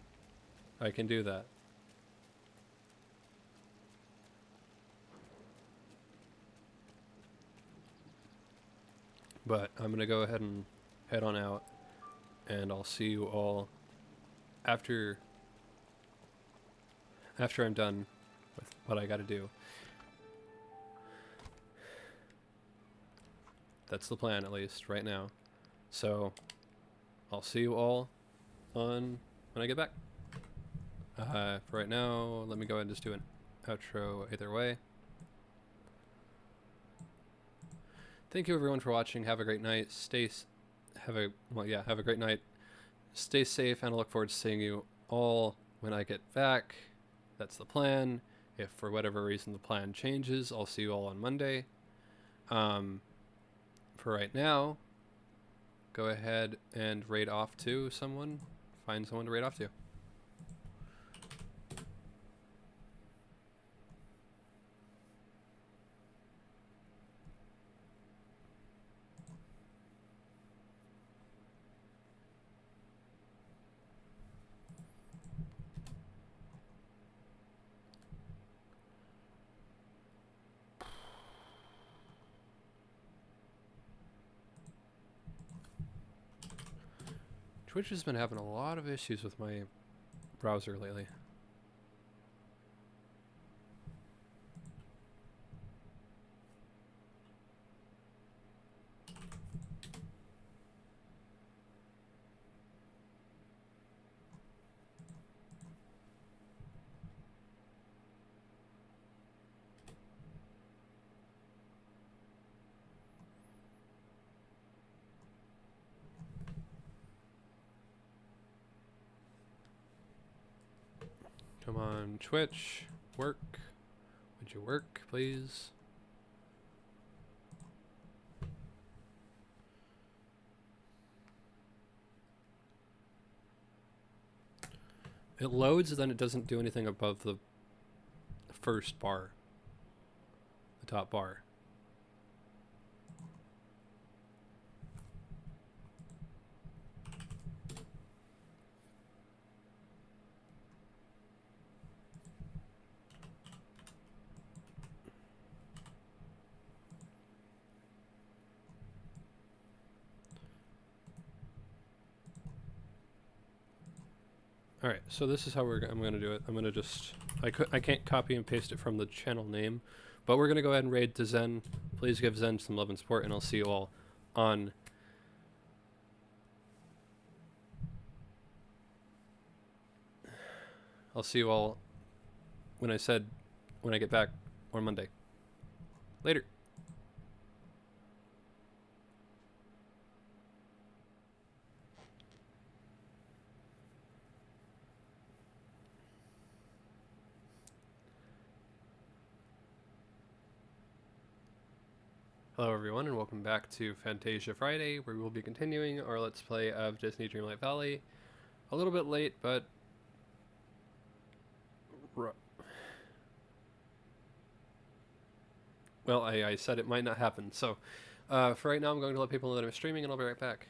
I can do that. But I'm going to go ahead and head on out, and I'll see you all after I'm done with what I got to do. That's the plan, at least, right now. So, I'll see you all when I get back. For right now, let me go ahead and just do an outro either way. Thank you everyone for watching. Have a great night. Have a great night. Stay safe, and I look forward to seeing you all when I get back. That's the plan. If for whatever reason the plan changes, I'll see you all on Monday. For right now, go ahead and raid off to someone. Find someone to raid off to. Twitch has been having a lot of issues with my browser lately. Come on, Twitch, work. Would you work, please? It loads, then it doesn't do anything above the first bar, the top bar. All right, so this is how I'm gonna do it. I'm gonna just I can't copy and paste it from the channel name, but we're gonna go ahead and raid to Zen. Please give Zen some love and support, and I'll see you all on. I'll see you all when I get back on Monday. Later. Hello everyone, and welcome back to Fantasia Friday, where we will be continuing our Let's Play of Disney Dreamlight Valley. A little bit late, but... well, I said it might not happen, so... for right now, I'm going to let people know that I'm streaming, and I'll be right back.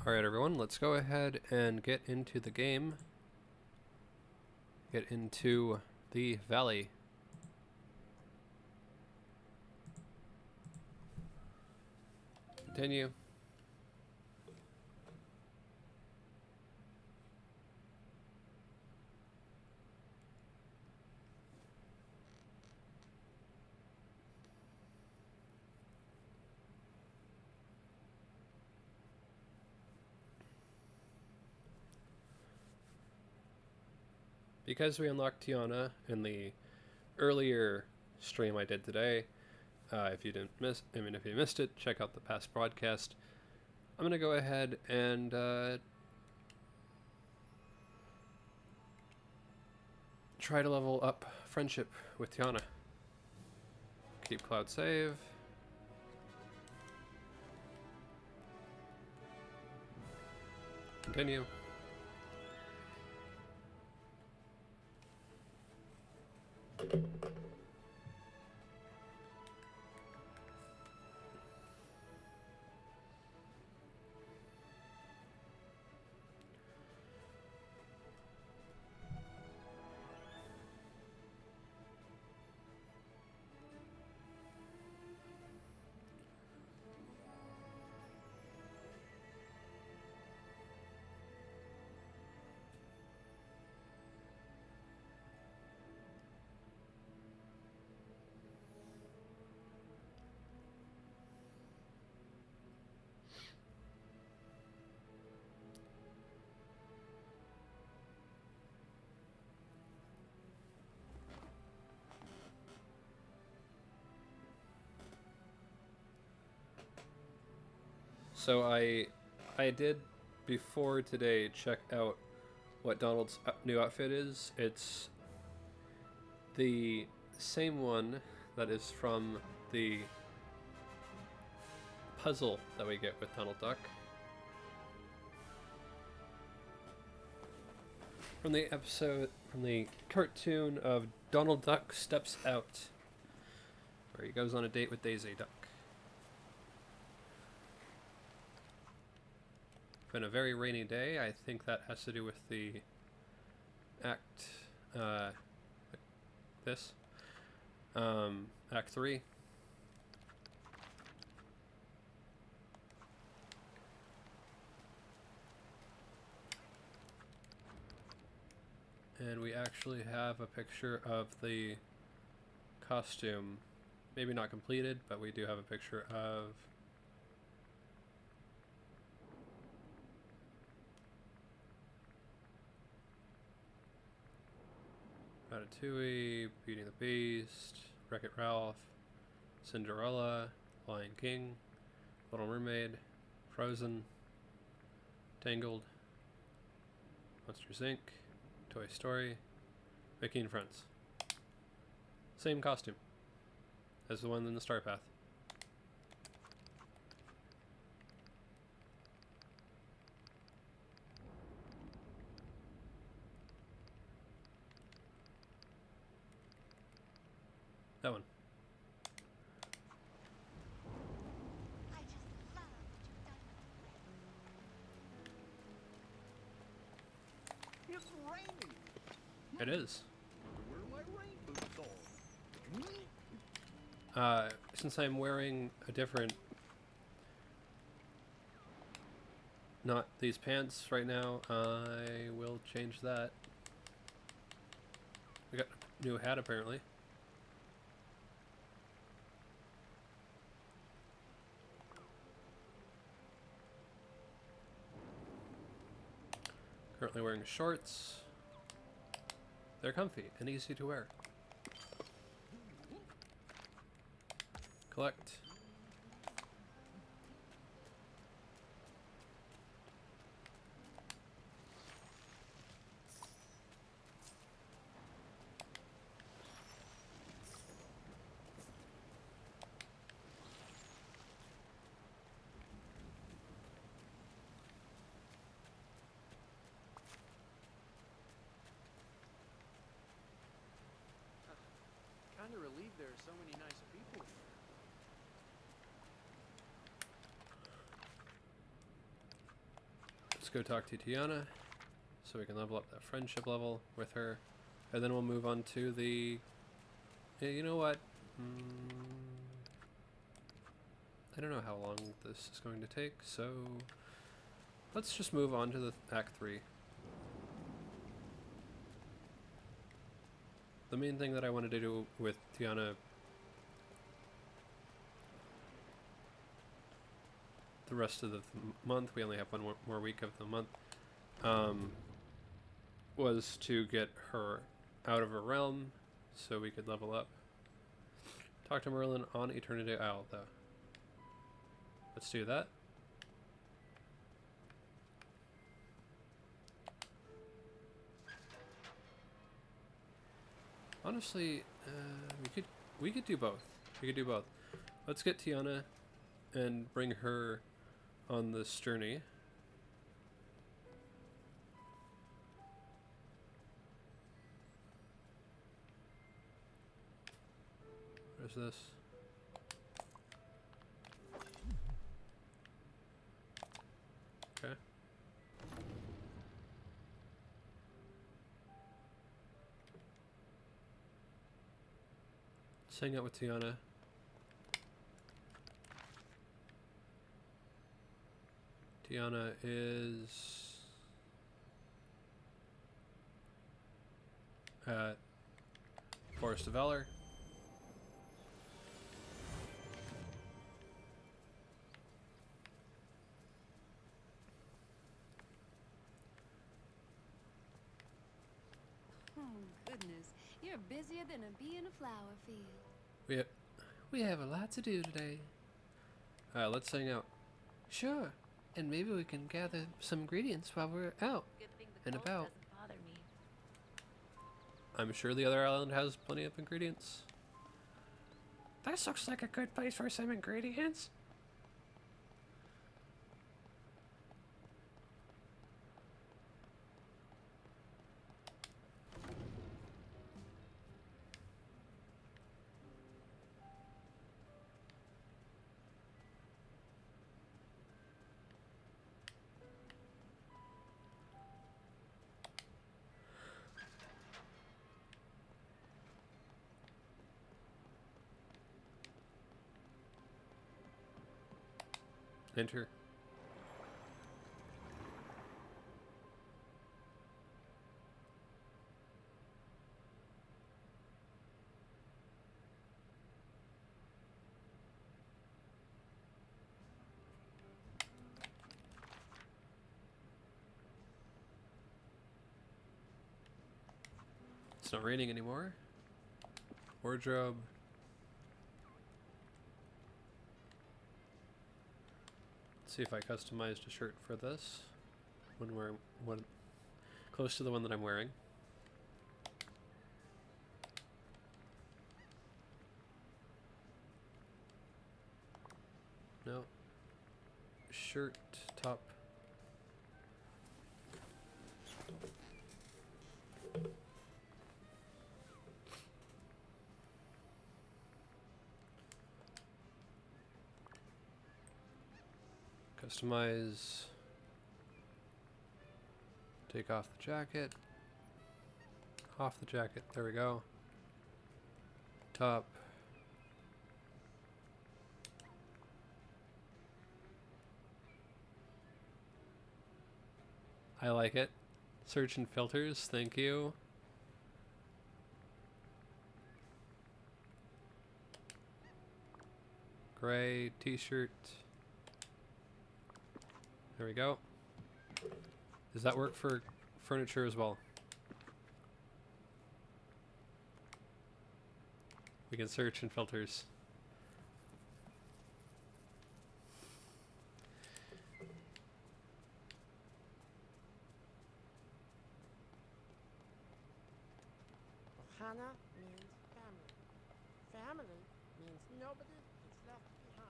Alright everyone, let's go ahead and get into the game. Get into the valley. Continue. because we unlocked Tiana in the earlier stream I did today, if you missed it, check out the past broadcast. I'm gonna go ahead and try to level up friendship with Tiana. Keep cloud save. Continue. So I did before today check out what Donald's new outfit is. It's the same one that is from the puzzle that we get with Donald Duck. From the cartoon of Donald Duck Steps Out, where he goes on a date with Daisy Duck. Been a very rainy day. I think that has to do with the act 3. And we actually have a picture of the costume. Maybe not completed, but we do have a picture of Ratatouille, Beauty and the Beast, Wreck-It Ralph, Cinderella, Lion King, Little Mermaid, Frozen, Tangled, Monsters Inc., Toy Story, Mickey and Friends. Same costume as the one in the Star Path. That one. I just love what you've done. It's raining. It is. Where are my rain boots on? Since I'm wearing a different, not these pants right now, I will change that. We got a new hat apparently. Currently wearing shorts. They're comfy and easy to wear. Collect. Kinda relieved there are so many nice people here. Let's go talk to Tiana so we can level up that friendship level with her. And then we'll move on to the... Yeah, you know what? I don't know how long this is going to take, so let's just move on to the Act 3. The main thing that I wanted to do with Tiana the rest of the month, we only have one more week of the month, was to get her out of her realm so we could level up. Talk to Merlin on Eternity Isle, though. Let's do that. Honestly, we could do both. We could do both. Let's get Tiana and bring her on this journey. Where's this? Okay. Let's hang out with Tiana. Tiana is at Forest of Valor. Goodness, you're busier than a bee in a flower field. We have a lot to do today. Let's hang out. Sure, and maybe we can gather some ingredients while we're out and about. Bother me. I'm sure the other island has plenty of ingredients. This looks like a good place for some ingredients. Enter. It's not raining anymore. Wardrobe. See if I customized a shirt for this when we're close to the one that I'm wearing. No. Shirt, top. Customize. Take off the jacket. Off the jacket. There we go. Top. I like it. Search and filters. Thank you. Gray t-shirt. There we go. Does that work for furniture as well? We can search and filters. Ohana means family. Family means nobody is left behind.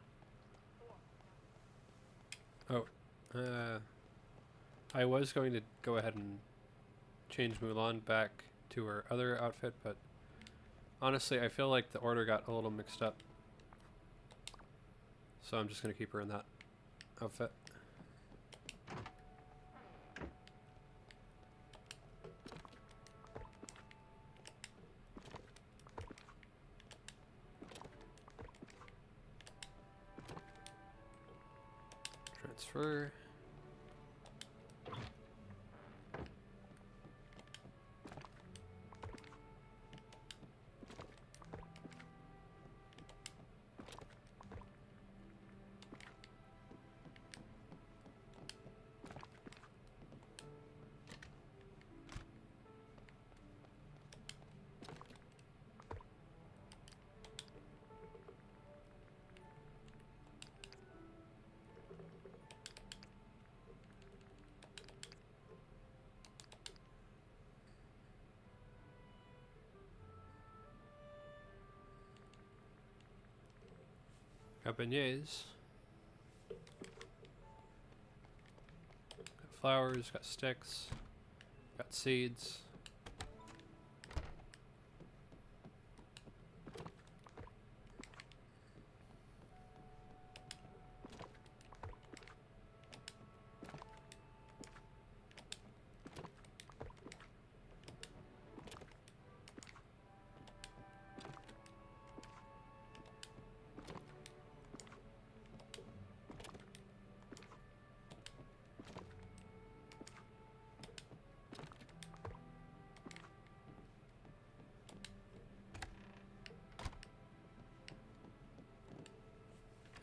I was going to go ahead and change Mulan back to her other outfit, but honestly, I feel like the order got a little mixed up. So I'm just going to keep her in that outfit. Transfer. Got beignets. Got flowers, got sticks, got seeds.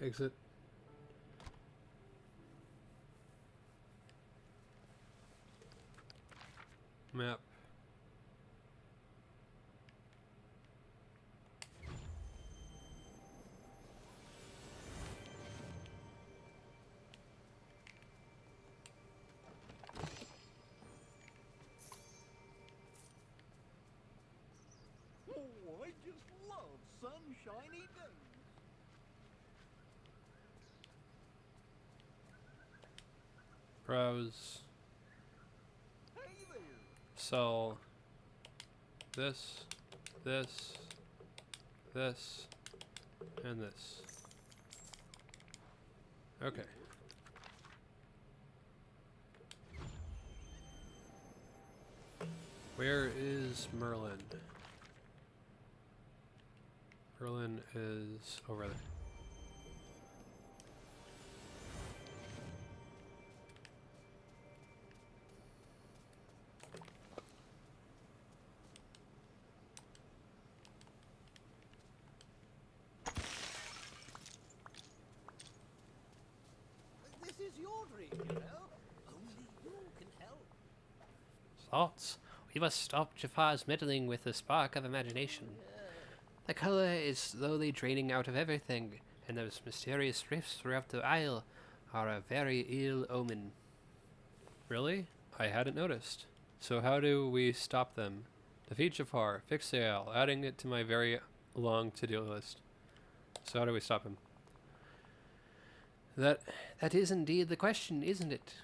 Exit. Map. Oh, I just love sunshiny days. Browse. Hey there. Sell this, this, this, and this. Okay. Where is Merlin? Merlin is over there. This is your dream, you know. Only you can help. Slots. We must stop Jafar's meddling with the spark of imagination. The color is slowly draining out of everything, and those mysterious rifts throughout the isle are a very ill omen. Really? I hadn't noticed. So how do we stop them? Defeat Jafar, fix the isle, adding it to my very long to-do list. So how do we stop him? That is indeed the question, isn't it?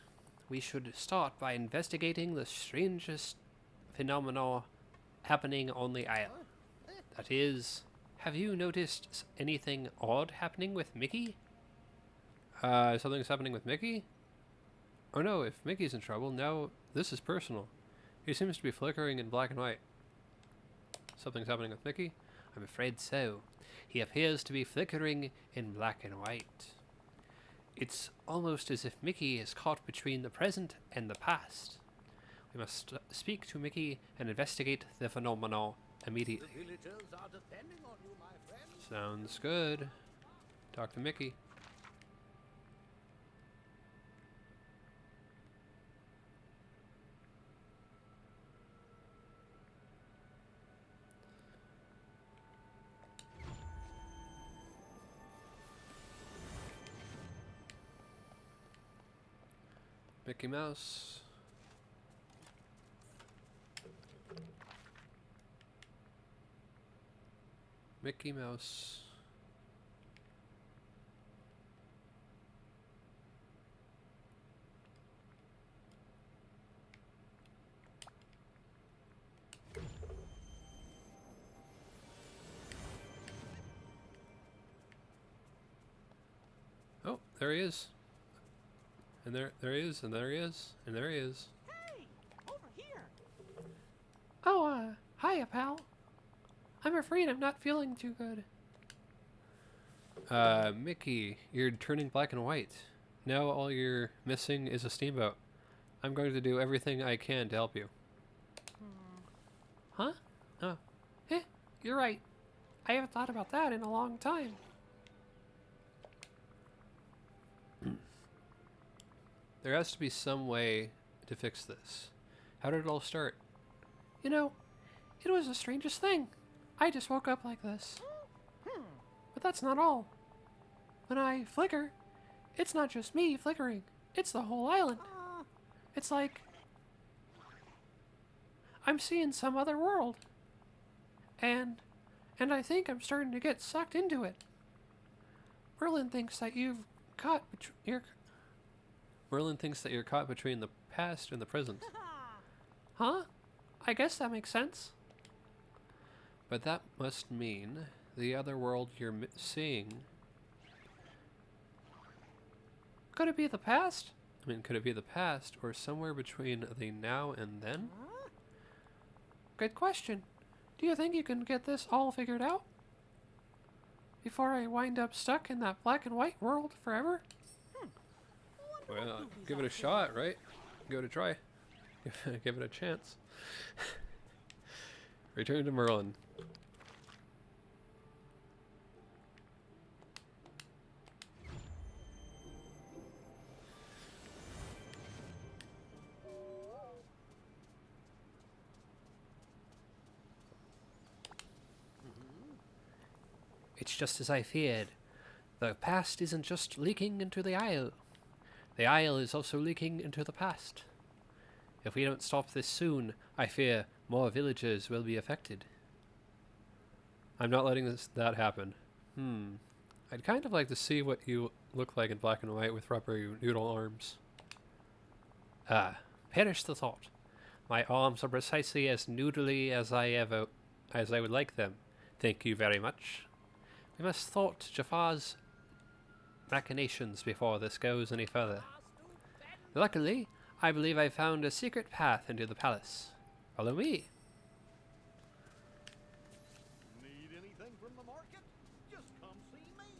We should start by investigating the strangest phenomena happening on the isle. That is, have you noticed anything odd happening with Mickey? Something's happening with Mickey? Oh no, if Mickey's in trouble, now this is personal. He seems to be flickering in black and white. Something's happening with Mickey? I'm afraid so. He appears to be flickering in black and white. It's almost as if Mickey is caught between the present and the past. We must speak to Mickey and investigate the phenomenon immediately. The villagers are depending on you, my friend. Sounds good. Talk to Mickey. Mickey Mouse. Mickey Mouse. Oh, there he is. And there he is, and there he is, and there he is. Hey, over here. Oh, hiya, pal. I'm afraid I'm not feeling too good. Mickey, you're turning black and white. Now all you're missing is a steamboat. I'm going to do everything I can to help you. Huh? Oh. You're right. I haven't thought about that in a long time. There has to be some way to fix this. How did it all start? You know, it was the strangest thing. I just woke up like this. But that's not all. When I flicker, it's not just me flickering. It's the whole island. It's like I'm seeing some other world. And I think I'm starting to get sucked into it. Merlin thinks that you've caught you're Merlin thinks that you're caught between the past and the present. Huh? I guess that makes sense. But that must mean the other world you're seeing. Could it be the past? I mean, could it be the past or somewhere between the now and then? Good question. Do you think you can get this all figured out? Before I wind up stuck in that black and white world forever? Well, give it a shot, right? Give it a try. Give it a chance. Return to Merlin. It's just as I feared. The past isn't just leaking into the Isle. The Isle is also leaking into the past. If we don't stop this soon, I fear more villagers will be affected. I'm not letting that happen. I'd kind of like to see what you look like in black and white with rubber noodle arms. Ah, perish the thought. My arms are precisely as noodly as I would like them. Thank you very much. We must thwart Jafar's machinations before this goes any further. Luckily, I believe I found a secret path into the palace. Follow me. Need anything from the market? Just come see me.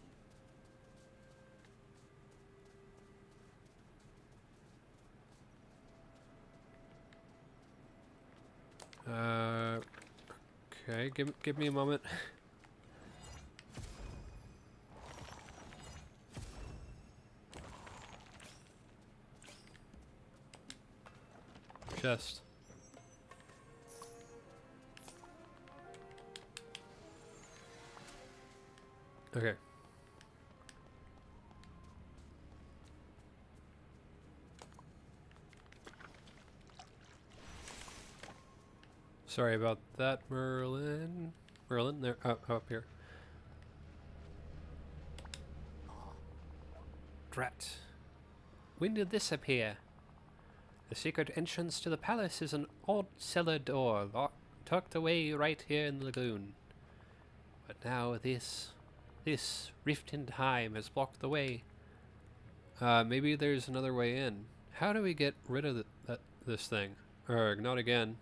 Okay, give me a moment. Chest. Okay. Sorry about that, Merlin. Merlin, there, up here. Drat. When did this appear? The secret entrance to the palace is an odd cellar door tucked away right here in the lagoon. But now this rift in time has blocked the way. Maybe there's another way in. How do we get rid of this thing? Or not again.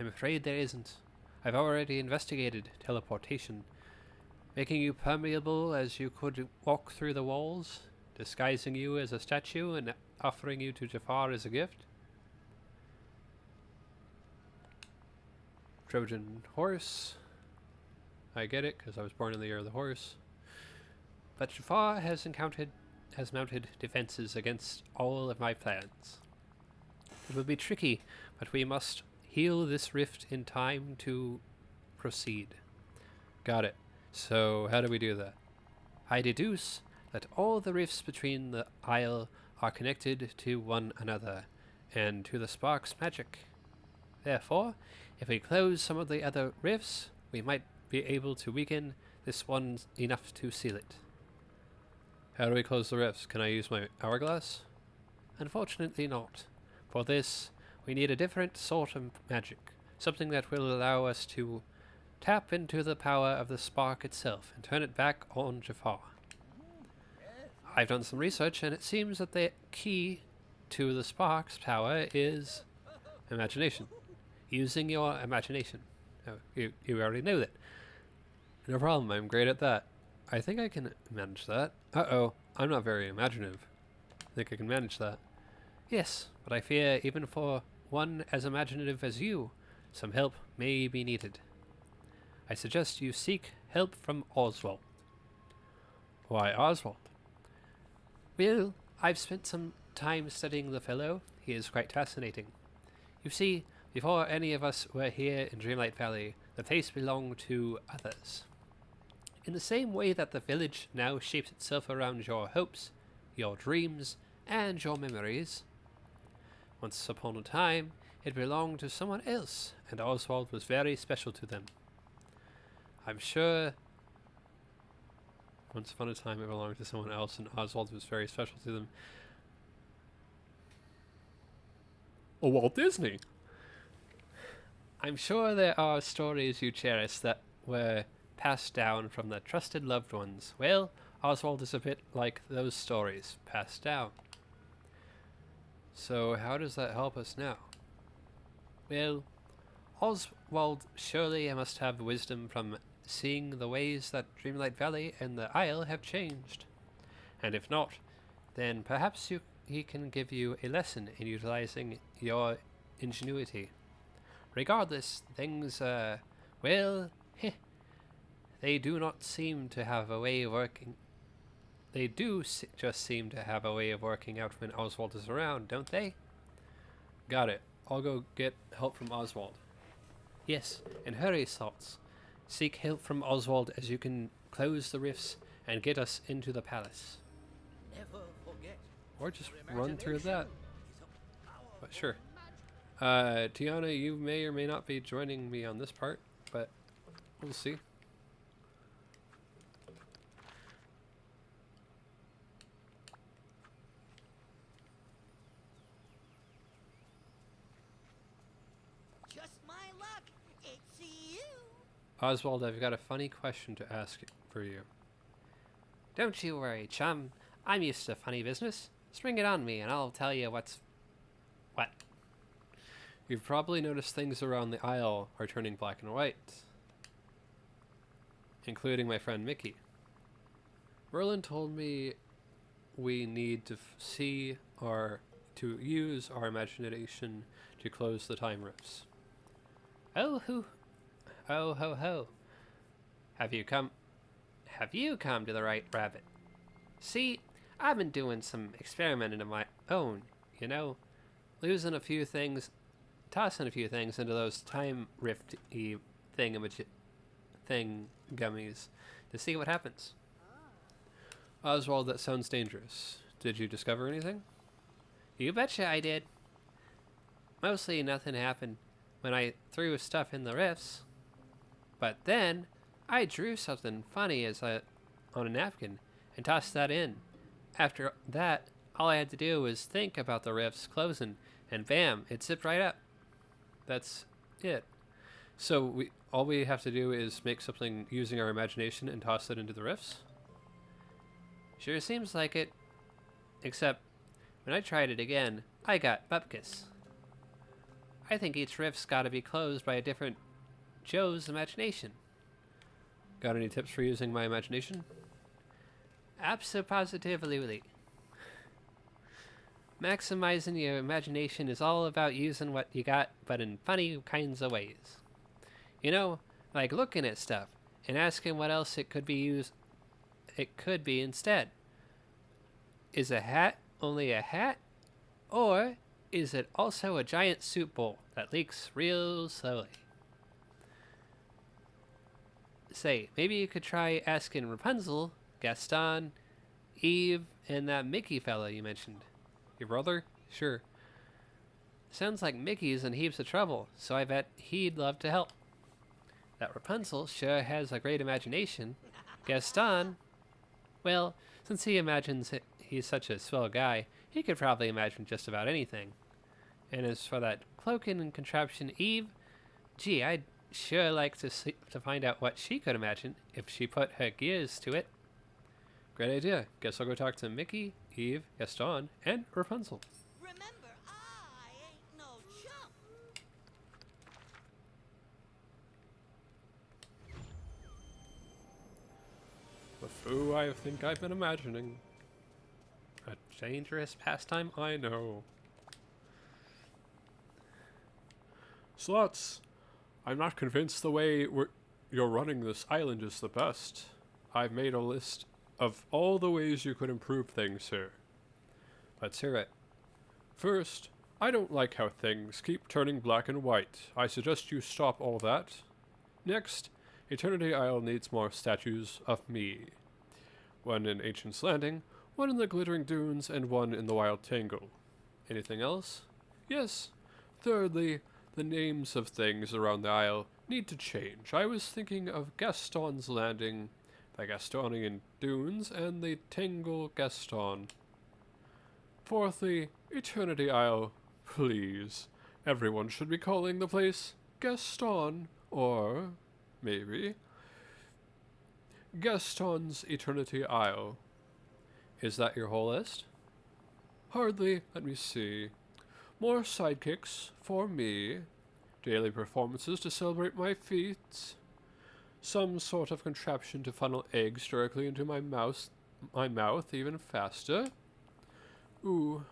I'm afraid there isn't. I've already investigated teleportation. Making you permeable as you could walk through the walls, disguising you as a statue and offering you to Jafar as a gift. Trojan horse. I get it, because I was born in the year of the horse. But Jafar has mounted defenses against all of my plans. It will be tricky, but we must heal this rift in time to proceed. Got it. So how do we do that? I deduce that all the rifts between the Isle are connected to one another, and to the spark's magic. Therefore, if we close some of the other rifts, we might be able to weaken this one enough to seal it. How do we close the rifts? Can I use my hourglass? Unfortunately not. For this, we need a different sort of magic, something that will allow us to tap into the power of the spark itself and turn it back on Jafar. I've done some research, and it seems that the key to the spark's power is imagination. Using your imagination. Oh, you already know that. No problem, I'm great at that. I think I can manage that. Uh-oh, I'm not very imaginative. I think I can manage that. Yes, but I fear even for one as imaginative as you, some help may be needed. I suggest you seek help from Oswald. Why Oswald? Well, I've spent some time studying the fellow. He is quite fascinating. You see, before any of us were here in Dreamlight Valley, the place belonged to others. In the same way that the village now shapes itself around your hopes, your dreams, and your memories. Once upon a time, it belonged to someone else, and Oswald was very special to them. I'm sure Once upon a time it belonged to someone else, and Oswald was very special to them. Oh, Walt Disney. I'm sure there are stories you cherish that were passed down from the trusted loved ones. Well, Oswald is a bit like those stories passed down. So how does that help us now? Well, Oswald surely must have wisdom from seeing the ways that Dreamlight Valley and the Isle have changed. And if not, then perhaps he can give you a lesson in utilizing your ingenuity. Regardless, things, well, they do not seem to have a way of working. They do just seem to have a way of working out when Oswald is around, don't they? Got it. I'll go get help from Oswald. Yes, and hurry, Slots. Seek help from Oswald as you can close the rifts and get us into the palace. Never forget. Or just your run through that. imagination is a powerful But sure. magic. Tiana, you may or may not be joining me on this part, but we'll see. Just my luck. It's you. Oswald, I've got a funny question to ask for you. Don't you worry, chum. I'm used to funny business. Spring it on me and I'll tell you what's what. You've probably noticed things around the Isle are turning black and white, including my friend Mickey. Merlin told me we need to to use our imagination to close the time rifts. Oh ho ho. Have you come to the right rabbit? See, I've been doing some experimenting of my own, you know, tossing a few things into those time rifty thing gummies to see what happens. Oswald, that sounds dangerous. Did you discover anything? You betcha I did. Mostly nothing happened when I threw stuff in the rifts. But then I drew something funny on a napkin and tossed that in. After that, all I had to do was think about the rifts closing, and bam, it zipped right up. That's it. So all we have to do is make something using our imagination and toss it into the rifts? Sure seems like it. Except, when I tried it again, I got bupkis. I think each rift's gotta be closed by a different Joe's imagination. Got any tips for using my imagination? Abso-positively. Maximizing your imagination is all about using what you got, but in funny kinds of ways. You know, like looking at stuff and asking what else it could be instead. Is a hat only a hat? Or is it also a giant soup bowl that leaks real slowly? Say, maybe you could try asking Rapunzel, Gaston, Eve, and that Mickey fella you mentioned. Your brother? Sure. Sounds like Mickey's in heaps of trouble, so I bet he'd love to help. That Rapunzel sure has a great imagination. Gaston, well, since he imagines he's such a swell guy, he could probably imagine just about anything. And as for that cloaking and contraption Eve, gee, I'd sure like to find out what she could imagine if she put her gears to it. Great idea. Guess I'll go talk to Mickey, Eve, Gaston, and Rapunzel. Remember, I ain't no chump. The foo I think I've been imagining. A dangerous pastime, I know. Slots, I'm not convinced the way you're running this island is the best. I've made a list of all the ways you could improve things here. Let's hear it. First, I don't like how things keep turning black and white. I suggest you stop all that. Next, Eternity Isle needs more statues of me. One in Ancient's Landing, one in the Glittering Dunes, and one in the Wild Tangle. Anything else? Yes. Thirdly, the names of things around the Isle need to change. I was thinking of Gaston's Landing, the Gastonian Dunes, and the Tangle Gaston. Fourthly, Eternity Isle. Please, everyone should be calling the place Gaston, or maybe Gaston's Eternity Isle. Is that your whole list? Hardly. Let me see. More sidekicks for me. Daily performances to celebrate my feats. Some sort of contraption to funnel eggs directly into my mouth even faster. Ooh.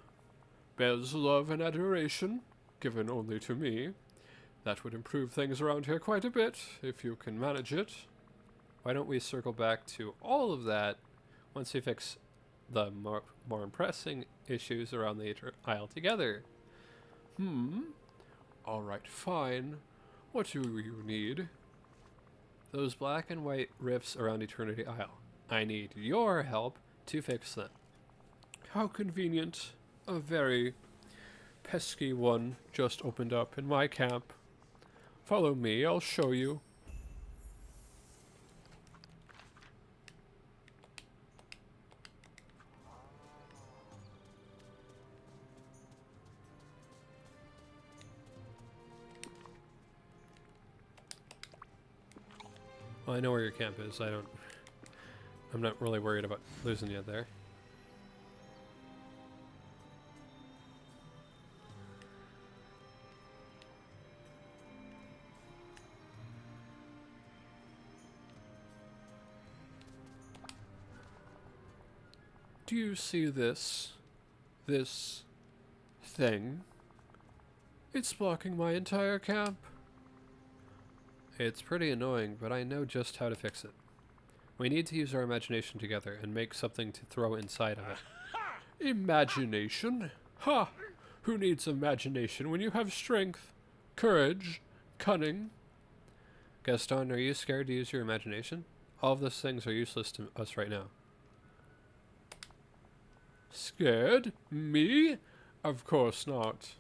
Belle's love and adoration, given only to me. That would improve things around here quite a bit, if you can manage it. Why don't we circle back to all of that once we fix the more pressing issues around the Isle together? Alright, fine. What do you need? Those black and white rifts around Eternity Isle. I need your help to fix them. How convenient. A very pesky one just opened up in my camp. Follow me, I'll show you. Well, I know where your camp is. I'm not really worried about losing you there. Do you see this? This thing? It's blocking my entire camp. It's pretty annoying, but I know just how to fix it. We need to use our imagination together and make something to throw inside of it. Imagination? Ha! Who needs imagination when you have strength, courage, cunning? Gaston, are you scared to use your imagination? All of those things are useless to us right now. Scared? Me? Of course not.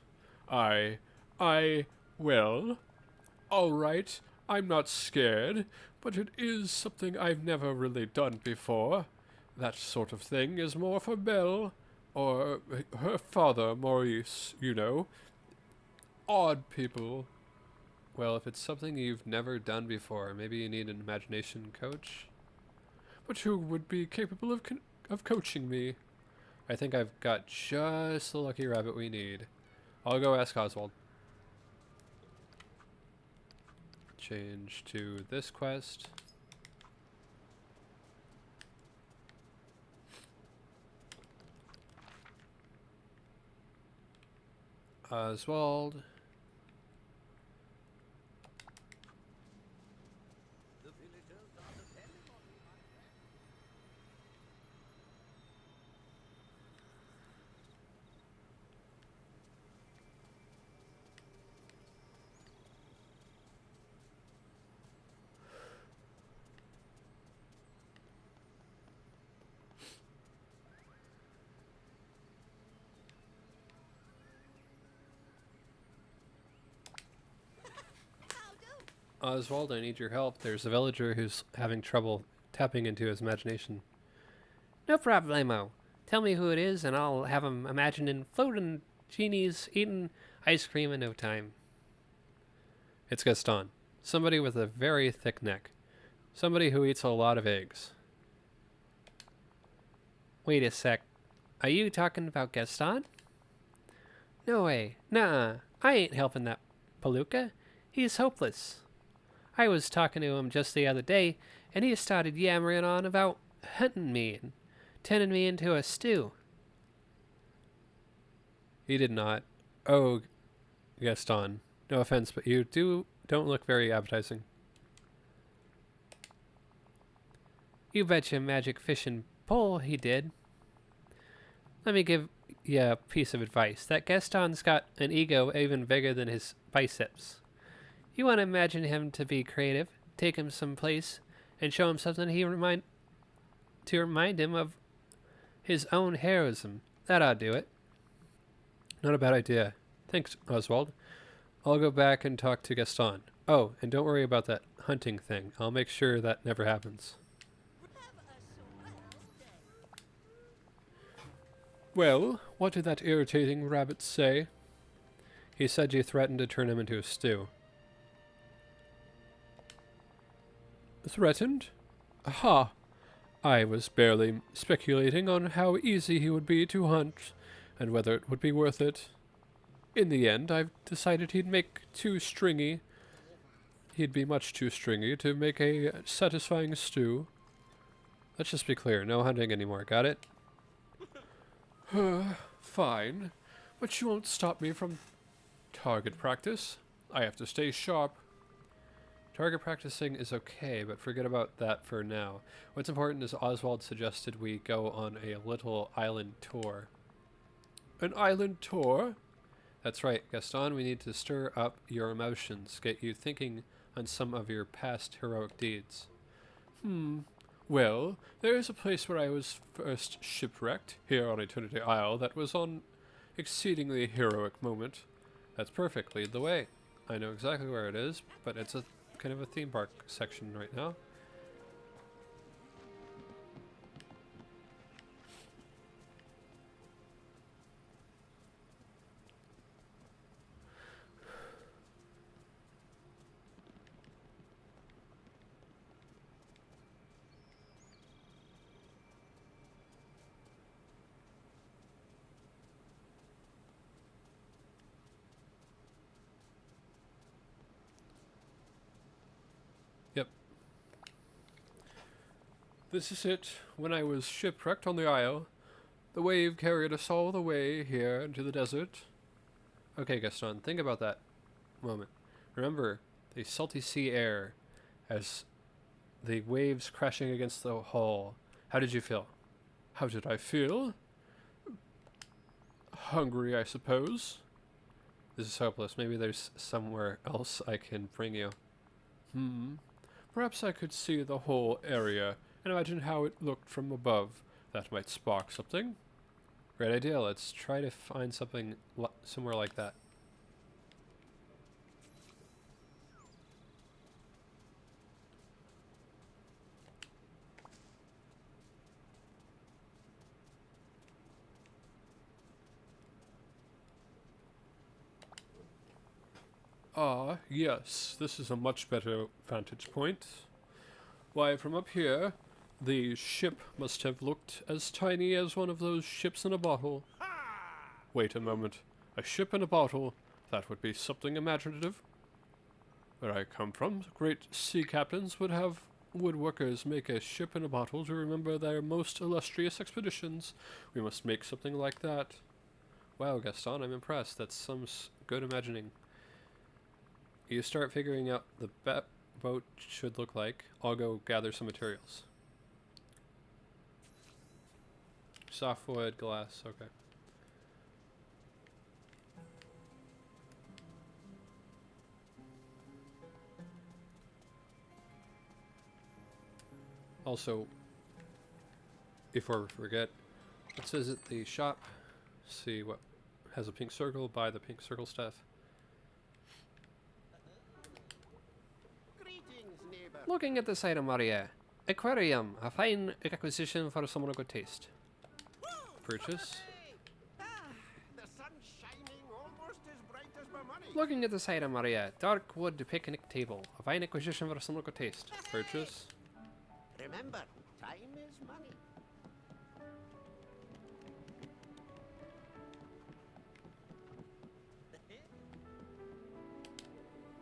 Well, alright, I'm not scared, but it is something I've never really done before. That sort of thing is more for Belle, or her father, Maurice, you know. Odd people. Well, if it's something you've never done before, maybe you need an imagination coach? But who would be capable of coaching me? I think I've got just the lucky rabbit we need. I'll go ask Oswald. Change to this quest. Oswald. Oswald, I need your help. There's a villager who's having trouble tapping into his imagination. No problemo. Tell me who it is, and I'll have him imagining floating genies eating ice cream in no time. It's Gaston. Somebody with a very thick neck. Somebody who eats a lot of eggs. Wait a sec. Are you talking about Gaston? No way. Nuh-uh. I ain't helping that palooka. He's hopeless. I was talking to him just the other day, and he started yammering on about hunting me and turning me into a stew. He did not. Oh, Gaston. No offense, but you don't look very appetizing. You bet your magic fishing pole he did. Let me give you a piece of advice. That Gaston's got an ego even bigger than his biceps. You want to imagine him to be creative, take him someplace, and show him something to remind him of his own heroism. That ought to do it. Not a bad idea. Thanks, Oswald. I'll go back and talk to Gaston. Oh, and don't worry about that hunting thing. I'll make sure that never happens. Well, what did that irritating rabbit say? He said you threatened to turn him into a stew. Threatened? Aha! I was barely speculating on how easy he would be to hunt, and whether it would be worth it. In the end, I've decided he'd be much too stringy to make a satisfying stew. Let's just be clear, no hunting anymore, got it? Fine, but you won't stop me from target practice. I have to stay sharp. Target practicing is okay, but forget about that for now. What's important is Oswald suggested we go on a little island tour. An island tour? That's right, Gaston, we need to stir up your emotions, get you thinking on some of your past heroic deeds. Well, there is a place where I was first shipwrecked, here on Eternity Isle, that was an exceedingly heroic moment. That's perfect, lead the way. I know exactly where it is, but it's a kind of a theme park section right now. Yep. This is it. When I was shipwrecked on the isle, the wave carried us all the way here into the desert. Okay, Gaston, think about that moment. Remember the salty sea air as the waves crashing against the hull. How did you feel? How did I feel? Hungry, I suppose. This is hopeless. Maybe there's somewhere else I can bring you. Perhaps I could see the whole area and imagine how it looked from above. That might spark something. Great idea. Let's try to find something somewhere like that. Ah, yes, this is a much better vantage point. Why, from up here, the ship must have looked as tiny as one of those ships in a bottle. Wait a moment. A ship in a bottle? That would be something imaginative. Where I come from, great sea captains would have woodworkers make a ship in a bottle to remember their most illustrious expeditions. We must make something like that. Wow, Gaston, I'm impressed. That's some good imagining. You start figuring out the boat should look like. I'll go gather some materials. Softwood, glass, okay. Also, before we forget, let's visit the shop, see what has a pink circle, buy the pink circle stuff. Greetings, neighbor. Looking at this item, Maria. Aquarium, a fine acquisition for someone of good taste. Purchase. The sun's shining almost as bright as my money. Looking at this item, Maria. Dark wood picnic table, a fine acquisition for someone of good taste. Purchase. Remember, time is money.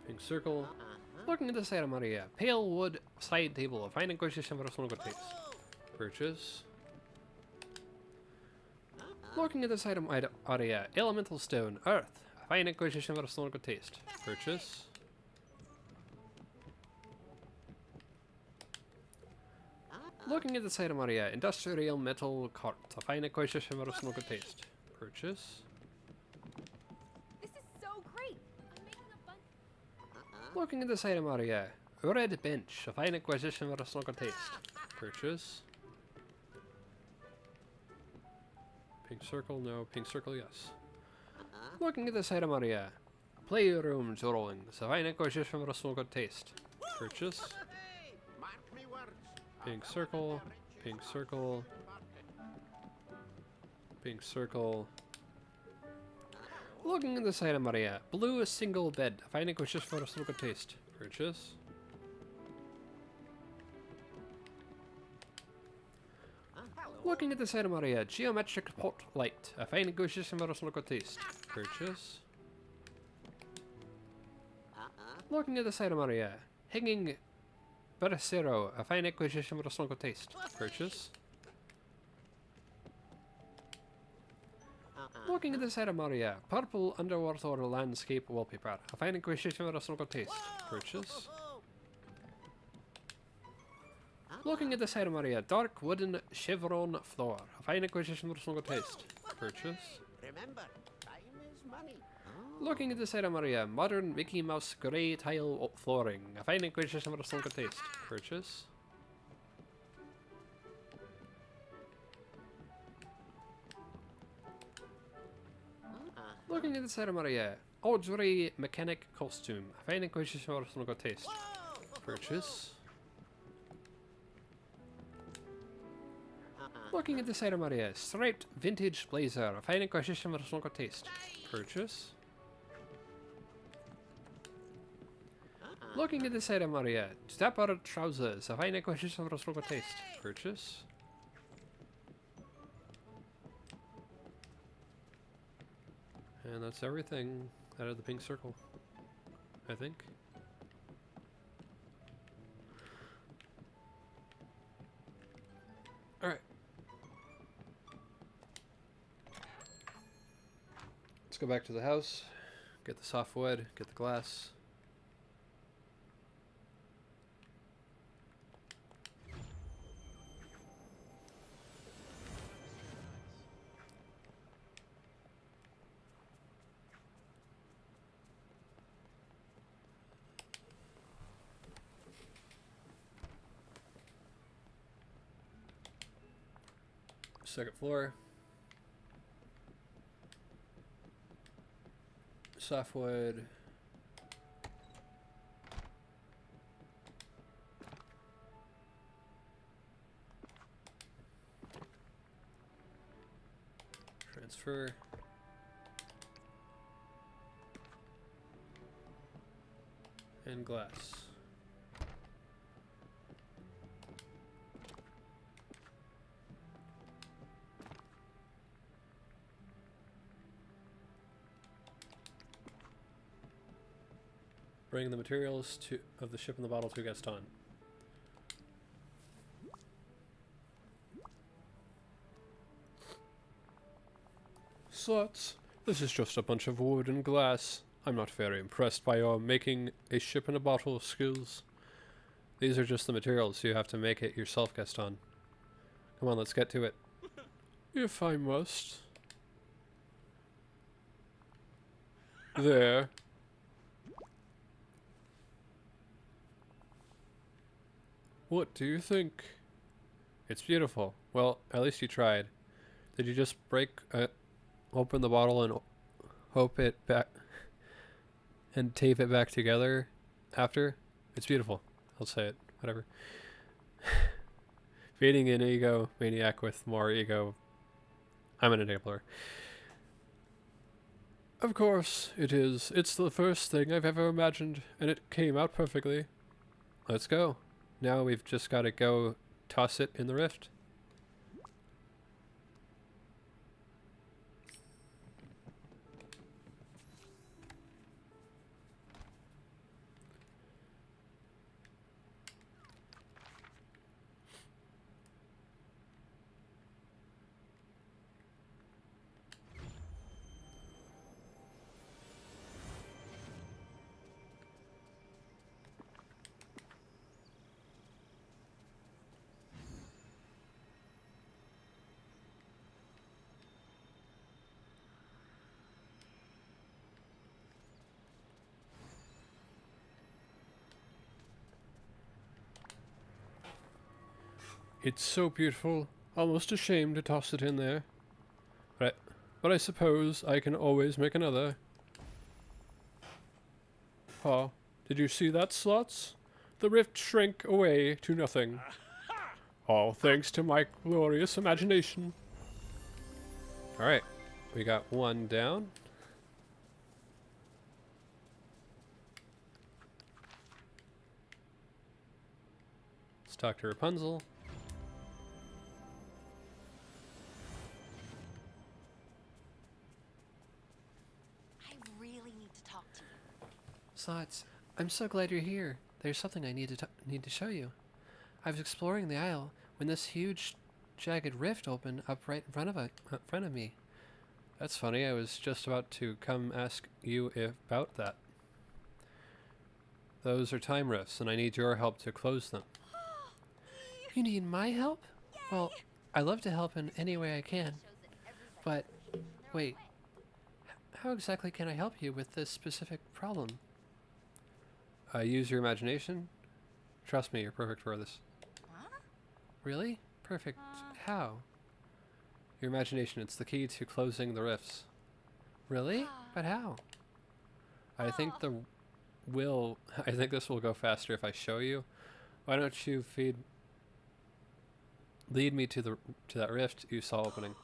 Pink circle. Looking at this item, Maria. Pale wood side table, a fine acquisition for someone of good taste. Purchase. Looking at this item, Maria. Elemental stone, earth, a fine acquisition for someone of good taste. Purchase. Looking at this item, Maria. Industrial metal cart, a fine acquisition for someone of good taste. Purchase. This is so great. I'm making a bunch. Looking at this item, Maria. Red bench, a fine acquisition for someone of good taste. Purchase. Pink circle, no. Pink circle, yes. Looking at this item, Maria. Playroom drawings, a fine acquisition for someone of good taste. Purchase. Mark me words. Pink circle, pink circle. Pink circle. Looking at the side of Maria. Blue a single bed. Finding wishes for a local taste. Purchase. Looking at the side of Maria. Geometric pot light. A fine negotiation for a local taste. Purchase. Looking at the side of Maria. Hanging Bercero. A fine acquisition for a local taste. Purchase. Looking at the side of Maria. Purple underwater landscape wallpaper. A fine acquisition for a local taste. Purchase. Looking at the side of Maria. Dark wooden chevron floor. A fine acquisition for a local taste. Purchase. Remember, time is money. Looking at the side of Maria. Modern Mickey Mouse grey tile flooring. A fine acquisition for a local taste. Purchase. Looking at the side of Maria. Audrey mechanic costume. A fine acquisition for a local taste. Purchase. Looking at the side of Maria. Striped vintage blazer. A fine acquisition for a local taste. Purchase. Looking at the side of Maria. Dapper trousers. A fine acquisition for a local taste. Purchase. And that's everything out of the pink circle, I think. Alright. Let's go back to the house, get the softwood, get the glass. Second floor. Softwood. Transfer. And glass. Bring the materials of the ship and the bottle to Gaston. Slots, this is just a bunch of wood and glass. I'm not very impressed by your making a ship and a bottle skills. These are just the materials. You have to make it yourself, Gaston. Come on, let's get to it. If I must. There. What do you think? It's beautiful. Well, at least you tried. Did you just open the bottle and hope it back and tape it back together after? It's beautiful. I'll say it. Whatever. Feeding an ego maniac with more ego. I'm an enabler. Of course it is. It's the first thing I've ever imagined, and it came out perfectly. Let's go. Now we've just got to go toss it in the rift. It's so beautiful, almost ashamed to toss it in there. But I suppose I can always make another. Oh, did you see that, Slots? The rift shrank away to nothing. All thanks to my glorious imagination. Alright, we got one down. Let's talk to Rapunzel. I really need to talk to you. Slots, I'm so glad you're here. There's something I need to show you. I was exploring the aisle when this huge, jagged rift opened up right in front of me. That's funny, I was just about to come ask you about that. Those are time rifts, and I need your help to close them. You need my help? Well, I love to help in any way I can. But, wait. How exactly can I help you with this specific problem? Use your imagination. Trust me, you're perfect for this. Really? Perfect. How? Your imagination, it's the key to closing the rifts. Really? But how? I think I think this will go faster if I show you. Why don't you lead me to that rift you saw opening?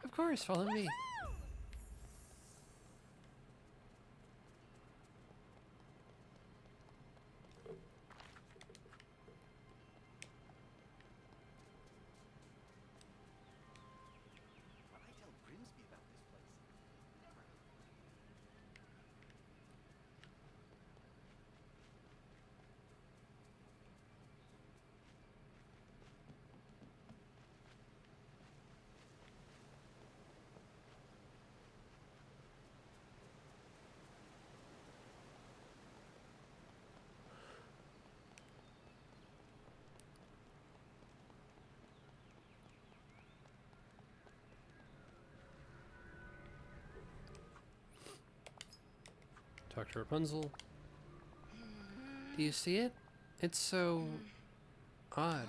Of course, follow me. What I tell Grimsby about this place? Never. Talk to Rapunzel. Do you see it? It's so odd.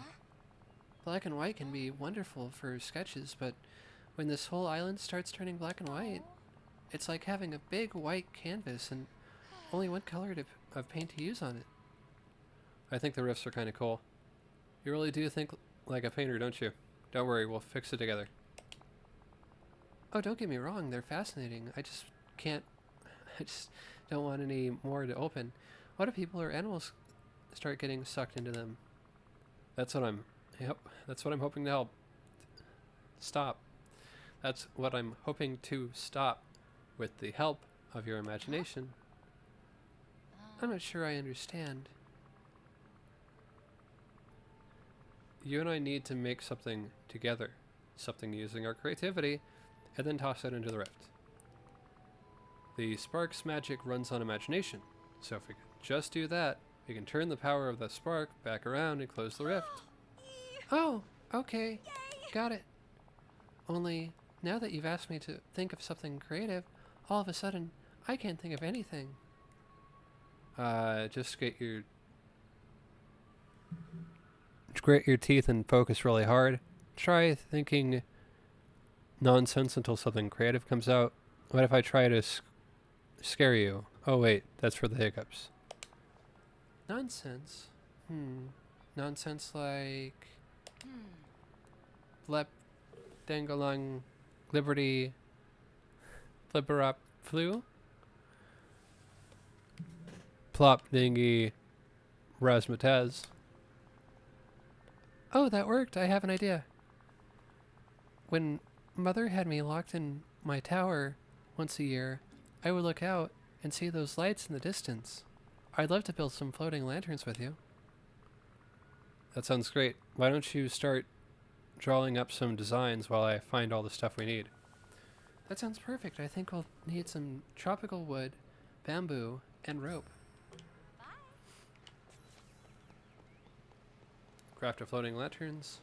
Black and white can be wonderful for sketches, but when this whole island starts turning black and white, it's like having a big white canvas and only one color of paint to use on it. I think the rifts are kind of cool. You really do think like a painter, don't you? Don't worry, we'll fix it together. Oh, don't get me wrong, they're fascinating. I just don't want any more to open. What if people or animals start getting sucked into them? That's what I'm hoping to help. Stop. That's what I'm hoping to stop with the help of your imagination. I'm not sure I understand. You and I need to make something together. Something using our creativity, and then toss it into the rift. The spark's magic runs on imagination, so if we could just do that, we can turn the power of the spark back around and close the rift. Oh, okay. Got it. Only, now that you've asked me to think of something creative, all of a sudden, I can't think of anything. Just grit your teeth and focus really hard. Try thinking nonsense until something creative comes out. What if I try to scare you? Oh wait, that's for the hiccups. Nonsense? Nonsense like... Blep, dangalong, liberty, flipperop, flu? Plop, dingy, razzmatazz. Oh, that worked. I have an idea. When Mother had me locked in my tower once a year, I would look out and see those lights in the distance. I'd love to build some floating lanterns with you. That sounds great. Why don't you start drawing up some designs while I find all the stuff we need? That sounds perfect. I think we'll need some tropical wood, bamboo, and rope. Craft of floating lanterns.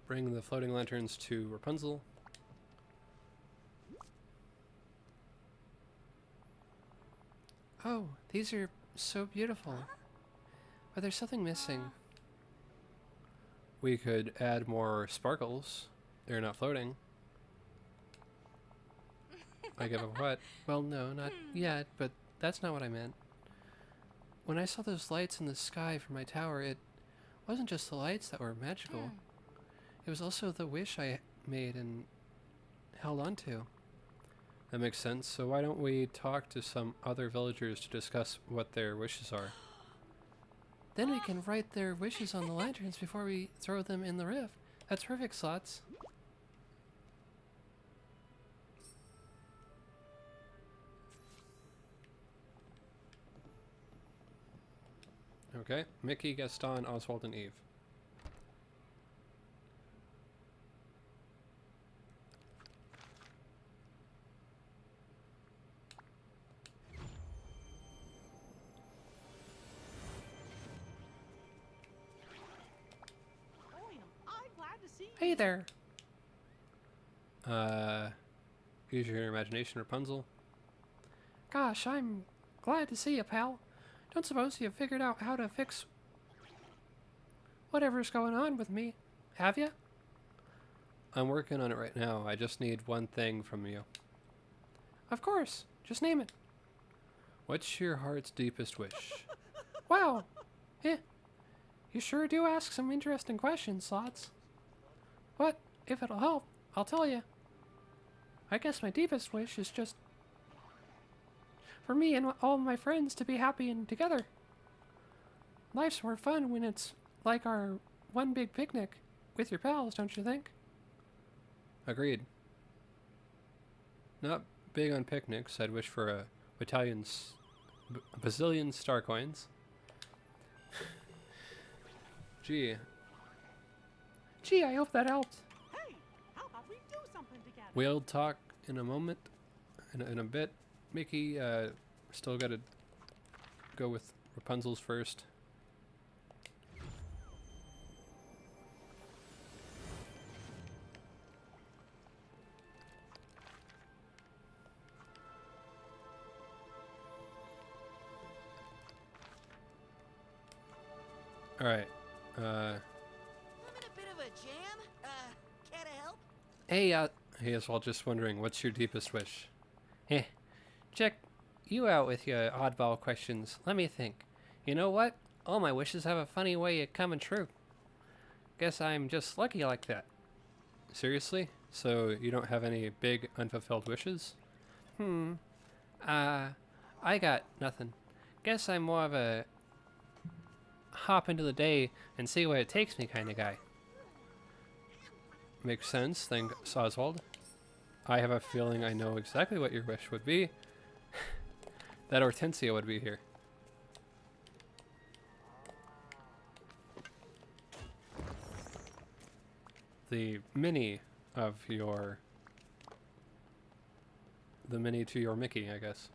bring the floating lanterns to Rapunzel. Oh, these are so beautiful. But there's something missing. We could add more sparkles. They're not floating. I give a what? Well, no, not yet, but that's not what I meant. When I saw those lights in the sky from my tower, it wasn't just the lights that were magical. It was also the wish I made and held on to. That makes sense. So why don't we talk to some other villagers to discuss what their wishes are? Then we can write their wishes on the lanterns before we throw them in the rift. That's perfect, Slots. Okay. Mickey, Gaston, Oswald, and Eve. William, I'm glad to see you. Hey there. Use your imagination, Rapunzel. Gosh, I'm glad to see you, pal. Don't suppose you've figured out how to fix whatever's going on with me, have you? I'm working on it right now. I just need one thing from you. Of course. Just name it. What's your heart's deepest wish? Wow. You sure do ask some interesting questions, Slots. But if it'll help, I'll tell you. I guess my deepest wish is just for me and all my friends to be happy and together. Life's more fun when it's like our one big picnic with your pals, don't you think? Agreed. Not big on picnics. I'd wish for a bazillion star coins. Gee, I hope that helped. Hey, how about we do something together? we'll talk in a moment, in a bit. Mickey, still gotta go with Rapunzel's first. Alright, Having a bit of a jam? Care to help? Hey, Oswald, just wondering, what's your deepest wish? check you out with your oddball questions. Let me think. You know what? All my wishes have a funny way of coming true. Guess I'm just lucky like that. Seriously? So you don't have any big unfulfilled wishes? I got nothing. Guess I'm more of a hop into the day and see where it takes me kind of guy. Makes sense, thanks, Oswald. I have a feeling I know exactly what your wish would be. That Hortensia would be here. The mini to your Mickey, I guess.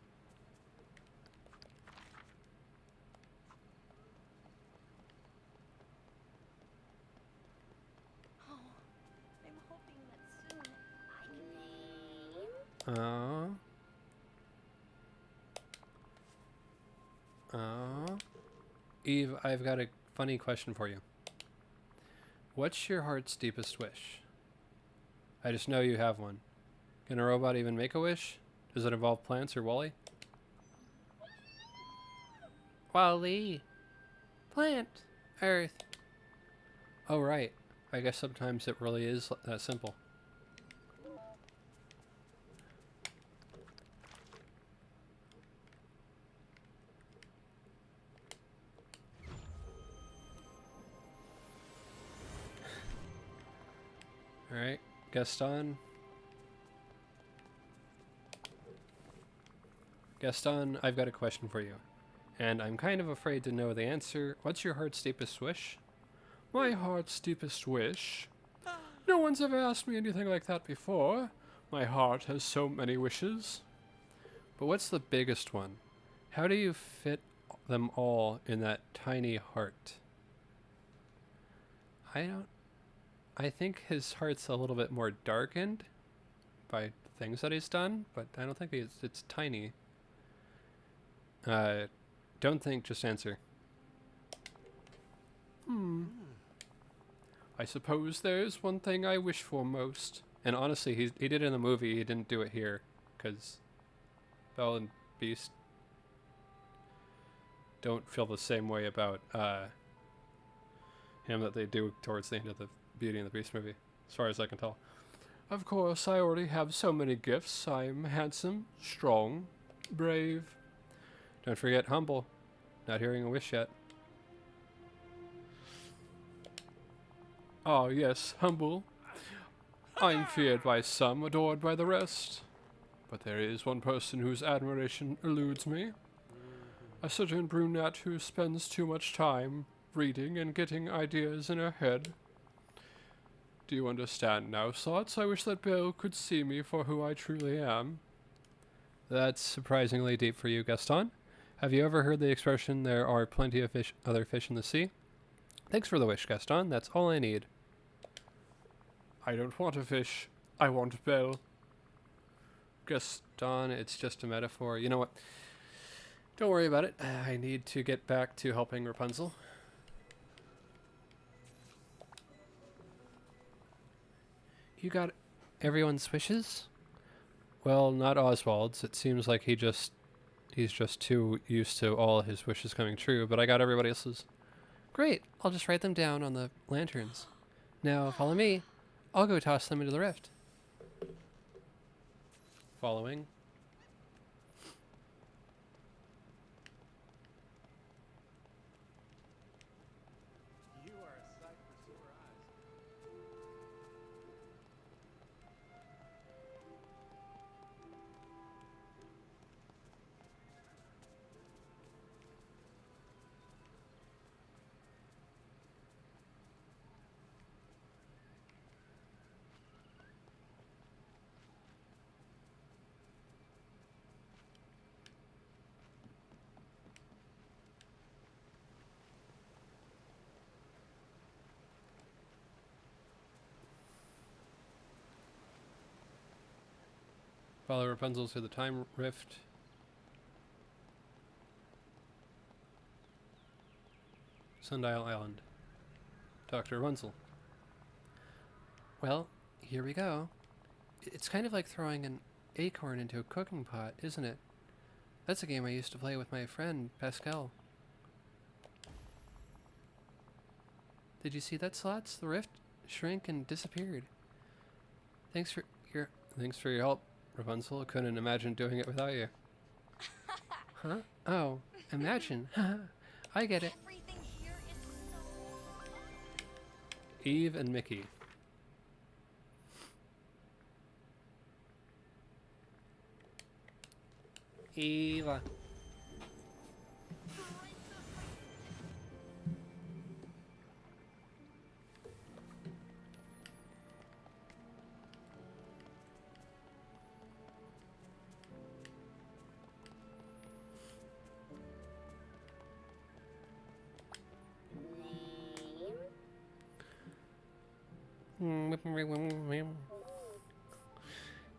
Oh, I'm hoping that soon I can name. Eve, I've got a funny question for you. What's your heart's deepest wish? I just know you have one. Can a robot even make a wish? Does it involve plants or Wally? Wally. Plant. Earth. Oh, right. I guess sometimes it really is that simple. Alright, Gaston. Gaston, I've got a question for you. And I'm kind of afraid to know the answer. What's your heart's deepest wish? My heart's deepest wish? No one's ever asked me anything like that before. My heart has so many wishes. But what's the biggest one? How do you fit them all in that tiny heart? I think his heart's a little bit more darkened by things that he's done, but I don't think it's tiny. Don't think, just answer. I suppose there's one thing I wish for most. And honestly, he did it in the movie, he didn't do it here. Because Belle and Beast don't feel the same way about him that they do towards the end of the Beauty and the Beast movie, as far as I can tell. Of course, I already have so many gifts. I'm handsome, strong, brave. Don't forget humble. Not hearing a wish yet. Ah, yes, humble. I'm feared by some, adored by the rest. But there is one person whose admiration eludes me. A certain brunette who spends too much time reading and getting ideas in her head. Do you understand now, Slots? I wish that Belle could see me for who I truly am. That's surprisingly deep for you, Gaston. Have you ever heard the expression, there are plenty of other fish in the sea? Thanks for the wish, Gaston. That's all I need. I don't want a fish. I want Belle. Gaston, it's just a metaphor. You know what? Don't worry about it. I need to get back to helping Rapunzel. You got everyone's wishes? Well, not Oswald's. It seems like he's just too used to all his wishes coming true, but I got everybody else's. Great. I'll just write them down on the lanterns. Now, follow me. I'll go toss them into the rift. Following. You are a sight for sore eyes. Follow Rapunzel to the time rift. Sundial Island. Dr. Rapunzel. Well, here we go. It's kind of like throwing an acorn into a cooking pot, isn't it? That's a game I used to play with my friend, Pascal. Did you see that, Slots? The rift shrank and disappeared. Thanks for your help, Rapunzel. Couldn't imagine doing it without you. Huh? Oh, imagine. I get it. Everything here is so... Eve and Mickey. Eva.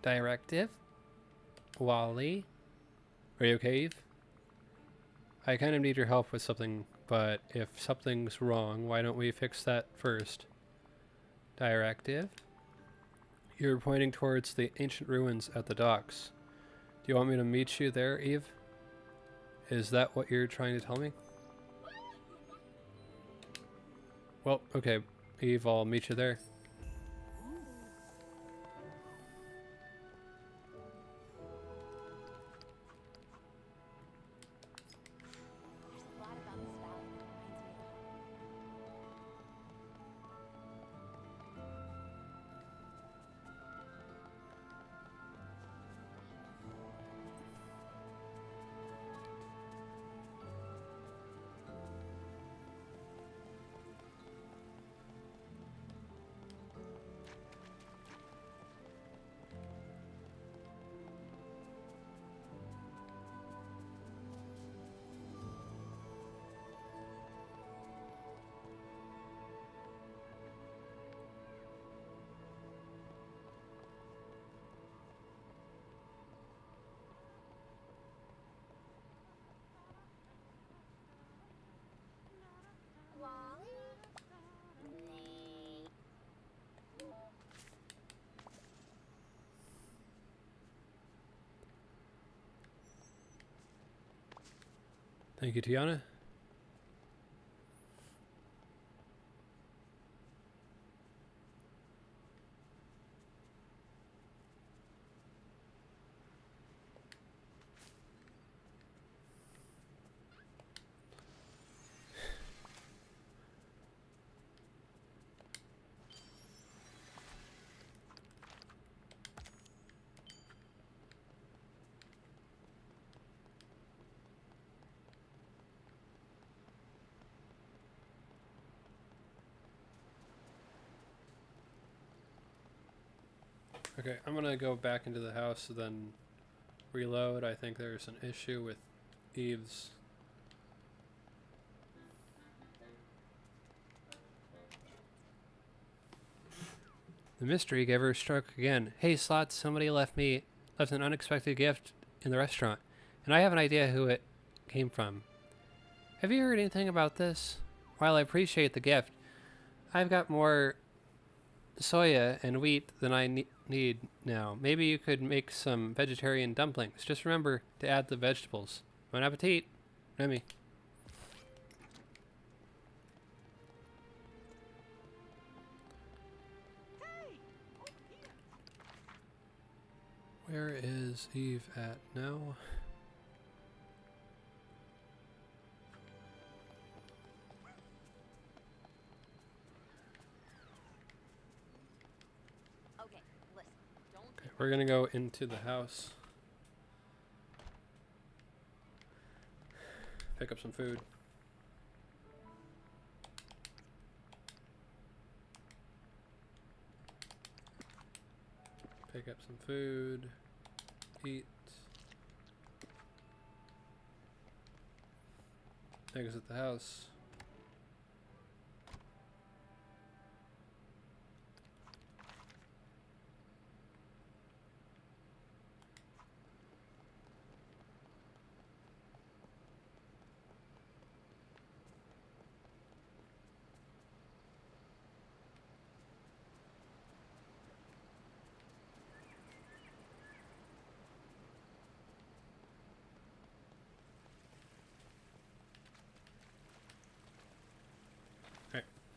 Directive. Wally. Are you okay, Eve? I kind of need your help with something, but if something's wrong, why don't we fix that first? Directive. You're pointing towards the ancient ruins at the docks. Do you want me to meet you there, Eve? Is that what you're trying to tell me? Well, okay, Eve, I'll meet you there. There's a lot about this valley that reminds me of home. Thank you, Tiana. Okay, I'm gonna go back into the house, then reload. I think there's an issue with Eve's. The mystery giver struck again. Hey, Slots, somebody left an unexpected gift in the restaurant, and I have an idea who it came from. Have you heard anything about this? While I appreciate the gift, I've got more soya and wheat than I need now. Maybe you could make some vegetarian dumplings. Just remember to add the vegetables. Bon appetit, Remy. Where is Eve at now? Okay, listen. Don't Okay, we're gonna go into the house. Pick up some food. Pick up some food. Eat. Exit the house.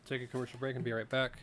Take a commercial break and be right back.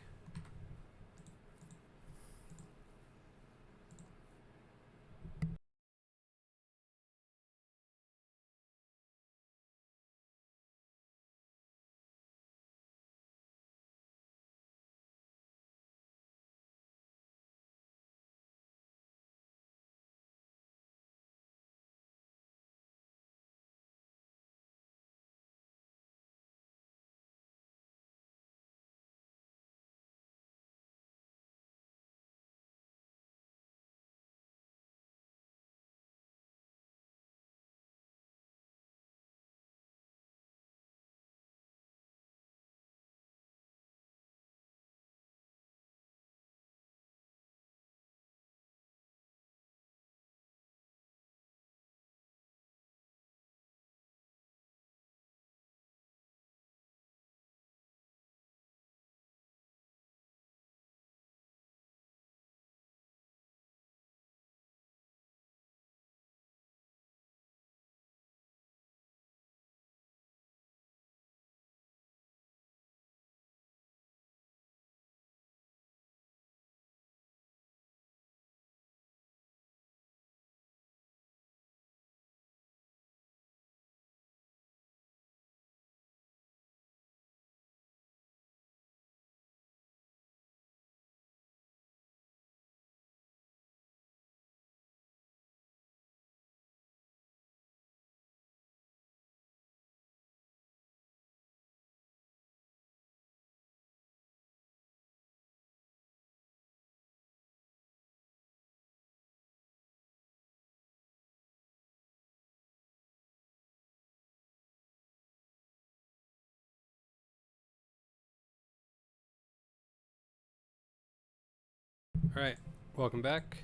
Alright, welcome back.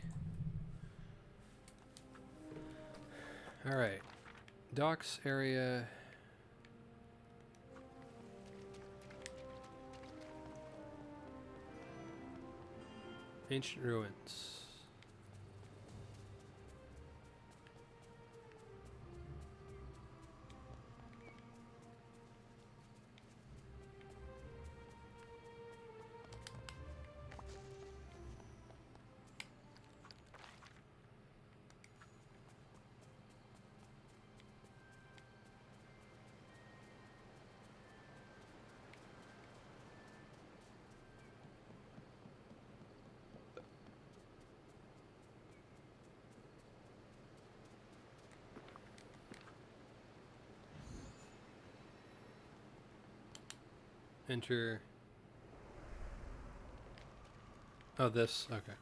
Alright, docks area. Ancient ruins. Enter. Oh, this. Okay.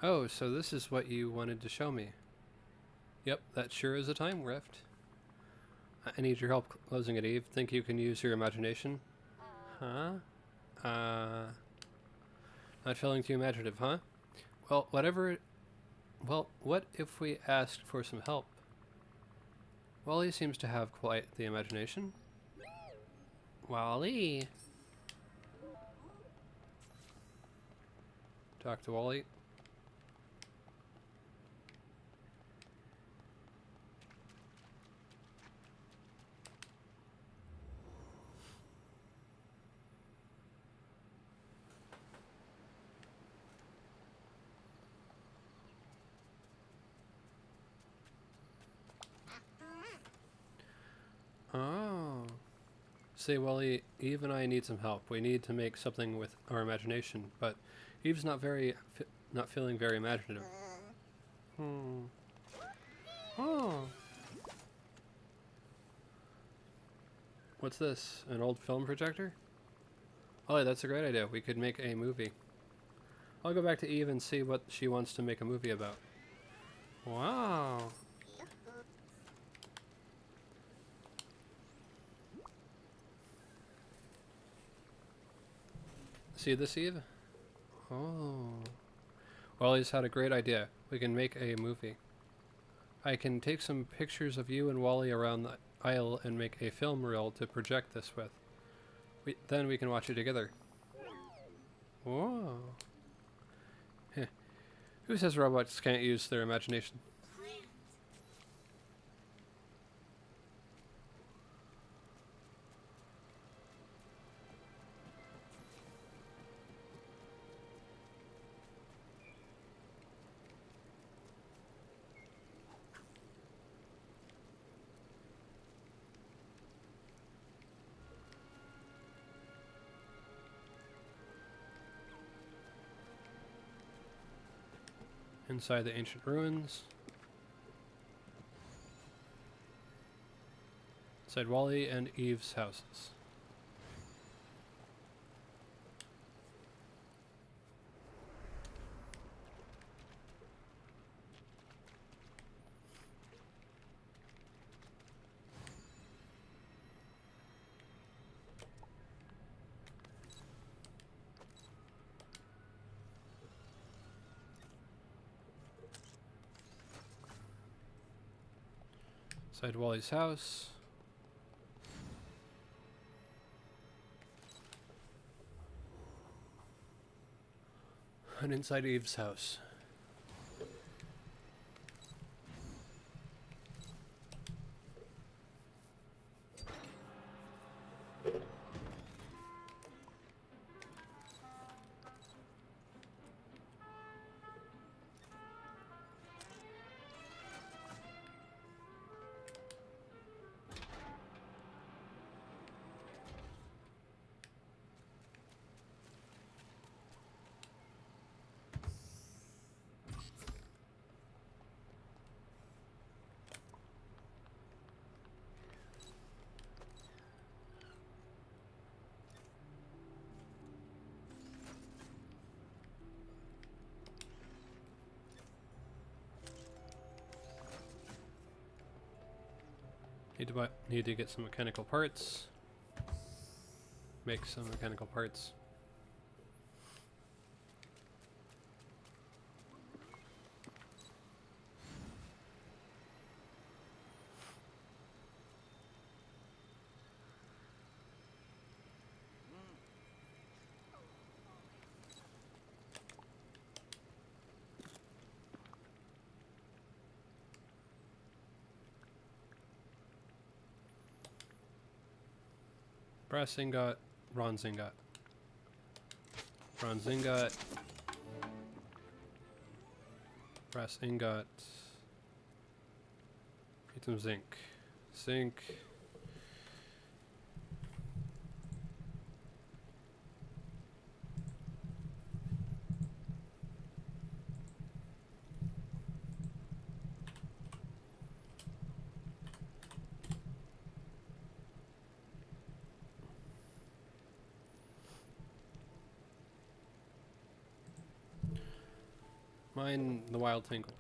Oh, so this is what you wanted to show me. Yep, that sure is a time rift. I need your help closing it, Eve. Think you can use your imagination? Huh? Not feeling too imaginative, huh? Well, whatever. Well, what if we asked for some help? Wally seems to have quite the imagination. Wally! Talk to Wally. Oh. Say, Wally, Eve and I need some help. We need to make something with our imagination, but Eve's not feeling very imaginative. Oh. What's this? An old film projector? Oh, that's a great idea. We could make a movie. I'll go back to Eve and see what she wants to make a movie about. Wow. See this, Eve? Oh. Wally's had a great idea. We can make a movie. I can take some pictures of you and Wally around the aisle and make a film reel to project this with. Then we can watch it together. Whoa. Heh. Who says robots can't use their imagination? Inside the ancient ruins. Inside Wally and Eve's houses. Inside Wally's house. And inside Eve's house. Need to get some mechanical parts. Make some mechanical parts. Brass ingot, bronze ingot. Bronze ingot. Brass ingot. Get some zinc. Zinc. Mine, the wild tingle.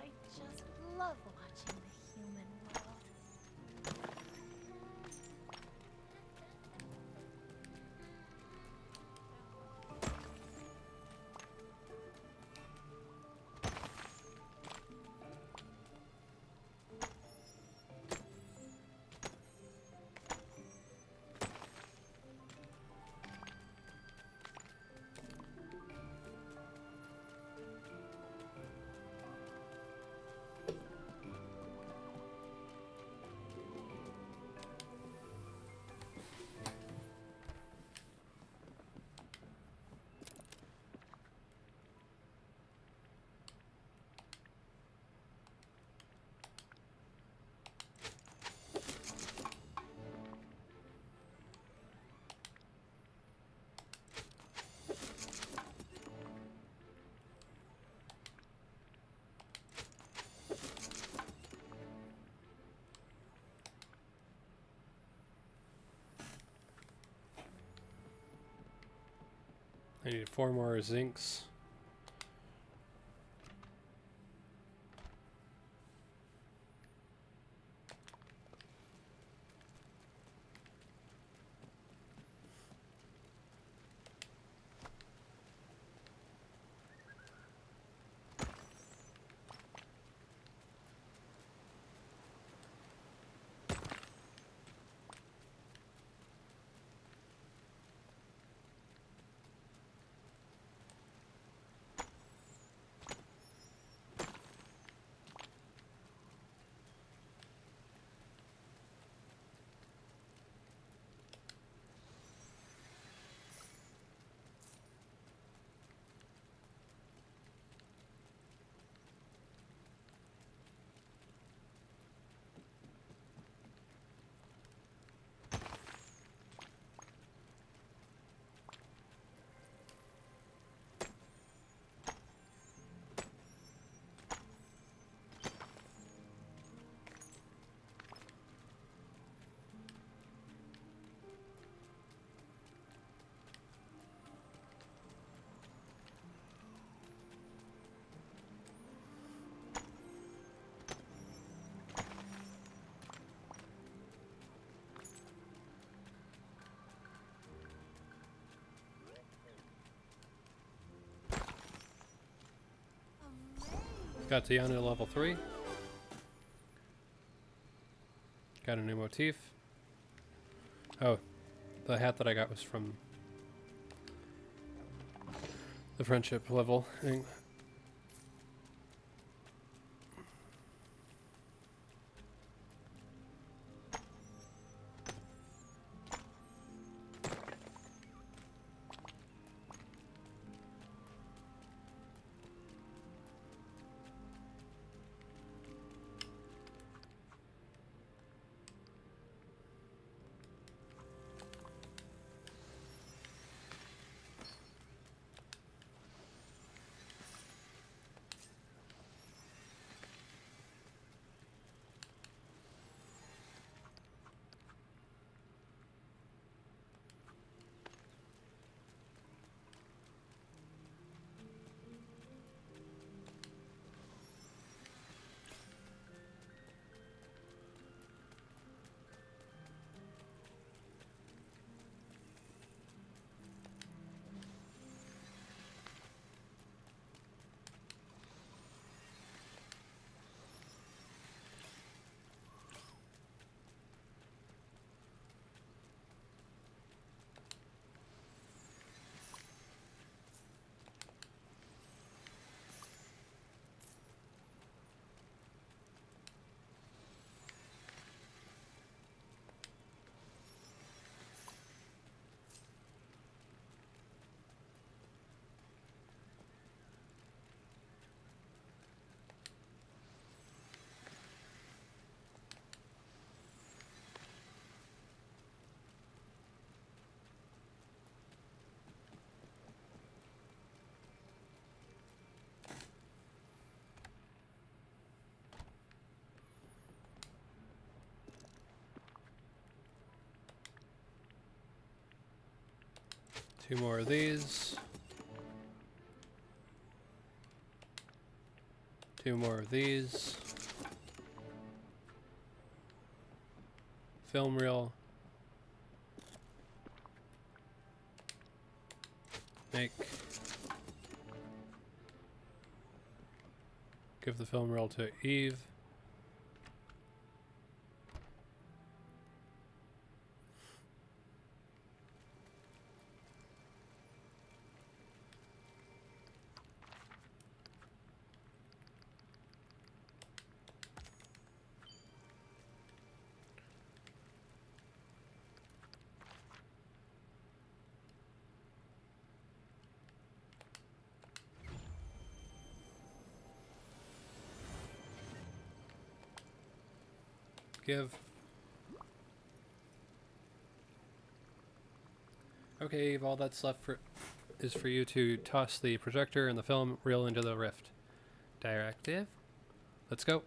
I just love watching the human world. I need 4 more zincs. Got Tiana level 3. Got a new motif. Oh, the hat that I got was from the friendship level thing. 2 more of these. 2 more of these. Film reel. Make. Give the film reel to Eve. Give. Okay, Eve, all that's left is for you to toss the projector and the film reel into the rift. Directive. Let's go.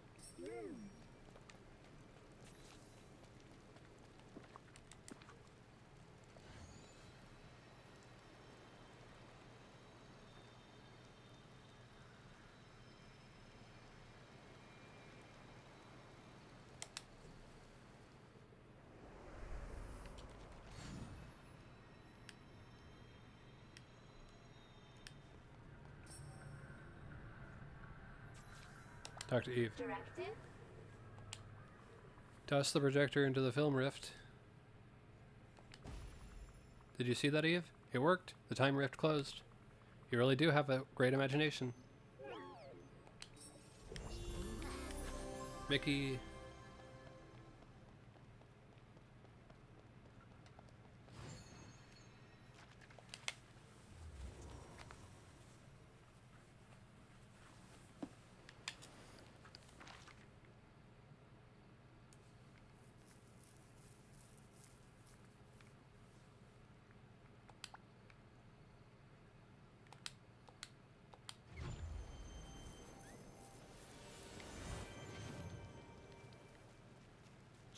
Talk to Eve. Directive? Toss the projector into the film rift. Did you see that, Eve? It worked. The time rift closed. You really do have a great imagination. Mickey.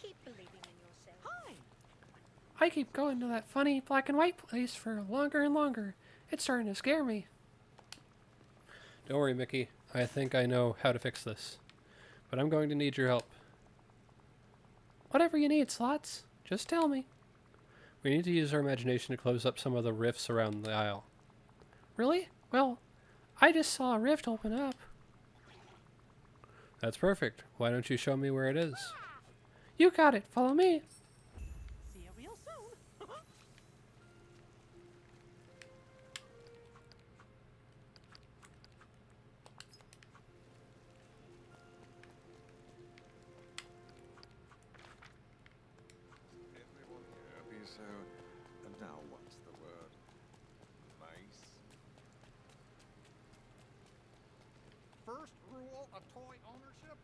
Keep believing in yourself. Hi! I keep going to that funny black and white place for longer and longer. It's starting to scare me. Don't worry, Mickey. I think I know how to fix this. But I'm going to need your help. Whatever you need, Slots. Just tell me. We need to use our imagination to close up some of the rifts around the aisle. Really? Well, I just saw a rift open up. That's perfect. Why don't you show me where it is? You got it. Follow me. See you real soon. Everyone here happy, so... And now what's the word? Nice? First rule of toy ownership: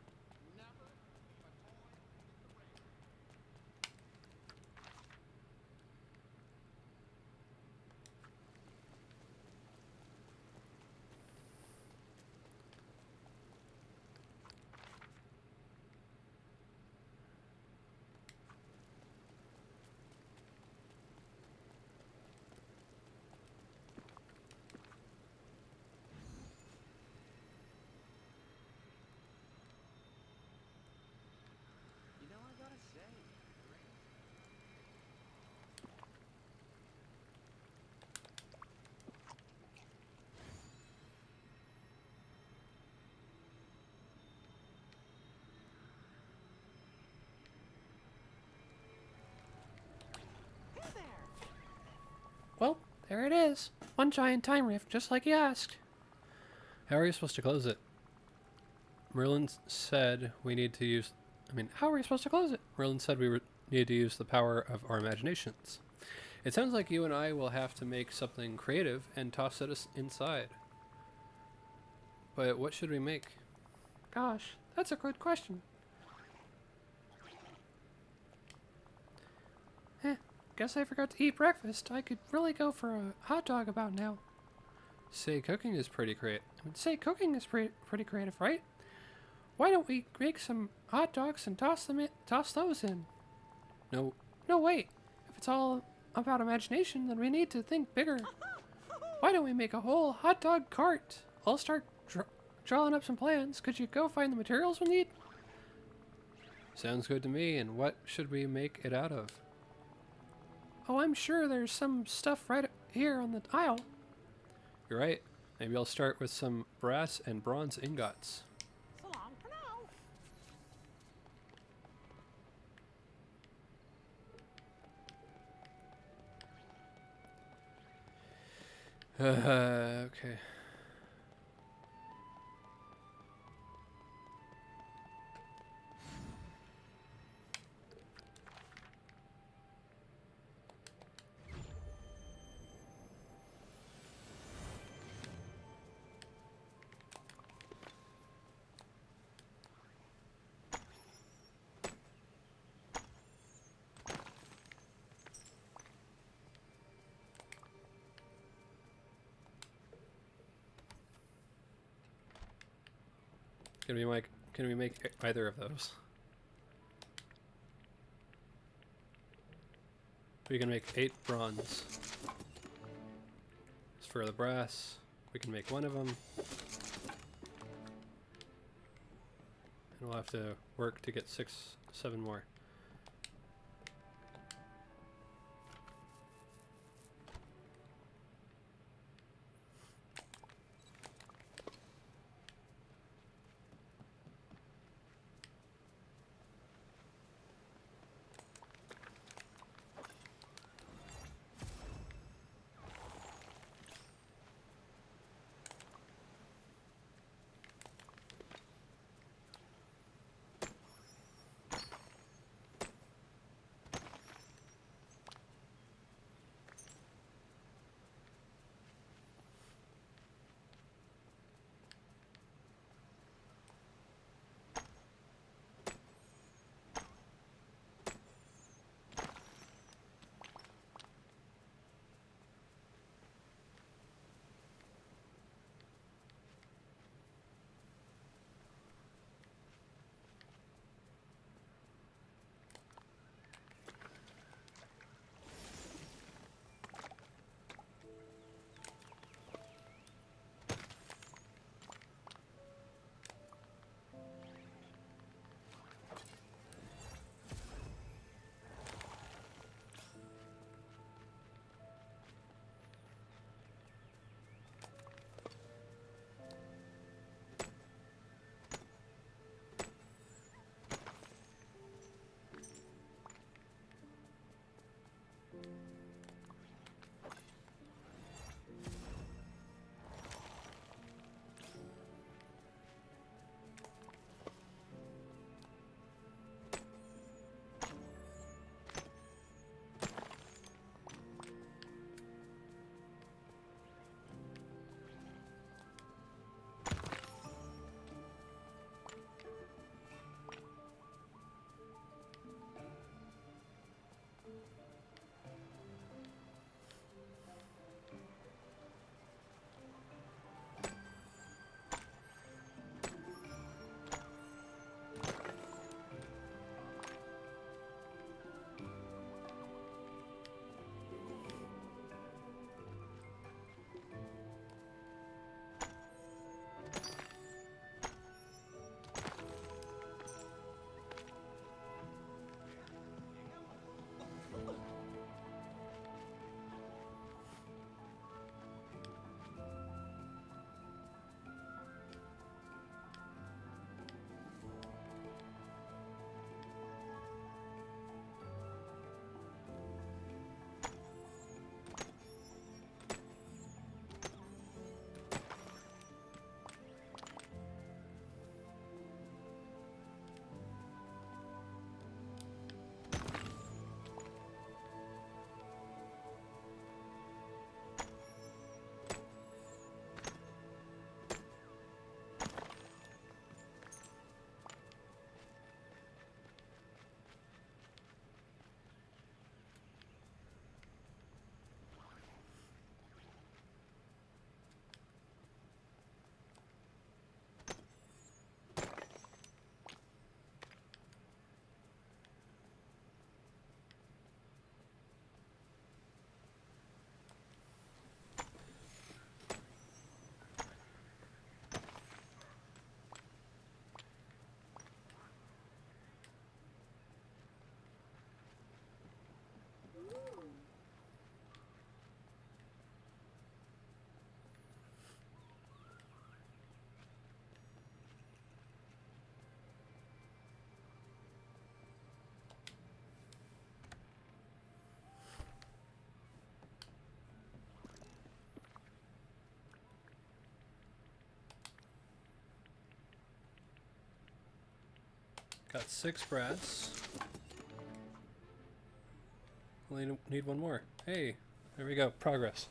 never leave a toy in the rain. You know, I gotta say, Hey there! Well, there it is. One giant time rift, just like you asked. How are you supposed to close it? Merlin said we need to use... How are we supposed to close it? Merlin said we need to use the power of our imaginations. It sounds like you and I will have to make something creative and toss it inside. But what should we make? Gosh, that's a good question. Guess I forgot to eat breakfast. I could really go for a hot dog about now. Say cooking is pretty creative. Say cooking is pretty creative, right? Why don't we make some hot dogs and toss those in? No, No, wait. If it's all about imagination, then we need to think bigger. Why don't we make a whole hot dog cart? I'll start drawing up some plans. Could you go find the materials we need? Sounds good to me. And what should we make it out of? Oh, I'm sure there's some stuff right here on the aisle. You're right. Maybe I'll start with some brass and bronze ingots. So long for now. Okay. Can we make either of those? We can make 8 bronze. As for the brass, we can make 1 of them. And we'll have to work to get 7 more. Got 6 brass. Only need 1 more. Hey, there we go. Progress.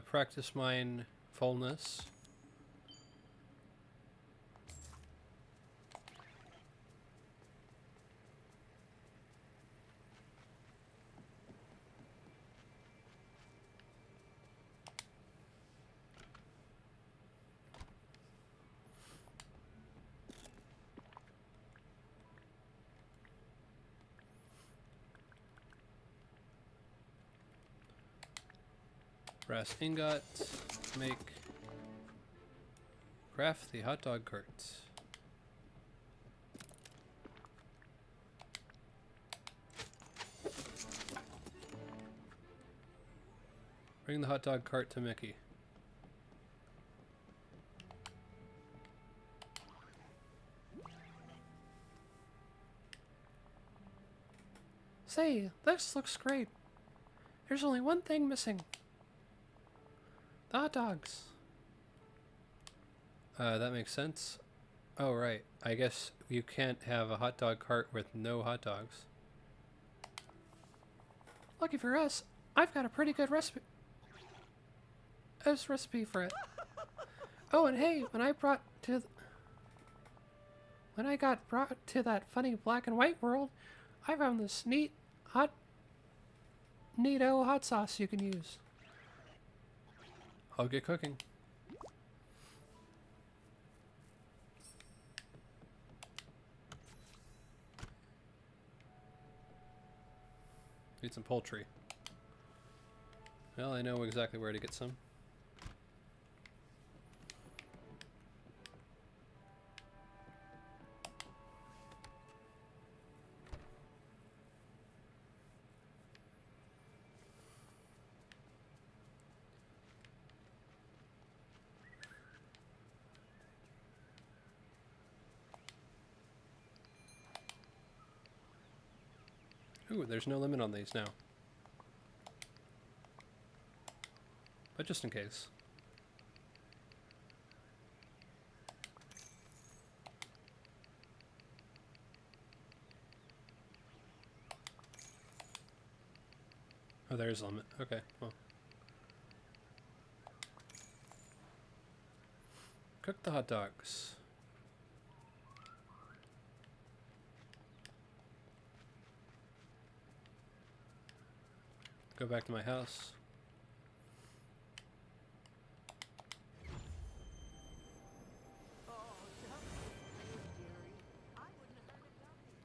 Practice mine fullness. Brass ingot. Make. Craft the hot dog cart. Bring the hot dog cart to Mickey. Say, this looks great. There's only one thing missing. The hot dogs. That makes sense. Oh, right. I guess you can't have a hot dog cart with no hot dogs. Lucky for us, I've got a pretty good recipe. Recipe for it. Oh, and hey, when I got brought to that funny black and white world, I found this neato hot sauce you can use. I'll get cooking. Need some poultry. Well, I know exactly where to get some. Ooh, there's no limit on these now. But just in case. Oh, there's a limit. Okay, well. Cook the hot dogs. Go back to my house. Oh, don't be scared, dearie. I wouldn't have hurt a ducky.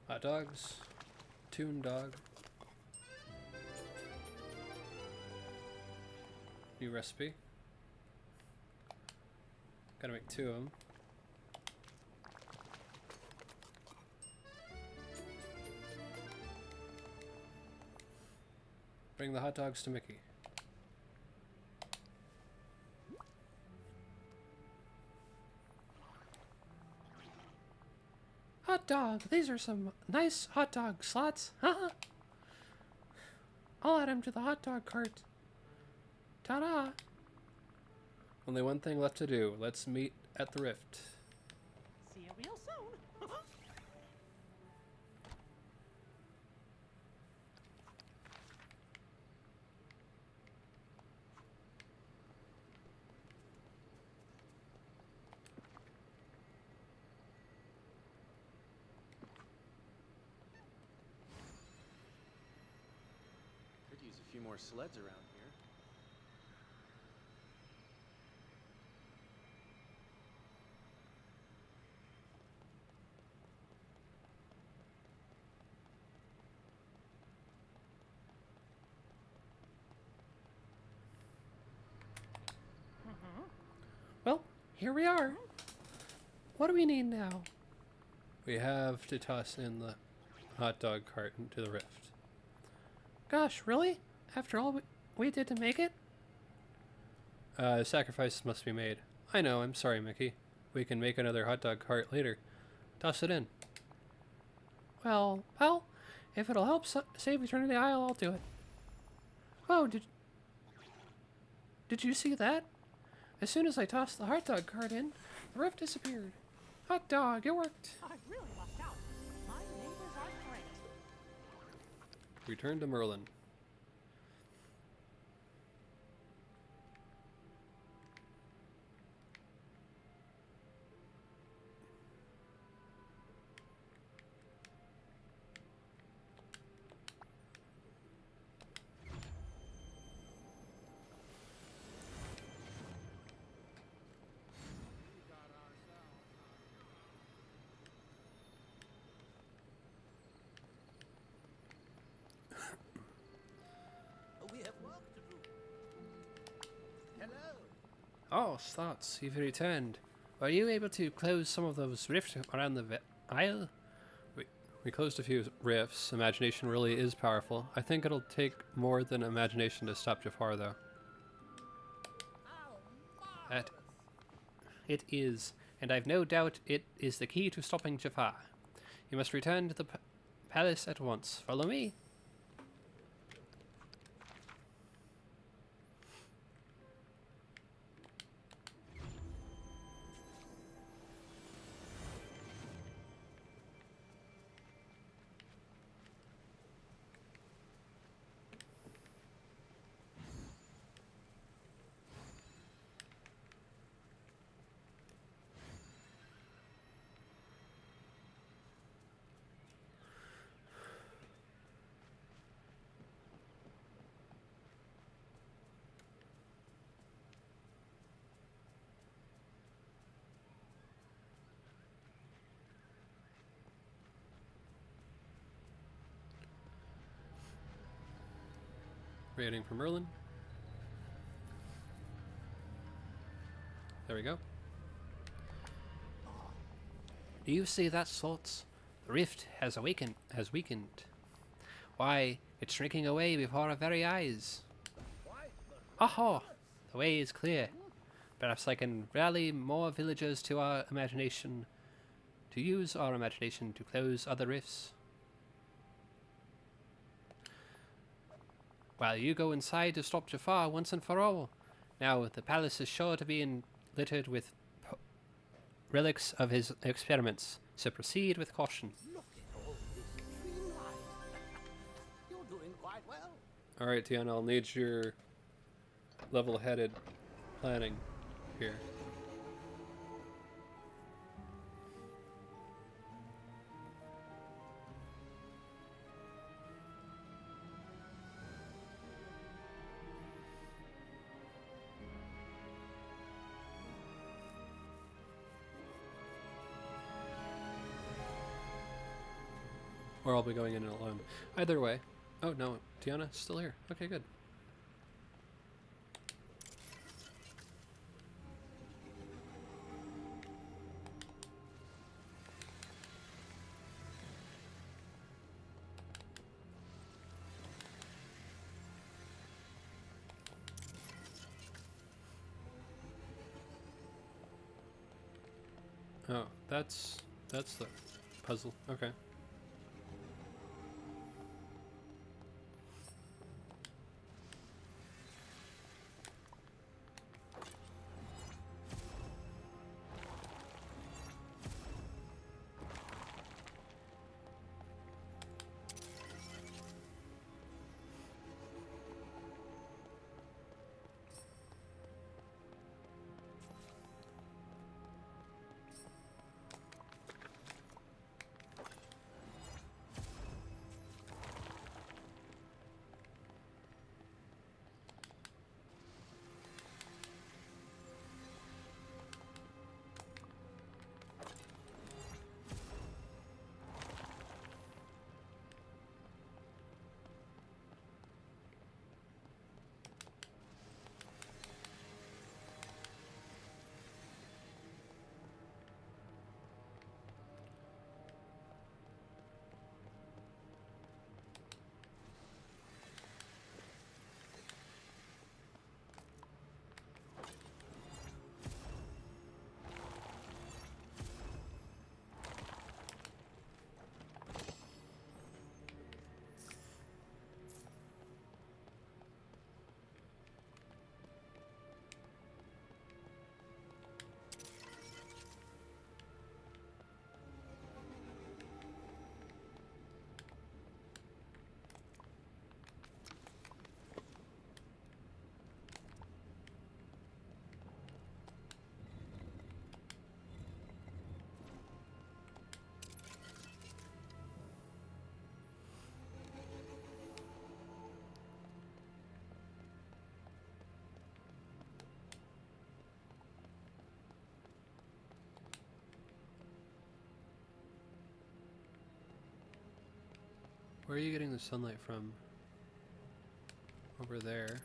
Hot dogs. Toon dog. New recipe. Gotta make 2 of them. Bring the hot dogs to Mickey. Hot Hot dog. These are some nice hot dog slots. Haha. I'll add them to the hot dog cart. Ta-da. Only one thing left to do. Let's meet at the rift. See you real soon. Could use a few more sleds around here. Well, here we are. What do we need now? We have to toss in the hot dog cart into the rift. Gosh, really? After all we did to make it? Sacrifices must be made. I know, I'm sorry, Mickey. We can make another hot dog cart later. Toss it in. Well, pal, if it'll help save Eternity Isle, I'll do it. Oh, did you see that? As soon as I tossed the hot dog cart in, the rift disappeared. Hot dog, it worked. I really lucked out. My neighbors are great. Return to Merlin. We have work to do. Hello. Oh, Slots, you've returned. Were you able to close some of those rifts around the isle? We closed a few rifts. Imagination really is powerful. I think it'll take more than imagination to stop Jafar, though. That it is, and I've no doubt it is the key to stopping Jafar. You must return to the palace at once. Follow me. Waiting for Merlin. There we go. Do you see that, Slots? The rift has weakened. Why, it's shrinking away before our very eyes. Aha! The way is clear. Perhaps I can rally more villagers to our imagination, to use our imagination to close other rifts. While you go inside to stop Jafar once and for all. Now, the palace is sure to be littered with relics of his experiments, so proceed with caution. Look at all this dreamlight. You're doing quite well. Alright, Tiana, I'll need your level-headed planning here. Or I'll be going in alone. Either way. Oh, no. Tiana's still here. Okay, good. Oh, that's the puzzle. Okay. Where are you getting the sunlight from? Over there.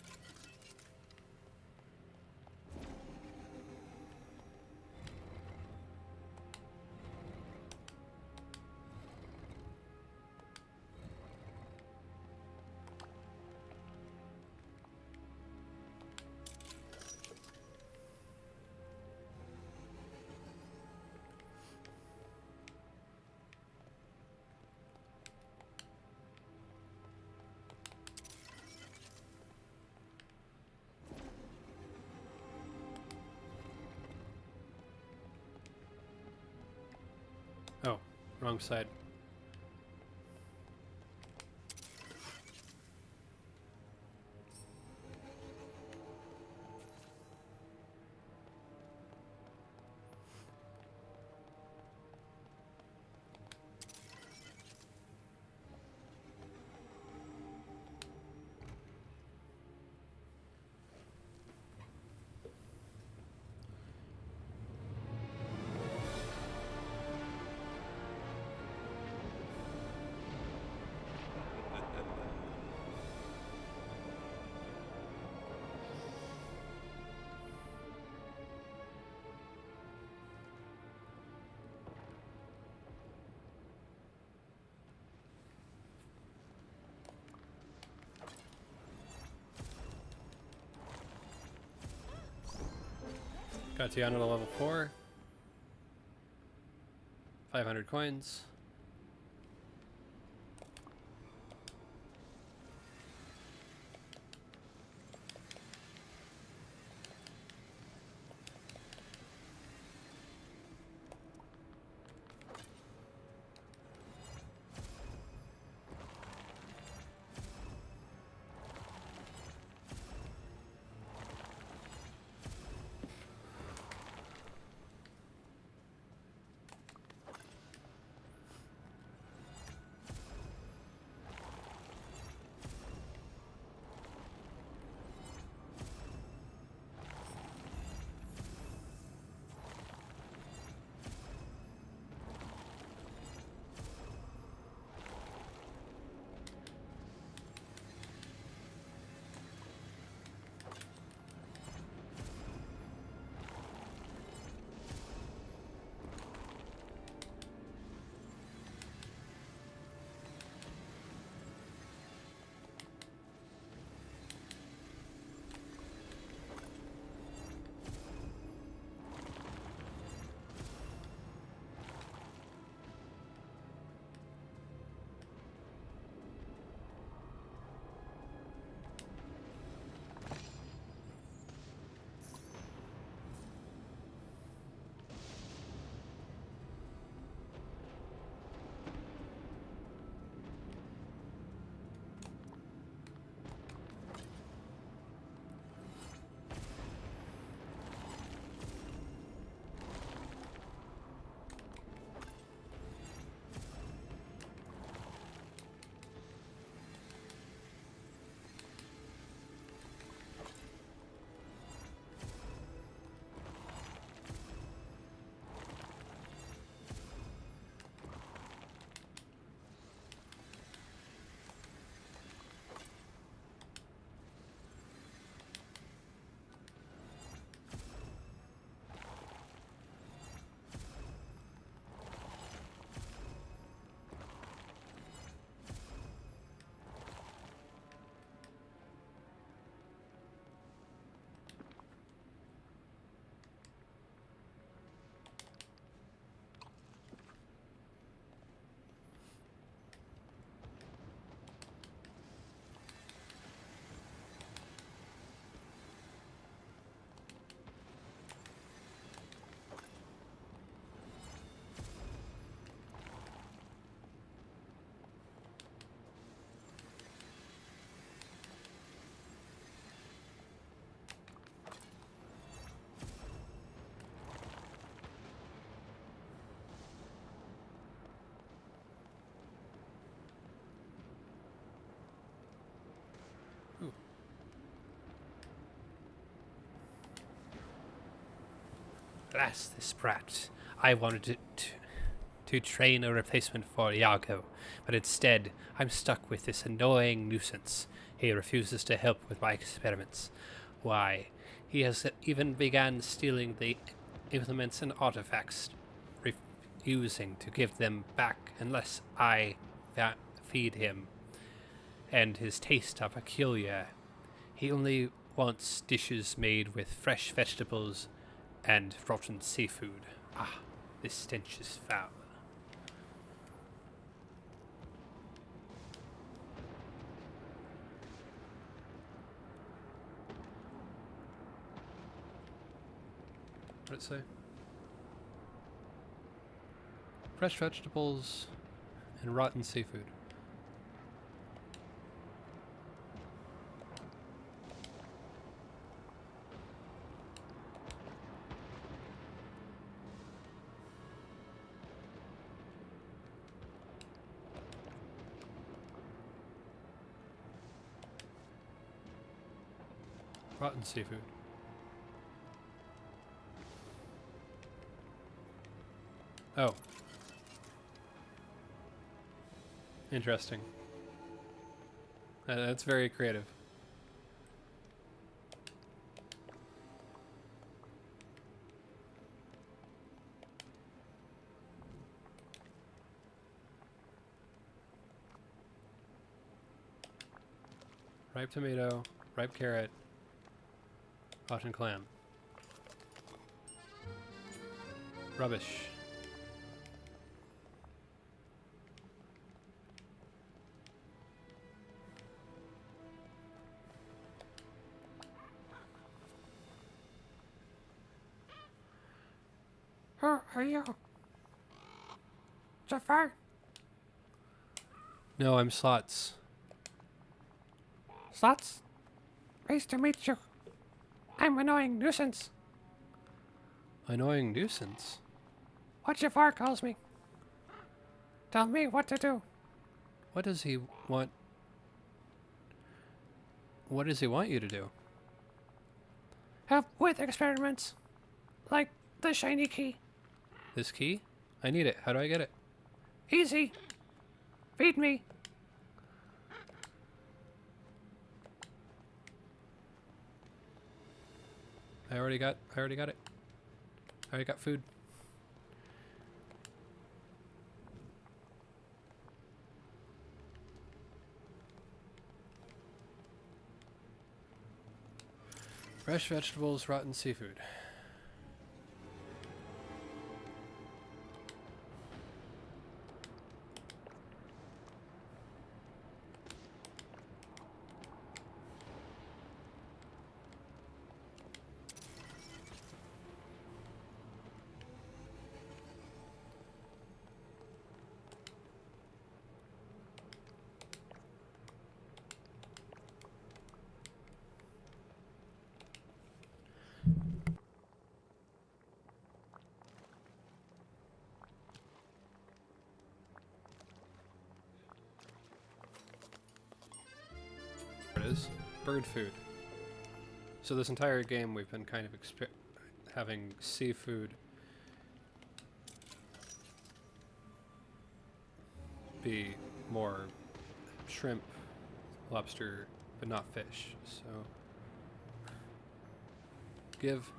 Oh, wrong side. Got Tiana to level 4. 500 coins. Blast this brat. I wanted to train a replacement for Iago, but instead I'm stuck with this annoying nuisance. He refuses to help with my experiments. Why, he has even begun stealing the implements and artifacts, refusing to give them back unless I feed him. And his tastes are peculiar. He only wants dishes made with fresh vegetables and rotten seafood. Ah, this stench is foul. What did it say? Fresh vegetables and rotten seafood. Rotten seafood. Oh. Interesting. That's very creative. Ripe tomato, ripe carrot, rotten clam. Rubbish. Who are you? Jafar? No, I'm Slots. Slots? Nice to meet you. I'm annoying nuisance. Annoying nuisance. What Jafar calls me. Tell me what to do. What does he want? What does he want you to do? Help with experiments. Like the shiny key. This key? I need it. How do I get it? Easy. Feed me. I already got it. I already got food. Fresh vegetables, rotten seafood. There it is. Bird food. So this entire game we've been kind of having seafood be more shrimp, lobster, but not fish. So give.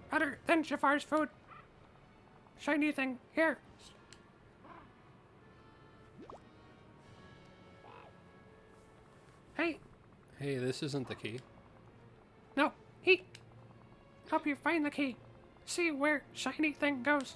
Better than Jafar's food. Shiny thing. Here. Hey. Hey, this isn't the key. No. Eat. Help you find the key. See where shiny thing goes.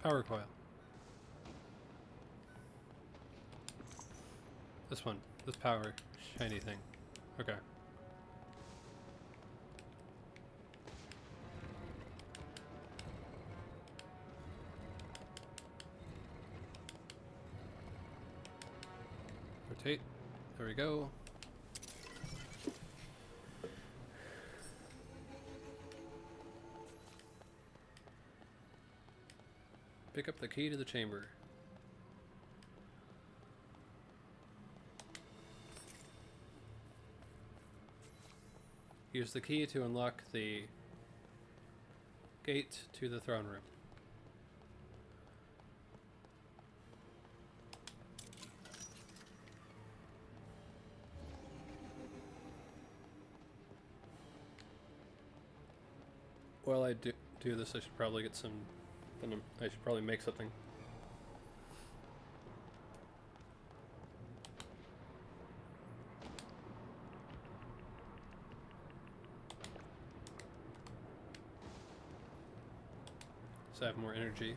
Power coil. This one. This power shiny thing. Okay. Rotate. There we go. Pick up the key to the chamber. Use the key to unlock the gate to the throne room. While I do this, I should probably get some. I should probably make something. So I have more energy.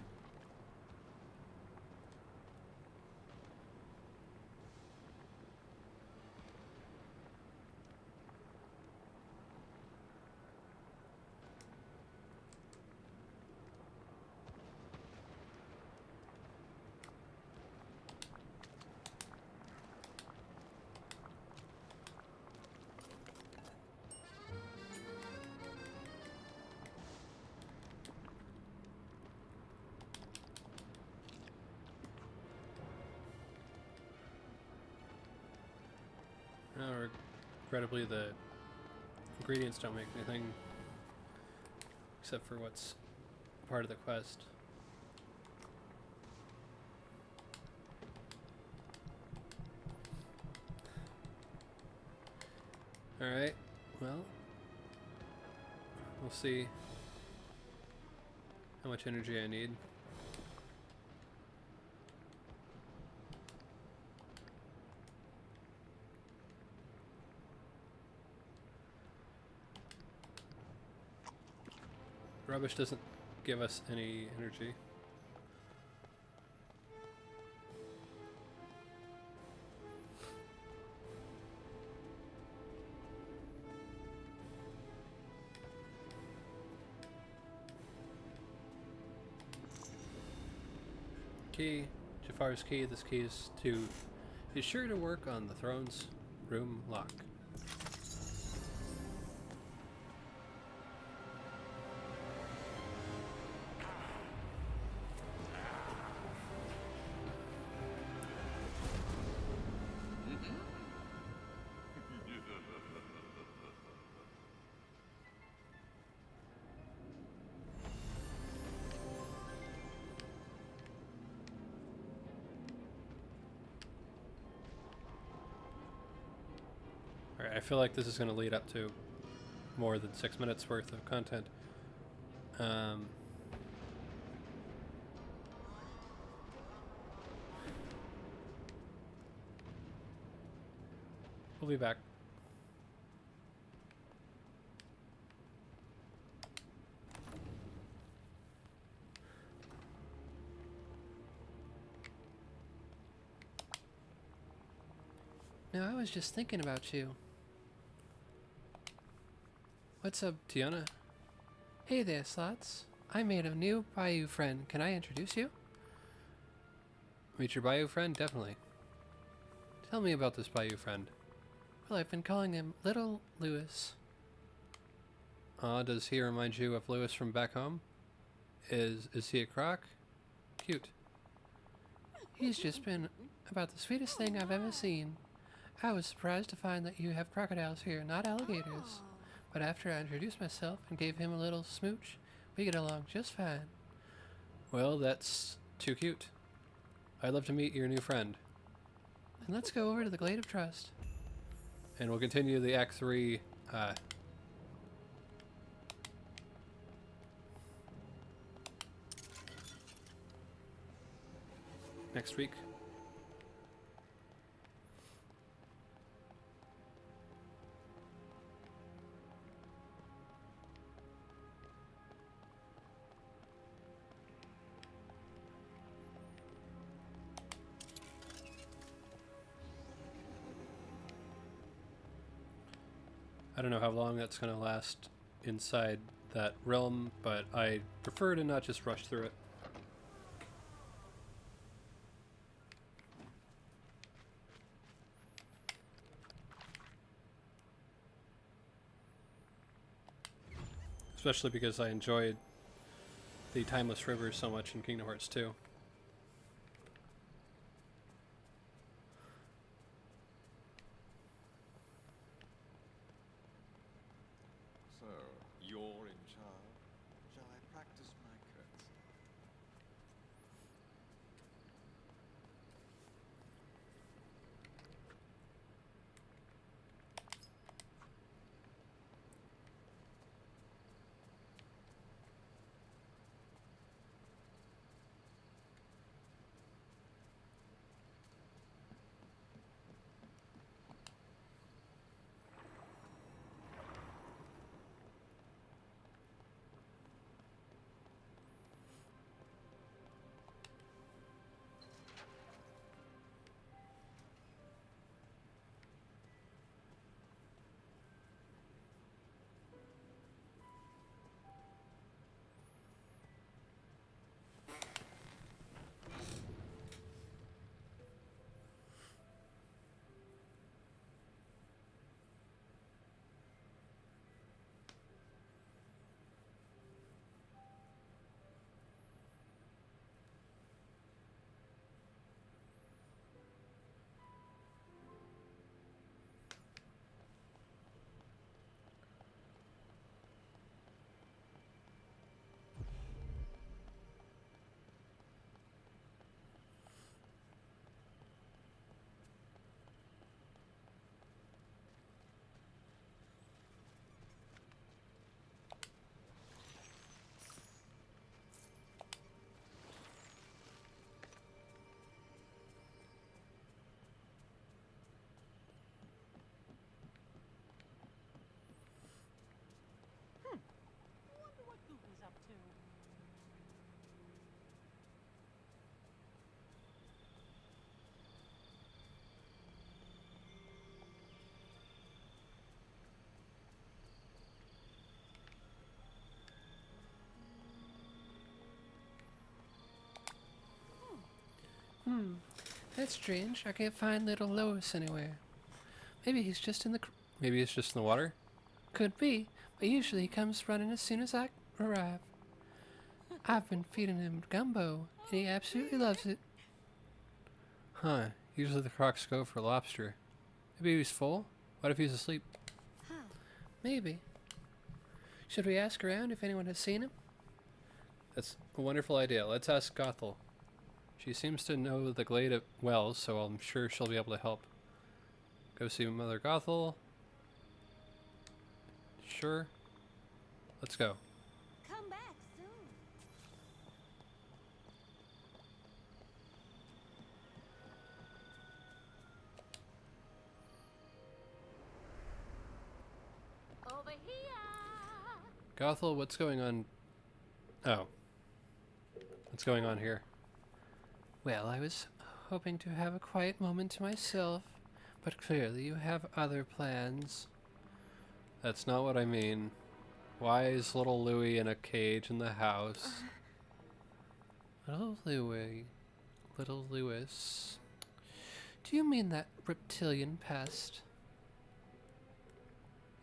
Regrettably, the ingredients don't make anything except for what's part of the quest. Alright, well, we'll see how much energy I need. Rubbish doesn't give us any energy. Key, Jafar's key. This key is sure to work on the throne's room lock. Alright, I feel like this is going to lead up to more than 6 minutes worth of content. We'll be back. No, I was just thinking about you. What's up, Tiana? Hey there, Slots. I made a new Bayou friend. Can I introduce you? Meet your Bayou friend? Definitely. Tell me about this Bayou friend. Well, I've been calling him Little Lewis. Does he remind you of Lewis from back home? Is he a croc? Cute. He's just been about the sweetest thing I've ever seen. I was surprised to find that you have crocodiles here, not alligators. But after I introduced myself and gave him a little smooch, we get along just fine. Well, that's too cute. I'd love to meet your new friend. And let's go over to the Glade of Trust. And we'll continue the Act 3 next week. I don't know how long that's going to last inside that realm, but I prefer to not just rush through it. Especially because I enjoyed the Timeless River so much in Kingdom Hearts 2. So, you're in charge? Shall I practice my courtesy? Wonder what Goofy's up to. That's strange. I can't find little Lois anywhere. Maybe he's just in the... Maybe it's just in the water? Could be, but usually he comes running as soon as I arrive. I've been feeding him gumbo, and he absolutely loves it. Huh. Usually the crocs go for lobster. Maybe he's full? What if he's asleep? Maybe. Should we ask around if anyone has seen him? That's a wonderful idea. Let's ask Gothel. She seems to know the glade well, so I'm sure she'll be able to help. Go see Mother Gothel. Sure. Let's go. Come back soon. Over here. Gothel, what's going on? Oh. What's going on here? Well, I was hoping to have a quiet moment to myself, but clearly you have other plans. That's not what I mean. Why is little Louie in a cage in the house? Little Louis. Little Louis. Do you mean that reptilian pest?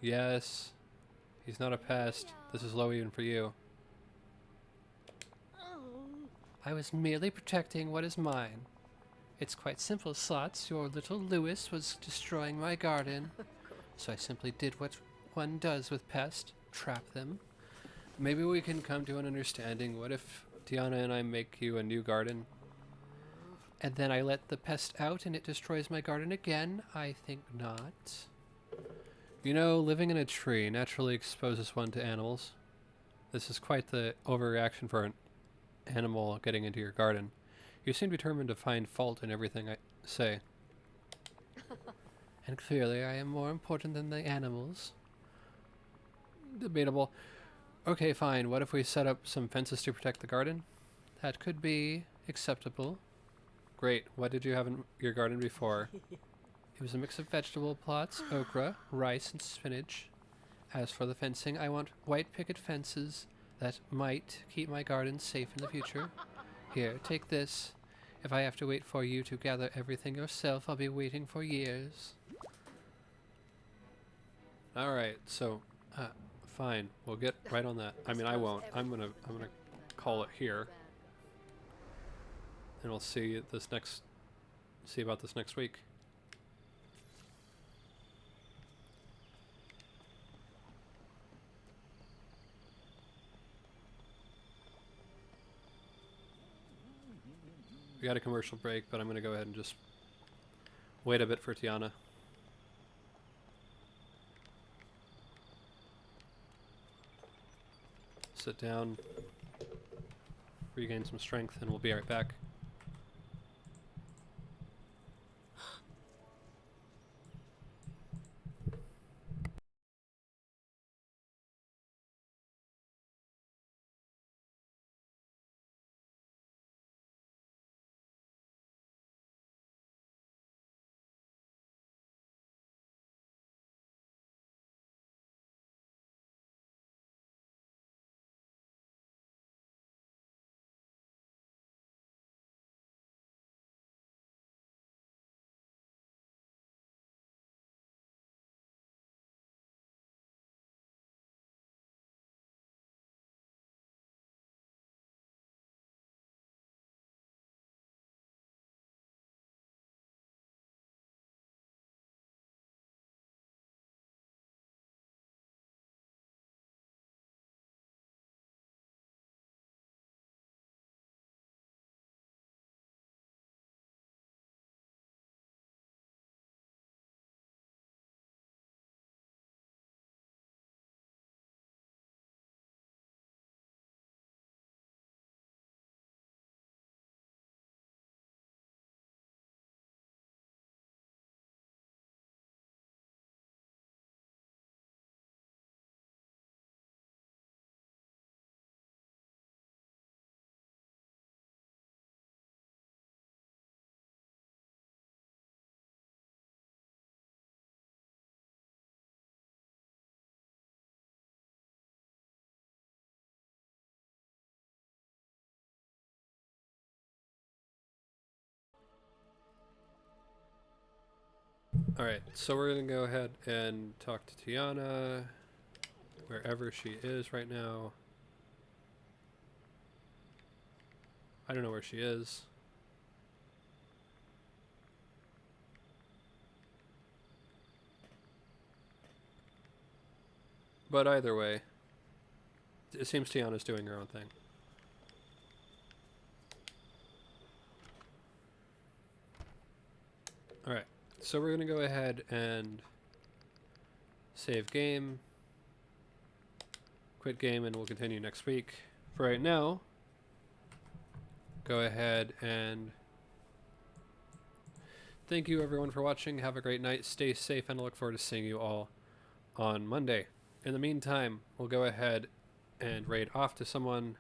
Yes. He's not a pest. This is low even for you. I was merely protecting what is mine. It's quite simple, Slots. Your little Louis was destroying my garden, so I simply did what one does with pests, trap them. Maybe we can come to an understanding. What if Tiana and I make you a new garden? And then I let the pest out and it destroys my garden again? I think not. You know, living in a tree naturally exposes one to animals. This is quite the overreaction for an animal getting into your garden. You seem determined to find fault in everything I say. And clearly I am more important than the animals. Debatable. Okay, fine. What if we set up some fences to protect the garden? That could be acceptable. Great. What did you have in your garden before? It was a mix of vegetable plots, okra, rice, and spinach. As for the fencing, I want white picket fences that might keep my garden safe in the future. Here, take this. If I have to wait for you to gather everything yourself, I'll be waiting for years. All right, so fine, we'll get right on that. I mean, I won't. I'm gonna call it here, and we'll see about this next week. We got a commercial break, but I'm going to go ahead and just wait a bit for Tiana. Sit down, regain some strength, and we'll be right back. Alright, so we're going to go ahead and talk to Tiana, wherever she is right now. I don't know where she is. But either way, it seems Tiana's doing her own thing. Alright, so we're going to go ahead and save game, quit game, and we'll continue next week. For right now, go ahead and thank you everyone for watching. Have a great night, stay safe, and I look forward to seeing you all on Monday. In the meantime, we'll go ahead and raid off to someone.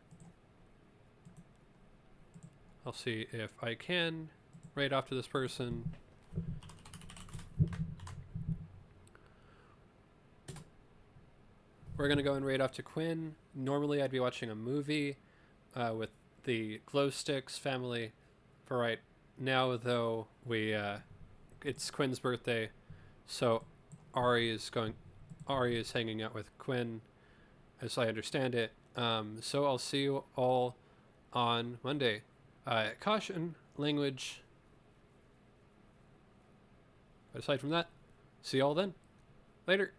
I'll see if I can raid off to this person. We're going to go and raid off to Quinn. Normally I'd be watching a movie with the Glow Sticks family. For right now, though, it's Quinn's birthday, so Ari is hanging out with Quinn, as I understand it. So I'll see you all on Monday. Caution, language. But aside from that, see you all then. Later.